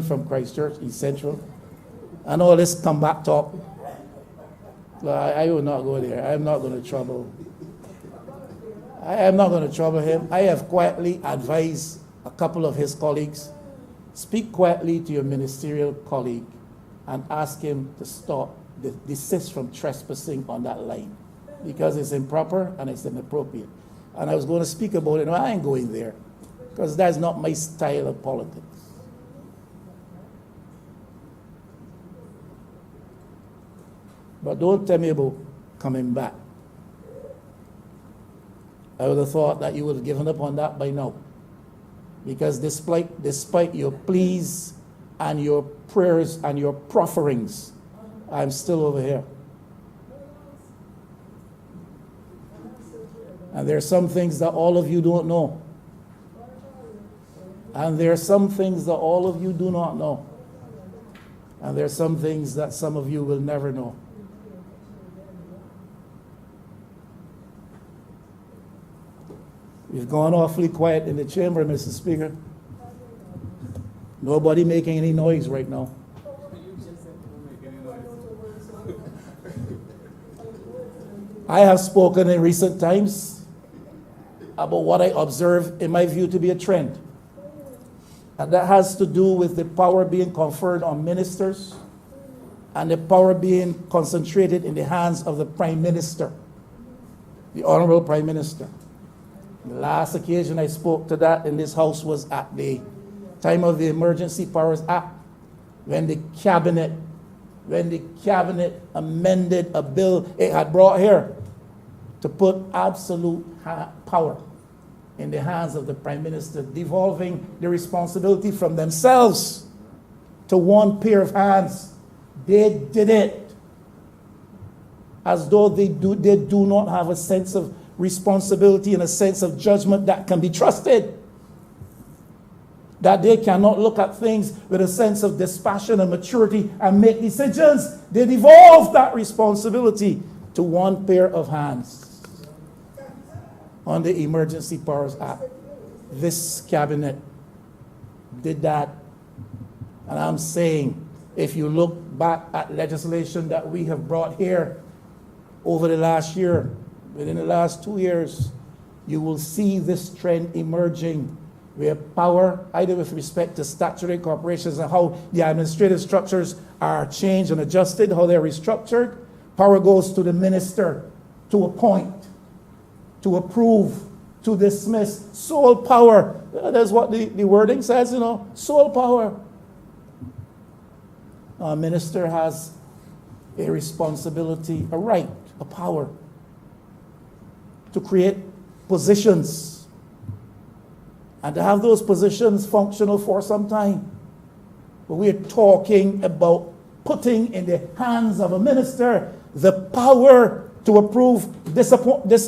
from Christchurch, East Central, and all this comeback talk. I will not go there. I am not going to trouble him. I have quietly advised a couple of his colleagues, speak quietly to your ministerial colleague and ask him to desist from trespassing on that line, because it's improper and it's inappropriate. And I was going to speak about it. No, I ain't going there, because that's not my style of politics. But don't tell me about coming back. I would have thought that you would have given up on that by now. Because despite your pleas and your prayers and your profferings, I'm still over here. And there are some things that all of you don't know. And there are some things that all of you do not know. And there are some things that some of you will never know. We've gone awfully quiet in the chamber, Mr. Speaker. Nobody making any noise right now. I have spoken in recent times about what I observe in my view to be a trend. And that has to do with the power being conferred on ministers and the power being concentrated in the hands of the Prime Minister, the Honorable Prime Minister. The last occasion I spoke to that in this house was at the time of the Emergency Powers Act, when the cabinet amended a bill it had brought here to put absolute power in the hands of the Prime Minister, devolving the responsibility from themselves to one pair of hands. They did it as though they do not have a sense of responsibility and a sense of judgment that can be trusted. That they cannot look at things with a sense of dispassion and maturity and make decisions. They devolve that responsibility to one pair of hands. On the Emergency Powers Act, this cabinet did that. And I'm saying, if you look back at legislation that we have brought here over the last year, within the last 2 years, you will see this trend emerging, where power, either with respect to statutory corporations and how the administrative structures are changed and adjusted, how they're restructured, power goes to the minister to appoint, to approve, to dismiss. Sole power. That's what the wording says, sole power. A minister has a responsibility, a right, a power to create positions and to have those positions functional for some time. But we're talking about putting in the hands of a minister the power to approve this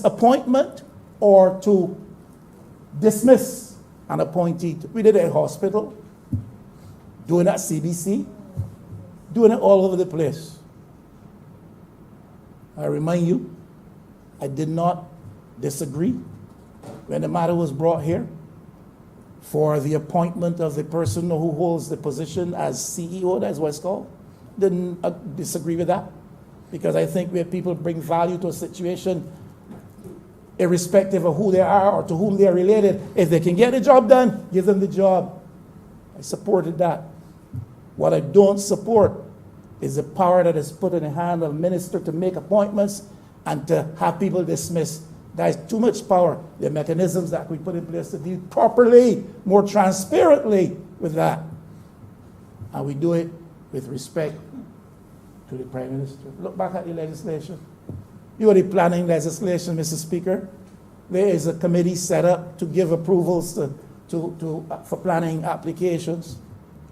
appointment or to dismiss an appointee. We did it at hospital, doing it at CBC, doing it all over the place. I remind you, I did not disagree when the matter was brought here for the appointment of the person who holds the position as CEO, that's what it's called. Didn't disagree with that, because I think where people bring value to a situation, irrespective of who they are or to whom they are related, if they can get the job done, give them the job. I supported that. What I don't support is the power that is put in the hand of a minister to make appointments and to have people dismissed. That is too much power. There are mechanisms that we put in place to deal properly, more transparently with that. And we do it with respect to the Prime Minister. Look back at the legislation. You are the planning legislation, Mr. Speaker. There is a committee set up to give approvals for planning applications.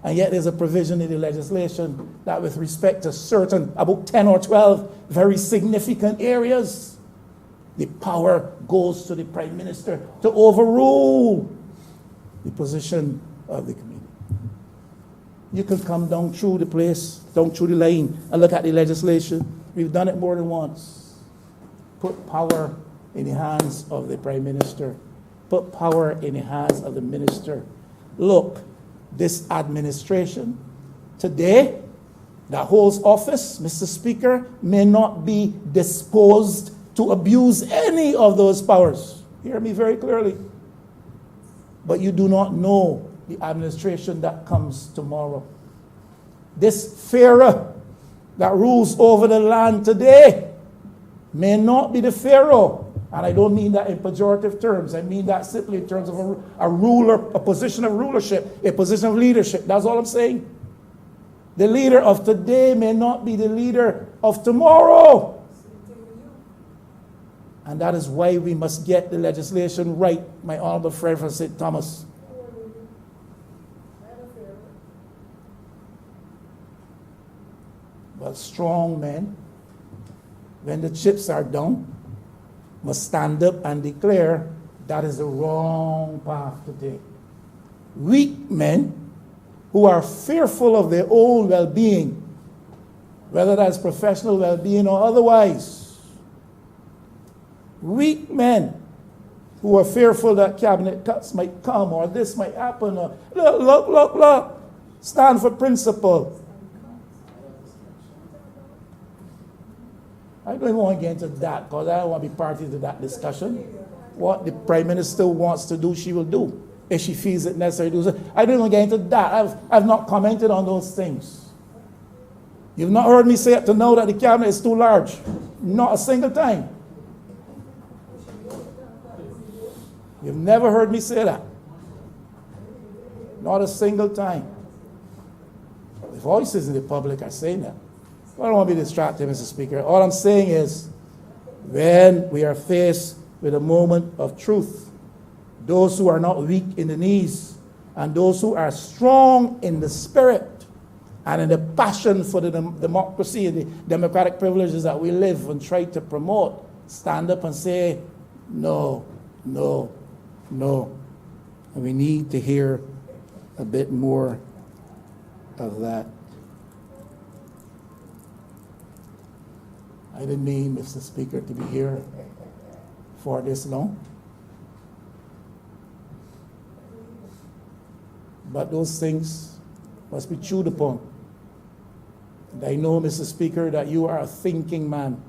And yet there's a provision in the legislation that with respect to certain, about 10 or 12 very significant areas, the power goes to the Prime Minister to overrule the position of the committee. You can come down through the place, down through the line, and look at the legislation. We've done it more than once. Put power in the hands of the Prime Minister. Put power in the hands of the minister. Look, this administration today that holds office, Mr. Speaker, may not be disposed to abuse any of those powers. Hear me very clearly. But you do not know the administration that comes tomorrow. This Pharaoh that rules over the land today may not be the Pharaoh. And I don't mean that in pejorative terms. I mean that simply in terms of a ruler, a position of rulership, a position of leadership. That's all I'm saying. The leader of today may not be the leader of tomorrow. And that is why we must get the legislation right, my honorable friend from St. Thomas. But strong men, when the chips are down, must stand up and declare that is the wrong path to take. Weak men who are fearful of their own well-being, whether that's professional well-being or otherwise, weak men who are fearful that cabinet cuts might come or this might happen. Or, look. Stand for principle. I don't even want to get into that because I don't want to be party to that discussion. What the Prime Minister wants to do, she will do. If she feels it necessary to do so. I don't even get into that. I've not commented on those things. You've not heard me say up to now that the cabinet is too large. Not a single time. You've never heard me say that. Not a single time. The voices in the public are saying that. I don't want to be distracted, Mr. Speaker. All I'm saying is, when we are faced with a moment of truth, those who are not weak in the knees and those who are strong in the spirit and in the passion for the democracy and the democratic privileges that we live and try to promote, stand up and say, no, no, no. And we need to hear a bit more of that. I didn't mean, Mr. Speaker, to be here for this long. But those things must be chewed upon. And I know, Mr. Speaker, that you are a thinking man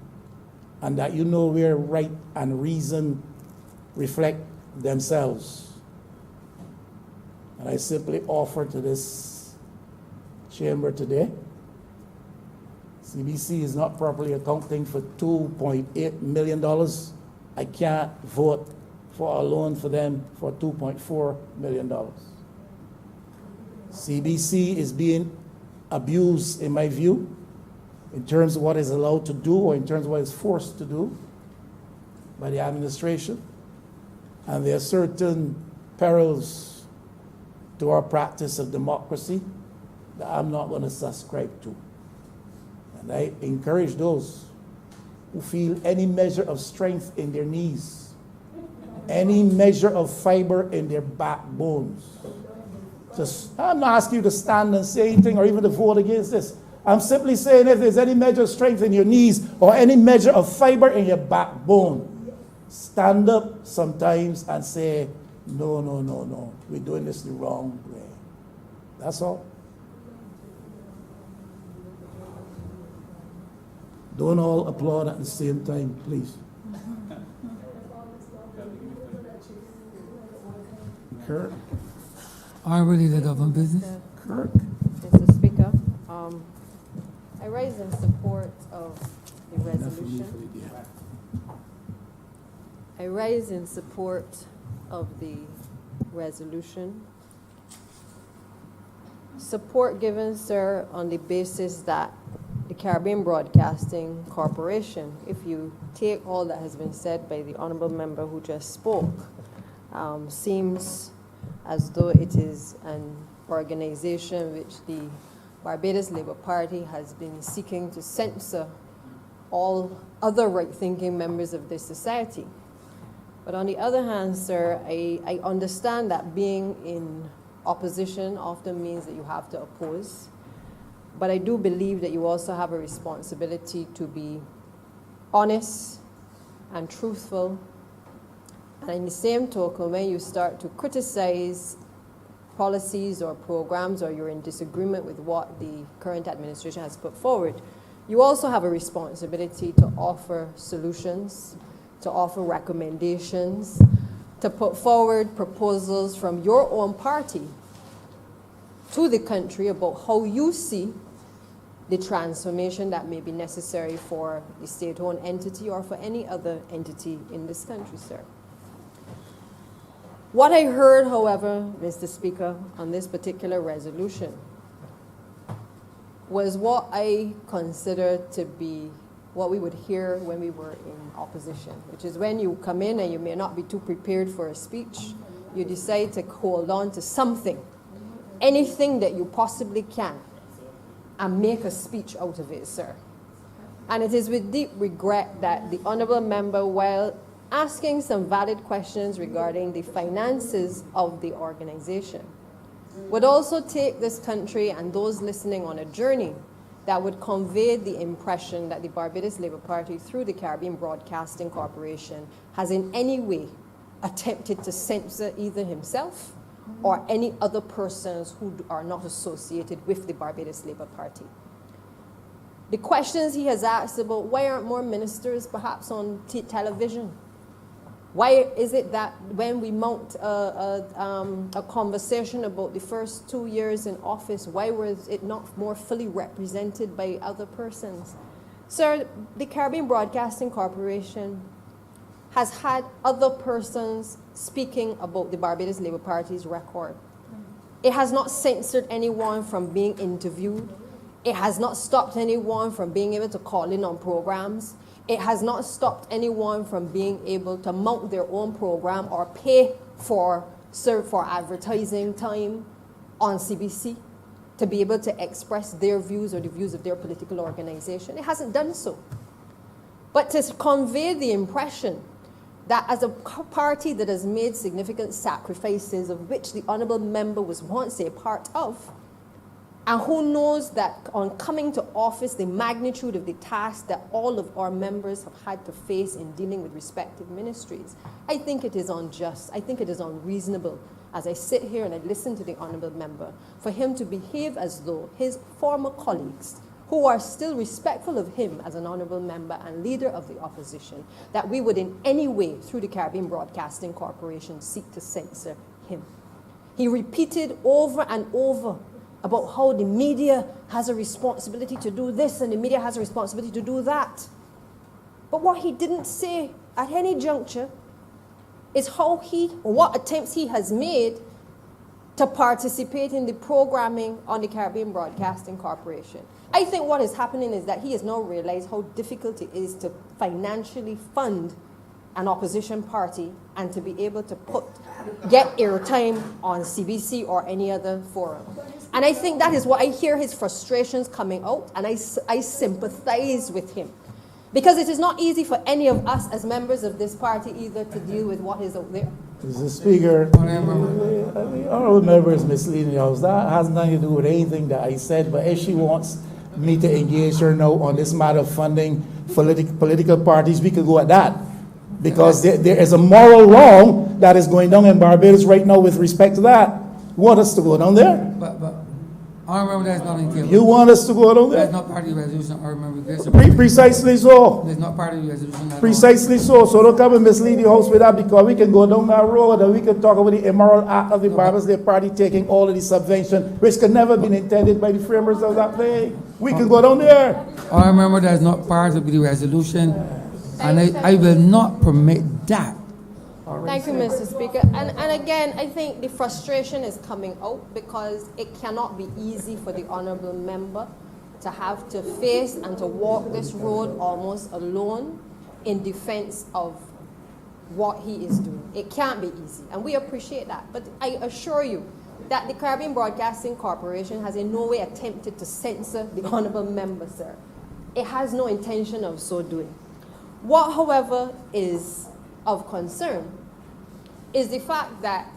and that you know where right and reason reflect themselves. And I simply offer to this chamber today, CBC is not properly accounting for $2.8 million. I can't vote for a loan for them for $2.4 million. CBC is being abused, in my view, in terms of what is allowed to do or in terms of what is forced to do by the administration. And there are certain perils to our practice of democracy that I'm not going to subscribe to. And I encourage those who feel any measure of strength in their knees, any measure of fiber in their backbones. I'm not asking you to stand and say anything or even to vote against this. I'm simply saying if there's any measure of strength in your knees or any measure of fiber in your backbone, stand up sometimes and say, no, no, no, no, we're doing this the wrong way. That's all. Don't all applaud at the same time, please. Kirk? Honorable Leader Government Business. Kirk? Mr. Speaker, I rise in support of the resolution. I rise in support of the resolution. Support given, sir, on the basis that the Caribbean Broadcasting Corporation, if you take all that has been said by the honorable member who just spoke, seems as though it is an organization which the Barbados Labour Party has been seeking to censor all other right-thinking members of this society. But on the other hand, sir, I understand that being in opposition often means that you have to oppose. But I do believe that you also have a responsibility to be honest and truthful. And in the same token, when you start to criticize policies or programs or you're in disagreement with what the current administration has put forward, you also have a responsibility to offer solutions, to offer recommendations, to put forward proposals from your own party to the country about how you see the transformation that may be necessary for the state-owned entity or for any other entity in this country, sir. What I heard, however, Mr. Speaker, on this particular resolution was what I consider to be what we would hear when we were in opposition, which is when you come in and you may not be too prepared for a speech, you decide to hold on to something, anything that you possibly can, and make a speech out of it, sir. And it is with deep regret that the honorable member, while asking some valid questions regarding the finances of the organization, would also take this country and those listening on a journey that would convey the impression that the Barbados Labour Party, through the Caribbean Broadcasting Corporation, has in any way attempted to censor either himself or any other persons who are not associated with the Barbados Labour Party. The questions he has asked about why aren't more ministers perhaps on television? Why is it that when we mount a conversation about the first 2 years in office, why was it not more fully represented by other persons? Sir, the Caribbean Broadcasting Corporation has had other persons speaking about the Barbados Labour Party's record. It has not censored anyone from being interviewed. It has not stopped anyone from being able to call in on programs. It has not stopped anyone from being able to mount their own program or pay for advertising time on CBC to be able to express their views or the views of their political organization. It hasn't done so. But to convey the impression that as a party that has made significant sacrifices, of which the honourable member was once a part of, and who knows that on coming to office, the magnitude of the task that all of our members have had to face in dealing with respective ministries, I think it is unjust. I think it is unreasonable, as I sit here and I listen to the honourable member, for him to behave as though his former colleagues, who are still respectful of him as an honourable member and leader of the opposition, that we would in any way, through the Caribbean Broadcasting Corporation, seek to censor him. He repeated over and over about how the media has a responsibility to do this and the media has a responsibility to do that. But what he didn't say at any juncture is how or what attempts he has made to participate in the programming on the Caribbean Broadcasting Corporation. I think what is happening is that he has now realized how difficult it is to financially fund an opposition party and to be able to get airtime on CBC or any other forum. And I think that is why I hear his frustrations coming out, and I sympathize with him. Because it is not easy for any of us as members of this party either to deal with what is out there. Mr. Speaker, the honourable member is misleading us. That has nothing to do with anything that I said, but if she wants me to engage her now on this matter of funding political parties, we could go at that. Because there is a moral wrong that is going down in Barbados right now with respect to that. You want us to go down there? But I remember that's not in table. You want us to go down there? That's not part of the resolution. I remember. Precisely so. That's not part of the resolution. Precisely so. So don't come and mislead the House with that, because we can go down that road and we can talk about the immoral act of the Barbados Labour Party taking all of the subvention, which could never been intended by the framers of that thing. We can go down there. I remember that's not part of the resolution, and I will not permit that. Thank you, Mr. Speaker. And again, I think the frustration is coming out because it cannot be easy for the honourable member to have to face and to walk this road almost alone in defense of what he is doing. It can't be easy, and we appreciate that. But I assure you that the Caribbean Broadcasting Corporation has in no way attempted to censor the honourable member, sir. It has no intention of so doing. What, however, is of concern is the fact that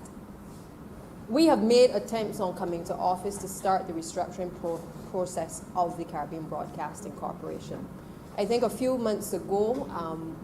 we have made attempts on coming to office to start the restructuring process of the Caribbean Broadcasting Corporation. I think a few months ago,